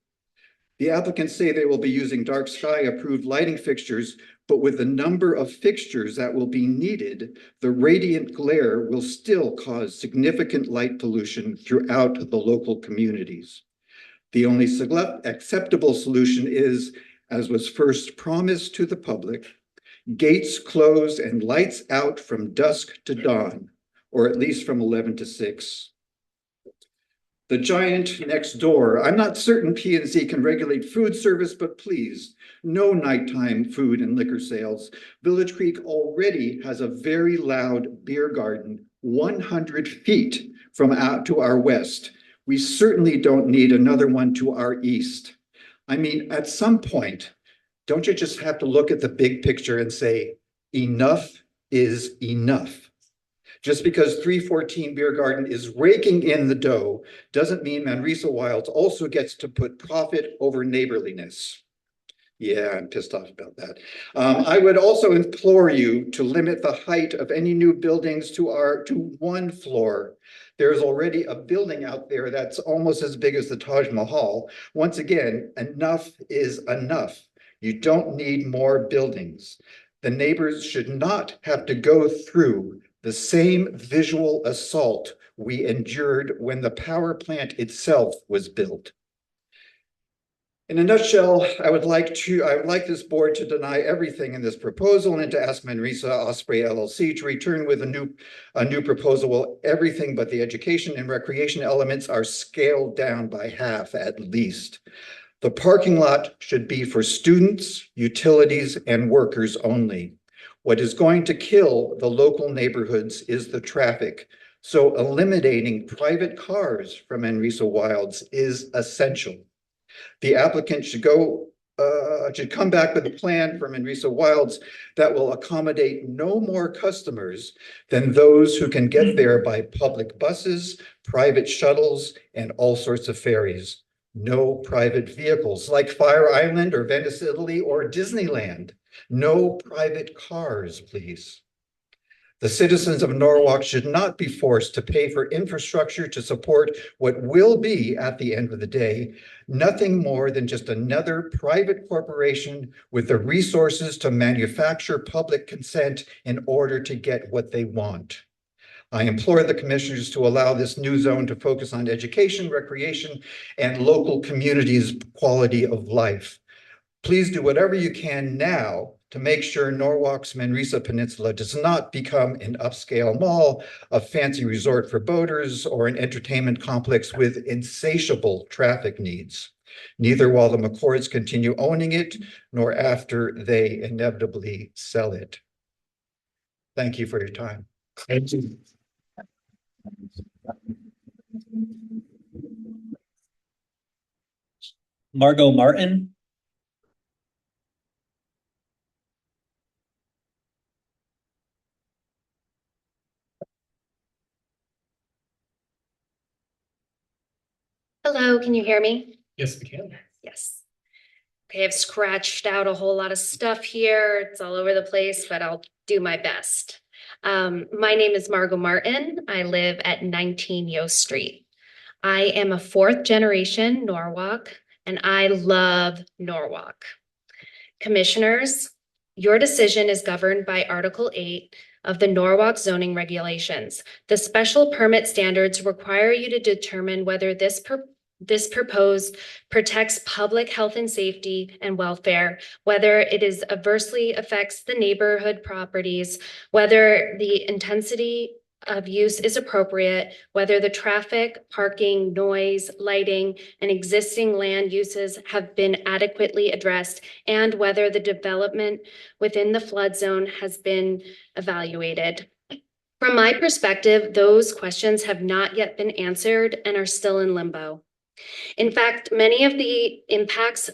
The applicants say they will be using dark sky approved lighting fixtures, but with the number of fixtures that will be needed, the radiant glare will still cause significant light pollution throughout the local communities. The only acceptable solution is, as was first promised to the public, gates closed and lights out from dusk to dawn, or at least from 11 to 6. The giant next door, I'm not certain P&Z can regulate food service, but please, no nighttime food and liquor sales. Village Creek already has a very loud beer garden 100 feet from out to our west. We certainly don't need another one to our east. I mean, at some point, don't you just have to look at the big picture and say, enough is enough? Just because 314 Beer Garden is raking in the dough doesn't mean Manresa Wilds also gets to put profit over neighborliness. Yeah, I'm pissed off about that. I would also implore you to limit the height of any new buildings to 1 floor. There's already a building out there that's almost as big as the Taj Mahal. Once again, enough is enough. You don't need more buildings. The neighbors should not have to go through the same visual assault we endured when the power plant itself was built. In a nutshell, I would like this board to deny everything in this proposal and to ask Manresa Osprey LLC to return with a new proposal where everything but the education and recreation elements are scaled down by half at least. The parking lot should be for students, utilities, and workers only. What is going to kill the local neighborhoods is the traffic. So eliminating private cars from Manresa Wilds is essential. The applicant should come back with a plan for Manresa Wilds that will accommodate no more customers than those who can get there by public buses, private shuttles, and all sorts of ferries. No private vehicles like Fire Island or Venice, Italy, or Disneyland. No private cars, please. The citizens of Norwalk should not be forced to pay for infrastructure to support what will be, at the end of the day, nothing more than just another private corporation with the resources to manufacture public consent in order to get what they want. I implore the commissioners to allow this new zone to focus on education, recreation, and local communities' quality of life. Please do whatever you can now to make sure Norwalk's Manresa Peninsula does not become an upscale mall, a fancy resort for boaters, or an entertainment complex with insatiable traffic needs, neither while the McCords continue owning it, nor after they inevitably sell it. Thank you for your time. Thank you. Margot Martin. Hello, can you hear me? Yes, we can. Yes. Okay, I've scratched out a whole lot of stuff here. It's all over the place, but I'll do my best. My name is Margot Martin. I live at 19 Yost Street. I am a 4th generation Norwalk, and I love Norwalk. Commissioners, your decision is governed by Article 8 of the Norwalk zoning regulations. The special permit standards require you to determine whether this This proposed protects public health and safety and welfare, whether it is adversely affects the neighborhood properties, whether the intensity of use is appropriate, whether the traffic, parking, noise, lighting, and existing land uses have been adequately addressed, and whether the development within the flood zone has been evaluated. From my perspective, those questions have not yet been answered and are still in limbo. In fact, many of the impacts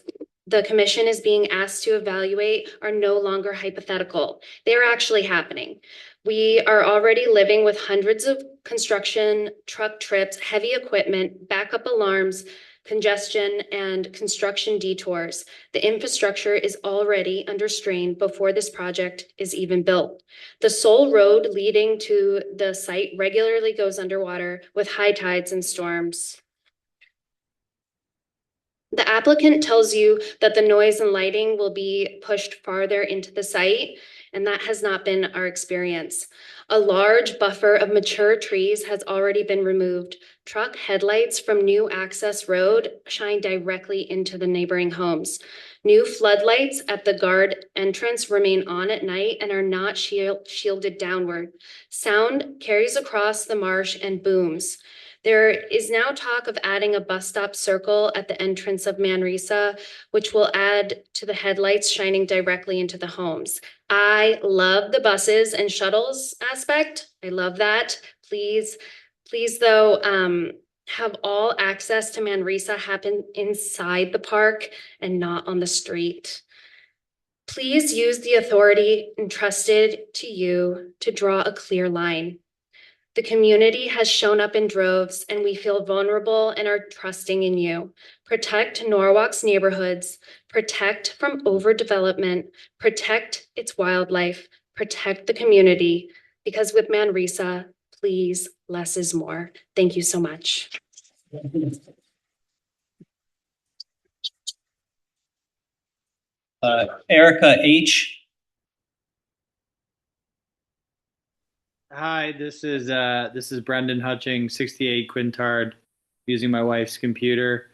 the commission is being asked to evaluate are no longer hypothetical. They are actually happening. We are already living with hundreds of construction truck trips, heavy equipment, backup alarms, congestion, and construction detours. The infrastructure is already under strain before this project is even built. The sole road leading to the site regularly goes underwater with high tides and storms. The applicant tells you that the noise and lighting will be pushed farther into the site, and that has not been our experience. A large buffer of mature trees has already been removed. Truck headlights from New Access Road shine directly into the neighboring homes. New floodlights at the guard entrance remain on at night and are not shielded downward. Sound carries across the marsh and booms. There is now talk of adding a bus stop circle at the entrance of Manresa, which will add to the headlights shining directly into the homes. I love the buses and shuttles aspect. I love that. Please though, have all access to Manresa happen inside the park and not on the street. Please use the authority entrusted to you to draw a clear line. The community has shown up in droves, and we feel vulnerable and are trusting in you. Protect Norwalk's neighborhoods, protect from overdevelopment, protect its wildlife, protect the community, because with Manresa, please, less is more. Thank you so much. Erica H. Hi, this is Brendan Hutching, 68 Quintard, using my wife's computer.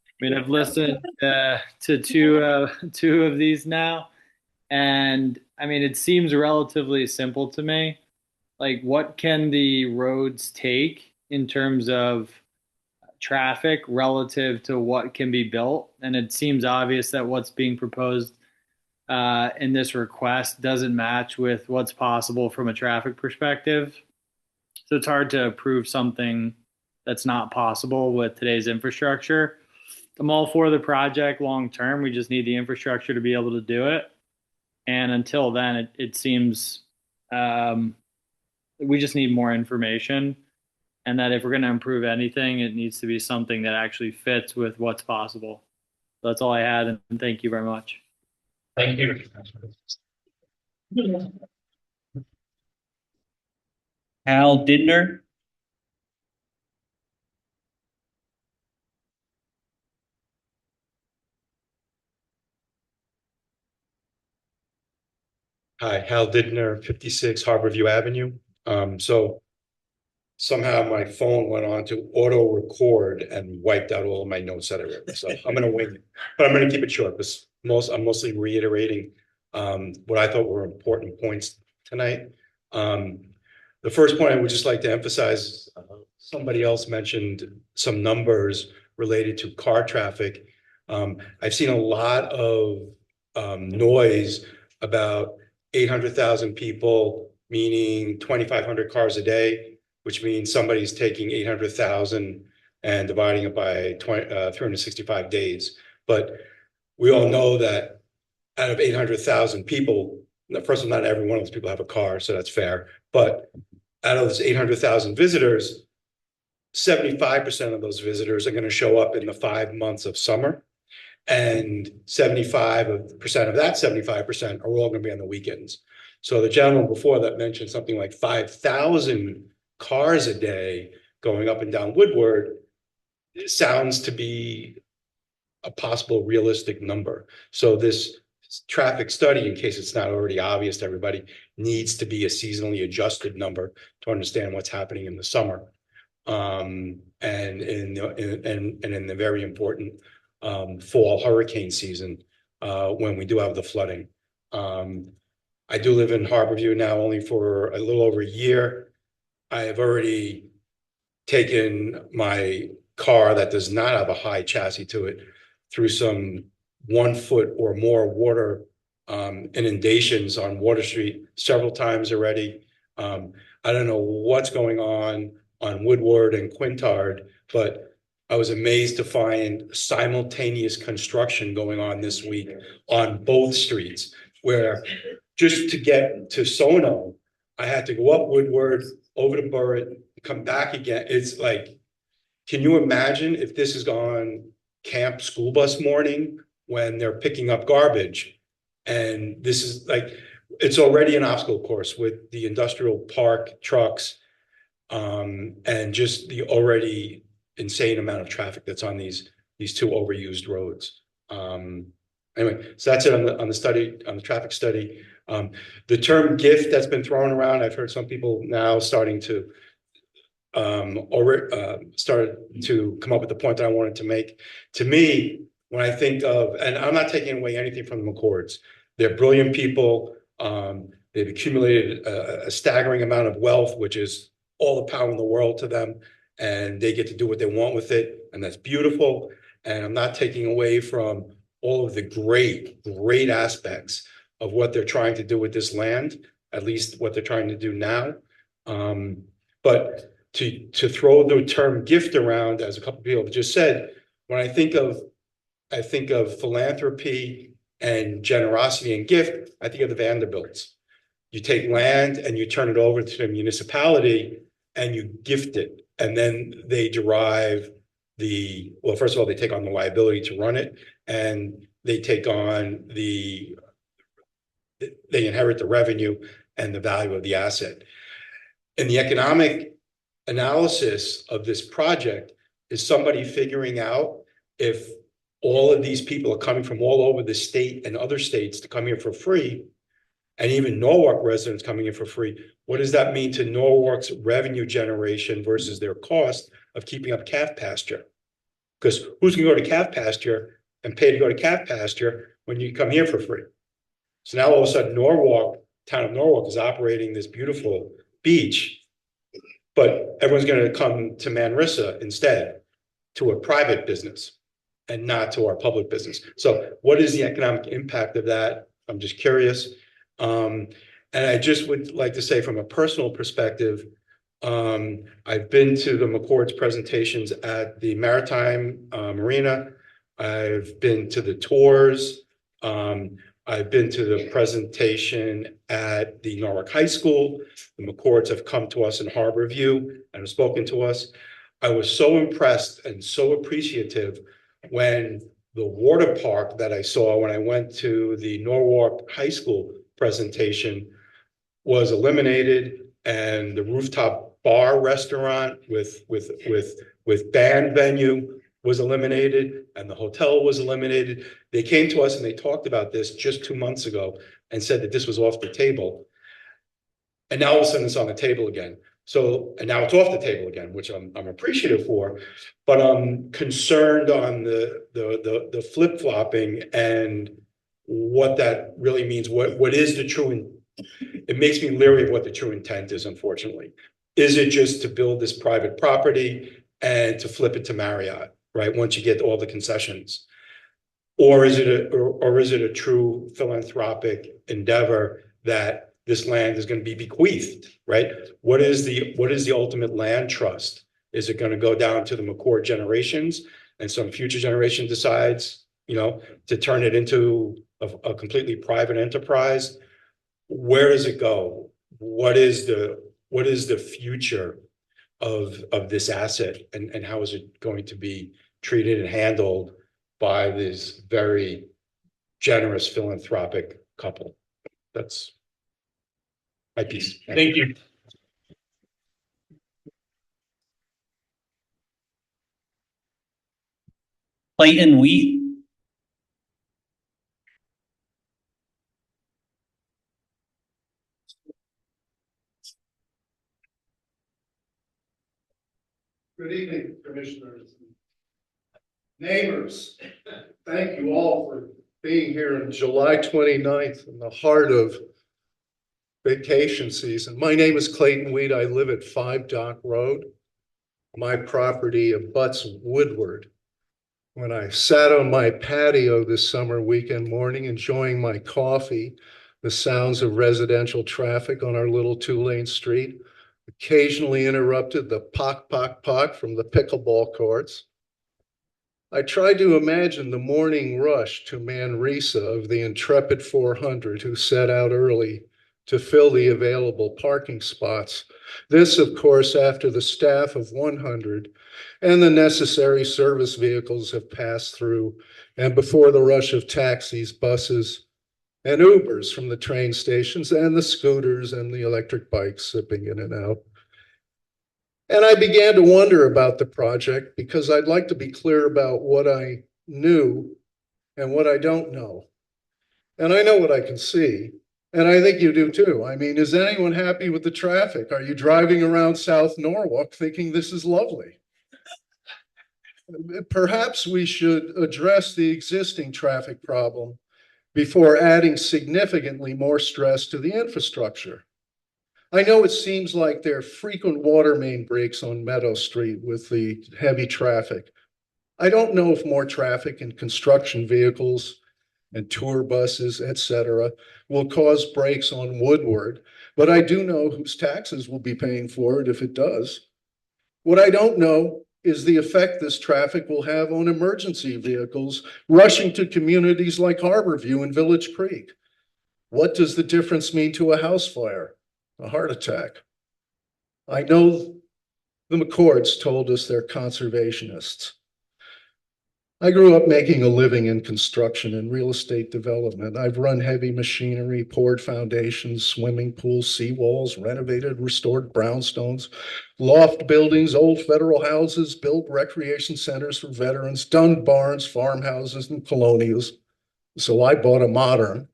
I mean, I've listened to two of these now, and I mean, it seems relatively simple to me. Like, what can the roads take in terms of traffic relative to what can be built? And it seems obvious that what's being proposed in this request doesn't match with what's possible from a traffic perspective. So it's hard to approve something that's not possible with today's infrastructure. I'm all for the project long term. We just need the infrastructure to be able to do it. And until then, it seems we just need more information. And that if we're going to improve anything, it needs to be something that actually fits with what's possible. That's all I had, and thank you very much. Thank you. Hal Didner. Hi, Hal Didner, 56 Harborview Avenue. So somehow my phone went on to auto record and wiped out all of my notes that I wrote. So I'm gonna wing it, but I'm gonna keep it short because I'm mostly reiterating what I thought were important points tonight. The first point I would just like to emphasize, somebody else mentioned some numbers related to car traffic. I've seen a lot of noise about 800,000 people, meaning 2,500 cars a day, which means somebody's taking 800,000 and dividing it by 365 days. But we all know that out of 800,000 people, first of all, not every one of those people have a car, so that's fair. But out of those 800,000 visitors, 75% of those visitors are going to show up in the 5 months of summer. And 75% of that 75% are all going to be on the weekends. So the gentleman before that mentioned something like 5,000 cars a day going up and down Woodward. It sounds to be a possible realistic number. So this traffic study, in case it's not already obvious to everybody, needs to be a seasonally adjusted number to understand what's happening in the summer. And in the very important fall hurricane season, when we do have the flooding. I do live in Harborview now only for a little over a year. I have already taken my car that does not have a high chassis to it through some 1 foot or more water inundations on Water Street several times already. I don't know what's going on Woodward and Quintard, but I was amazed to find simultaneous construction going on this week on both streets, where just to get to Sono, I had to go up Woodward, over to Burritt, come back again. It's like, can you imagine if this is on camp school bus morning when they're picking up garbage? And this is like, it's already an obstacle course with the industrial park trucks, and just the already insane amount of traffic that's on these two overused roads. Anyway, so that's it on the study, on the traffic study. The term gift that's been thrown around, I've heard some people now starting to started to come up with the point that I wanted to make. To me, when I think of, and I'm not taking away anything from the McCords, they're brilliant people. They've accumulated a staggering amount of wealth, which is all the power in the world to them, and they get to do what they want with it, and that's beautiful. And I'm not taking away from all of the great aspects of what they're trying to do with this land, at least what they're trying to do now. But to throw the term gift around, as a couple of people have just said, when I think of philanthropy and generosity and gift, I think of the Vanderbilts. You take land and you turn it over to the municipality and you gift it. And then they derive well, first of all, they take on the liability to run it, and they take on they inherit the revenue and the value of the asset. And the economic analysis of this project is somebody figuring out if all of these people are coming from all over the state and other states to come here for free, and even Norwalk residents coming in for free. What does that mean to Norwalk's revenue generation versus their cost of keeping up calf pasture? Because who's going to go to calf pasture and pay to go to calf pasture when you come here for free? So now all of a sudden Norwalk, town of Norwalk, is operating this beautiful beach, but everyone's going to come to Manresa instead, to a private business and not to our public business. So what is the economic impact of that? I'm just curious. And I just would like to say, from a personal perspective, I've been to the McCord's presentations at the Maritime Marina. I've been to the tours. I've been to the presentation at the Norwalk High School. The McCords have come to us in Harborview and have spoken to us. I was so impressed and so appreciative when the water park that I saw when I went to the Norwalk High School presentation was eliminated, and the rooftop bar restaurant with band venue was eliminated, and the hotel was eliminated. They came to us and they talked about this just 2 months ago and said that this was off the table. And now all of a sudden it's on the table again. So, and now it's off the table again, which I'm appreciative for, but I'm concerned on the flip-flopping and what that really means. What is the true, it makes me leery of what the true intent is, unfortunately. Is it just to build this private property and to flip it to Marriott, right? Once you get all the concessions, or is it a true philanthropic endeavor that this land is going to be bequeathed, right? What is the ultimate land trust? Is it going to go down to the McCord generations, and some future generation decides, to turn it into a completely private enterprise? Where does it go? What is the future of this asset, and how is it going to be treated and handled by this very generous philanthropic couple? That's my piece. Thank you. Clayton Wheat. Good evening, commissioners. Neighbors, thank you all for being here on July 29th in the heart of vacation season. My name is Clayton Weed. I live at 5 Dock Road. My property abuts Woodward. When I sat on my patio this summer weekend morning, enjoying my coffee, the sounds of residential traffic on our little 2-lane street occasionally interrupted the pock, pock, pock from the pickleball courts. I tried to imagine the morning rush to Manresa of the intrepid 400 who set out early to fill the available parking spots. This, of course, after the staff of 100 and the necessary service vehicles have passed through, and before the rush of taxis, buses, and Ubers from the train stations, and the scooters and the electric bikes zipping in and out. And I began to wonder about the project because I'd like to be clear about what I knew and what I don't know. And I know what I can see. And I think you do too. I mean, is anyone happy with the traffic? Are you driving around South Norwalk thinking this is lovely? Perhaps we should address the existing traffic problem before adding significantly more stress to the infrastructure. I know it seems like there are frequent water main breaks on Meadow Street with the heavy traffic. I don't know if more traffic and construction vehicles and tour buses, etc., will cause breaks on Woodward, but I do know whose taxes will be paying for it if it does. What I don't know is the effect this traffic will have on emergency vehicles rushing to communities like Harborview and Village Creek. What does the difference mean to a house fire, a heart attack? I know the McCords told us they're conservationists. I grew up making a living in construction and real estate development. I've run heavy machinery, poured foundations, swimming pools, seawalls, renovated, restored brownstones, loft buildings, old federal houses, built recreation centers for veterans, done barns, farmhouses, and colonials. So I bought a modern.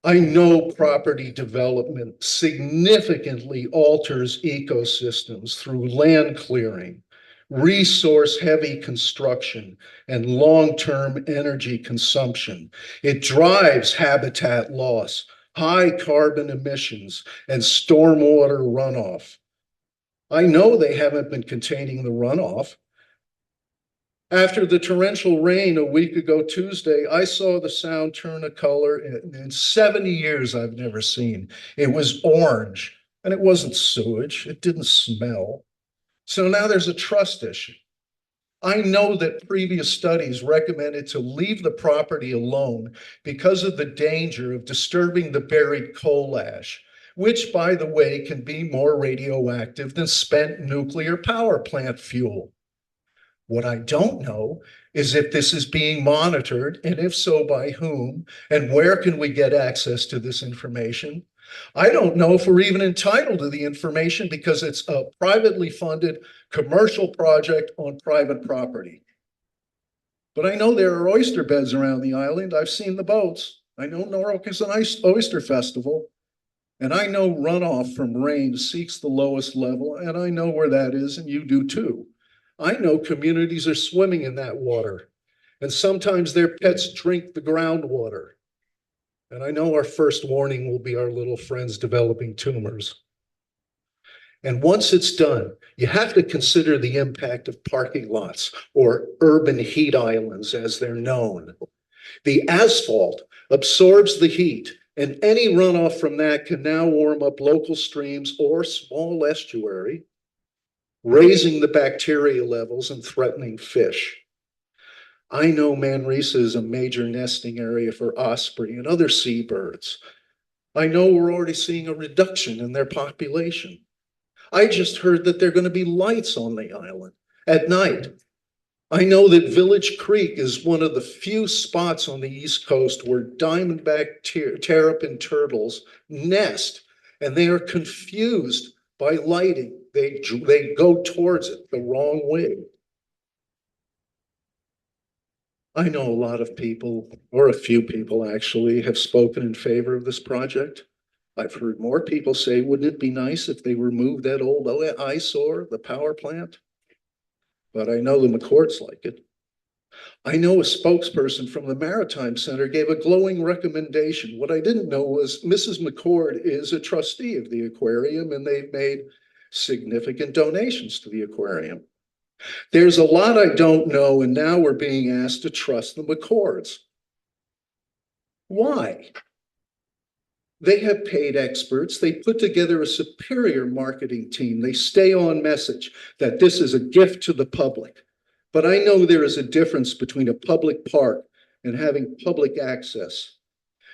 I know property development significantly alters ecosystems through land clearing, resource-heavy construction, and long-term energy consumption. It drives habitat loss, high carbon emissions, and stormwater runoff. I know they haven't been containing the runoff. After the torrential rain a week ago Tuesday, I saw the Sound turn a color in 70 years I've never seen. It was orange, and it wasn't sewage. It didn't smell. So now there's a trust issue. I know that previous studies recommended to leave the property alone because of the danger of disturbing the buried coal ash, which, by the way, can be more radioactive than spent nuclear power plant fuel. What I don't know is if this is being monitored, and if so, by whom, and where can we get access to this information? I don't know if we're even entitled to the information because it's a privately funded commercial project on private property. But I know there are oyster beds around the island. I've seen the boats. I know Norwalk is an oyster festival. And I know runoff from rain seeks the lowest level, and I know where that is, and you do too. I know communities are swimming in that water, and sometimes their pets drink the groundwater. And I know our first warning will be our little friends developing tumors. And once it's done, you have to consider the impact of parking lots, or urban heat islands as they're known. The asphalt absorbs the heat, and any runoff from that can now warm up local streams or small estuary, raising the bacteria levels and threatening fish. I know Manresa is a major nesting area for osprey and other seabirds. I know we're already seeing a reduction in their population. I just heard that there are going to be lights on the island at night. I know that Village Creek is one of the few spots on the East Coast where diamondback terrapin turtles nest, and they are confused by lighting. They go towards it the wrong way. I know a lot of people, or a few people actually, have spoken in favor of this project. I've heard more people say, wouldn't it be nice if they removed that old eyesore, the power plant? But I know the McCourts like it. I know a spokesperson from the Maritime Center gave a glowing recommendation. What I didn't know was Mrs. McCord is a trustee of the aquarium, and they've made significant donations to the aquarium. There's a lot I don't know, and now we're being asked to trust the McCords. Why? They have paid experts. They put together a superior marketing team. They stay on message that this is a gift to the public. But I know there is a difference between a public park and having public access.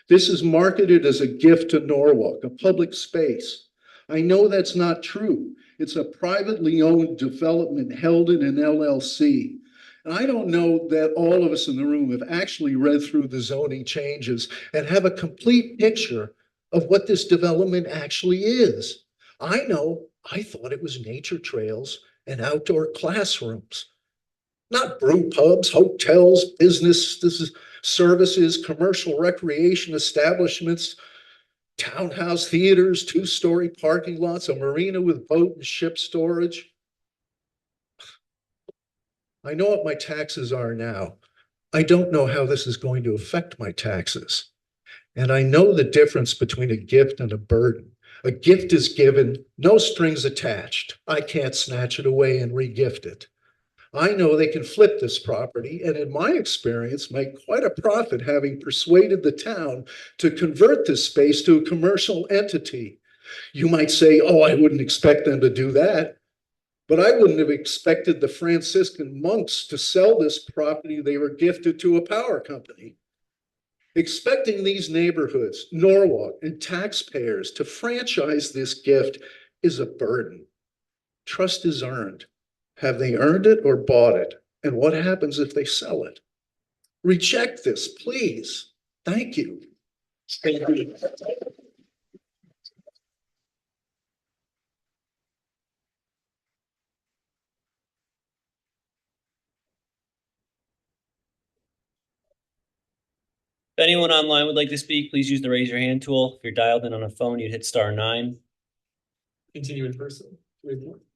This is marketed as a gift to Norwalk, a public space. I know that's not true. It's a privately owned development held in an LLC. And I don't know that all of us in the room have actually read through the zoning changes and have a complete picture of what this development actually is. I know I thought it was nature trails and outdoor classrooms, not brew pubs, hotels, business services, commercial recreation establishments, townhouse theaters, two-story parking lots, a marina with boat and ship storage. I know what my taxes are now. I don't know how this is going to affect my taxes. And I know the difference between a gift and a burden. A gift is given, no strings attached. I can't snatch it away and re-gift it. I know they can flip this property, and in my experience, make quite a profit having persuaded the town to convert this space to a commercial entity. You might say, oh, I wouldn't expect them to do that. But I wouldn't have expected the Franciscan monks to sell this property they were gifted to a power company. Expecting these neighborhoods, Norwalk, and taxpayers to franchise this gift is a burden. Trust is earned. Have they earned it or bought it? And what happens if they sell it? Reject this, please. Thank you. Thank you. If anyone online would like to speak, please use the raise your hand tool. If you're dialed in on a phone, you'd hit *9. Continue in person.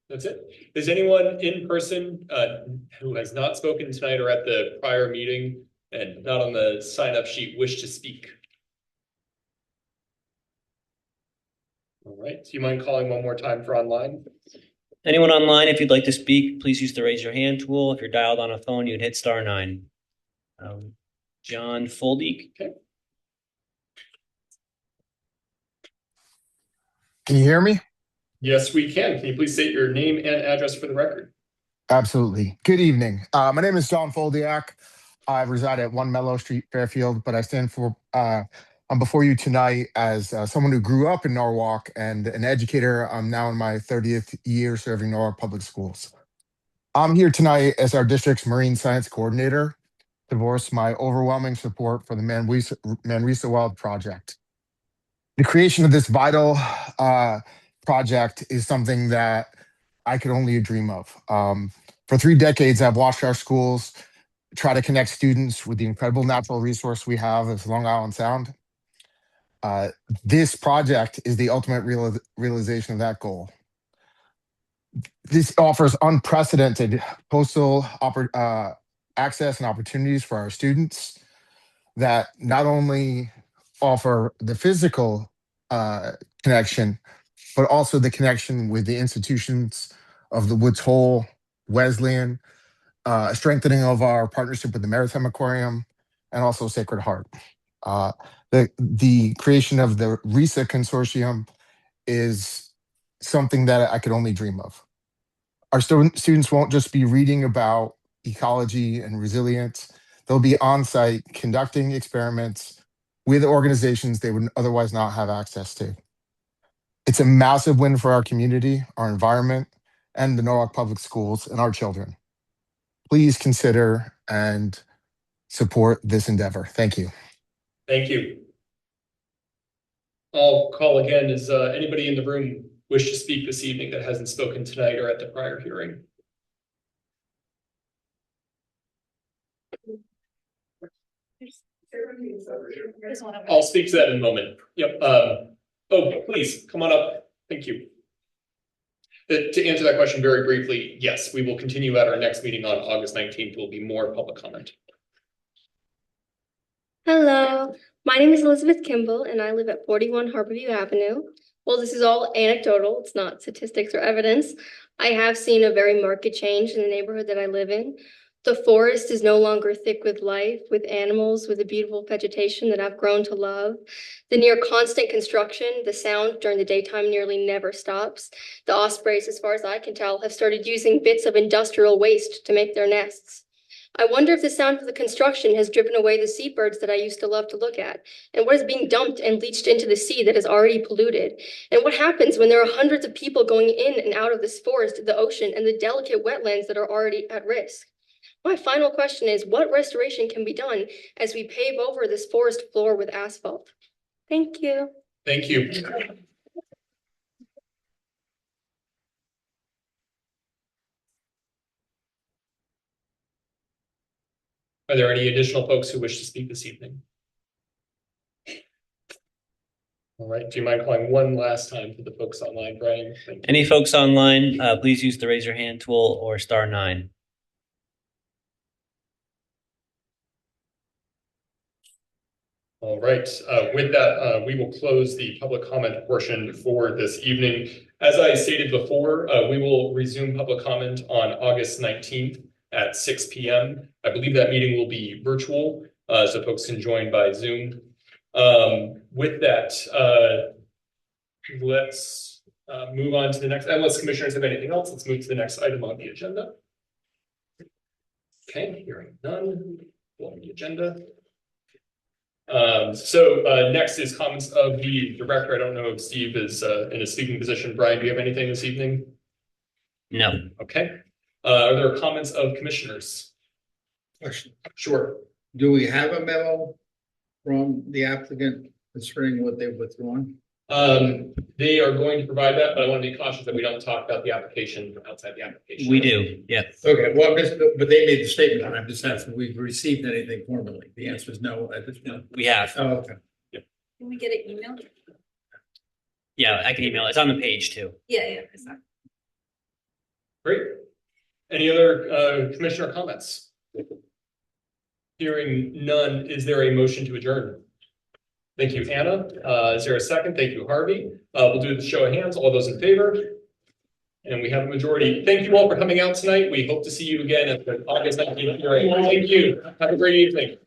That's it. Is anyone in person who has not spoken tonight or at the prior meeting and not on the sign-up sheet wish to speak? All right. Do you mind calling one more time for online? Anyone online, if you'd like to speak, please use the raise your hand tool. If you're dialed on a phone, you'd hit *9. John Foldig. Okay. Can you hear me? Yes, we can. Can you please state your name and address for the record? Absolutely. Good evening. My name is John Foldiak. I reside at 1 Mellow Street, Fairfield, but I stand for, I'm before you tonight as someone who grew up in Norwalk and an educator. I'm now in my 30th year serving Norwalk Public Schools. I'm here tonight as our district's Marine Science Coordinator to voice my overwhelming support for the Manresa Wild Project. The creation of this vital project is something that I could only dream of. For 3 decades, I've watched our schools try to connect students with the incredible natural resource we have as Long Island Sound. This project is the ultimate realization of that goal. This offers unprecedented coastal access and opportunities for our students that not only offer the physical connection, but also the connection with the institutions of the Woods Hole, Wesleyan, strengthening of our partnership with the Maritime Aquarium, and also Sacred Heart. The creation of the RISA Consortium is something that I could only dream of. Our students won't just be reading about ecology and resilience. They'll be on-site conducting experiments with organizations they would otherwise not have access to. It's a massive win for our community, our environment, and the Norwalk Public Schools and our children. Please consider and support this endeavor. Thank you. Thank you. I'll call again. Is anybody in the room wish to speak this evening that hasn't spoken tonight or at the prior hearing? I'll speak to that in a moment. Yep. Oh, please, come on up. Thank you. To answer that question very briefly, yes, we will continue at our next meeting on August 19th. Will be more public comment. Hello, my name is Elizabeth Kimball and I live at 41 Harborview Avenue. Well, this is all anecdotal. It's not statistics or evidence. I have seen a very marked change in the neighborhood that I live in. The forest is no longer thick with life, with animals, with a beautiful vegetation that I've grown to love. The near constant construction, the sound during the daytime nearly never stops. The ospreys, as far as I can tell, have started using bits of industrial waste to make their nests. I wonder if the sound of the construction has driven away the seabirds that I used to love to look at, and what is being dumped and leached into the sea that is already polluted, and what happens when there are hundreds of people going in and out of this forest, the ocean, and the delicate wetlands that are already at risk. My final question is, what restoration can be done as we pave over this forest floor with asphalt? Thank you. Thank you. Are there any additional folks who wish to speak this evening? All right, do you mind calling one last time for the folks online, Brian? Thank you. Any folks online, please use the raise your hand tool or *9. All right, with that, we will close the public comment portion for this evening. As I stated before, we will resume public comment on August 19th at 6 p.m. I believe that meeting will be virtual, so folks can join by Zoom. With that, let's move on to the next, unless commissioners have anything else, let's move to the next item on the agenda. Okay, hearing none, on the agenda. Next is comments of the director. I don't know if Steve is in a speaking position. Brian, do you have anything this evening? No. Okay. Are there comments of commissioners? Question. Sure. Do we have a memo from the applicant concerning what they've withdrawn? They are going to provide that, but I want to be cautious that we don't talk about the application outside the application. We do, yes. Okay, well, but they made the statement, and I'm just asking if we've received anything formally. The answer is no at this point. We have. Oh, okay. Can we get an email? Yeah, I can email it. It's on the page too. Yeah. Great. Any other commissioner comments? Hearing none, is there a motion to adjourn? Thank you, Anna. Is there a second? Thank you, Harvey. We'll do the show of hands. All those in favor? And we have a majority. Thank you all for coming out tonight. We hope to see you again at the August 19th hearing. Thank you. Have a great evening.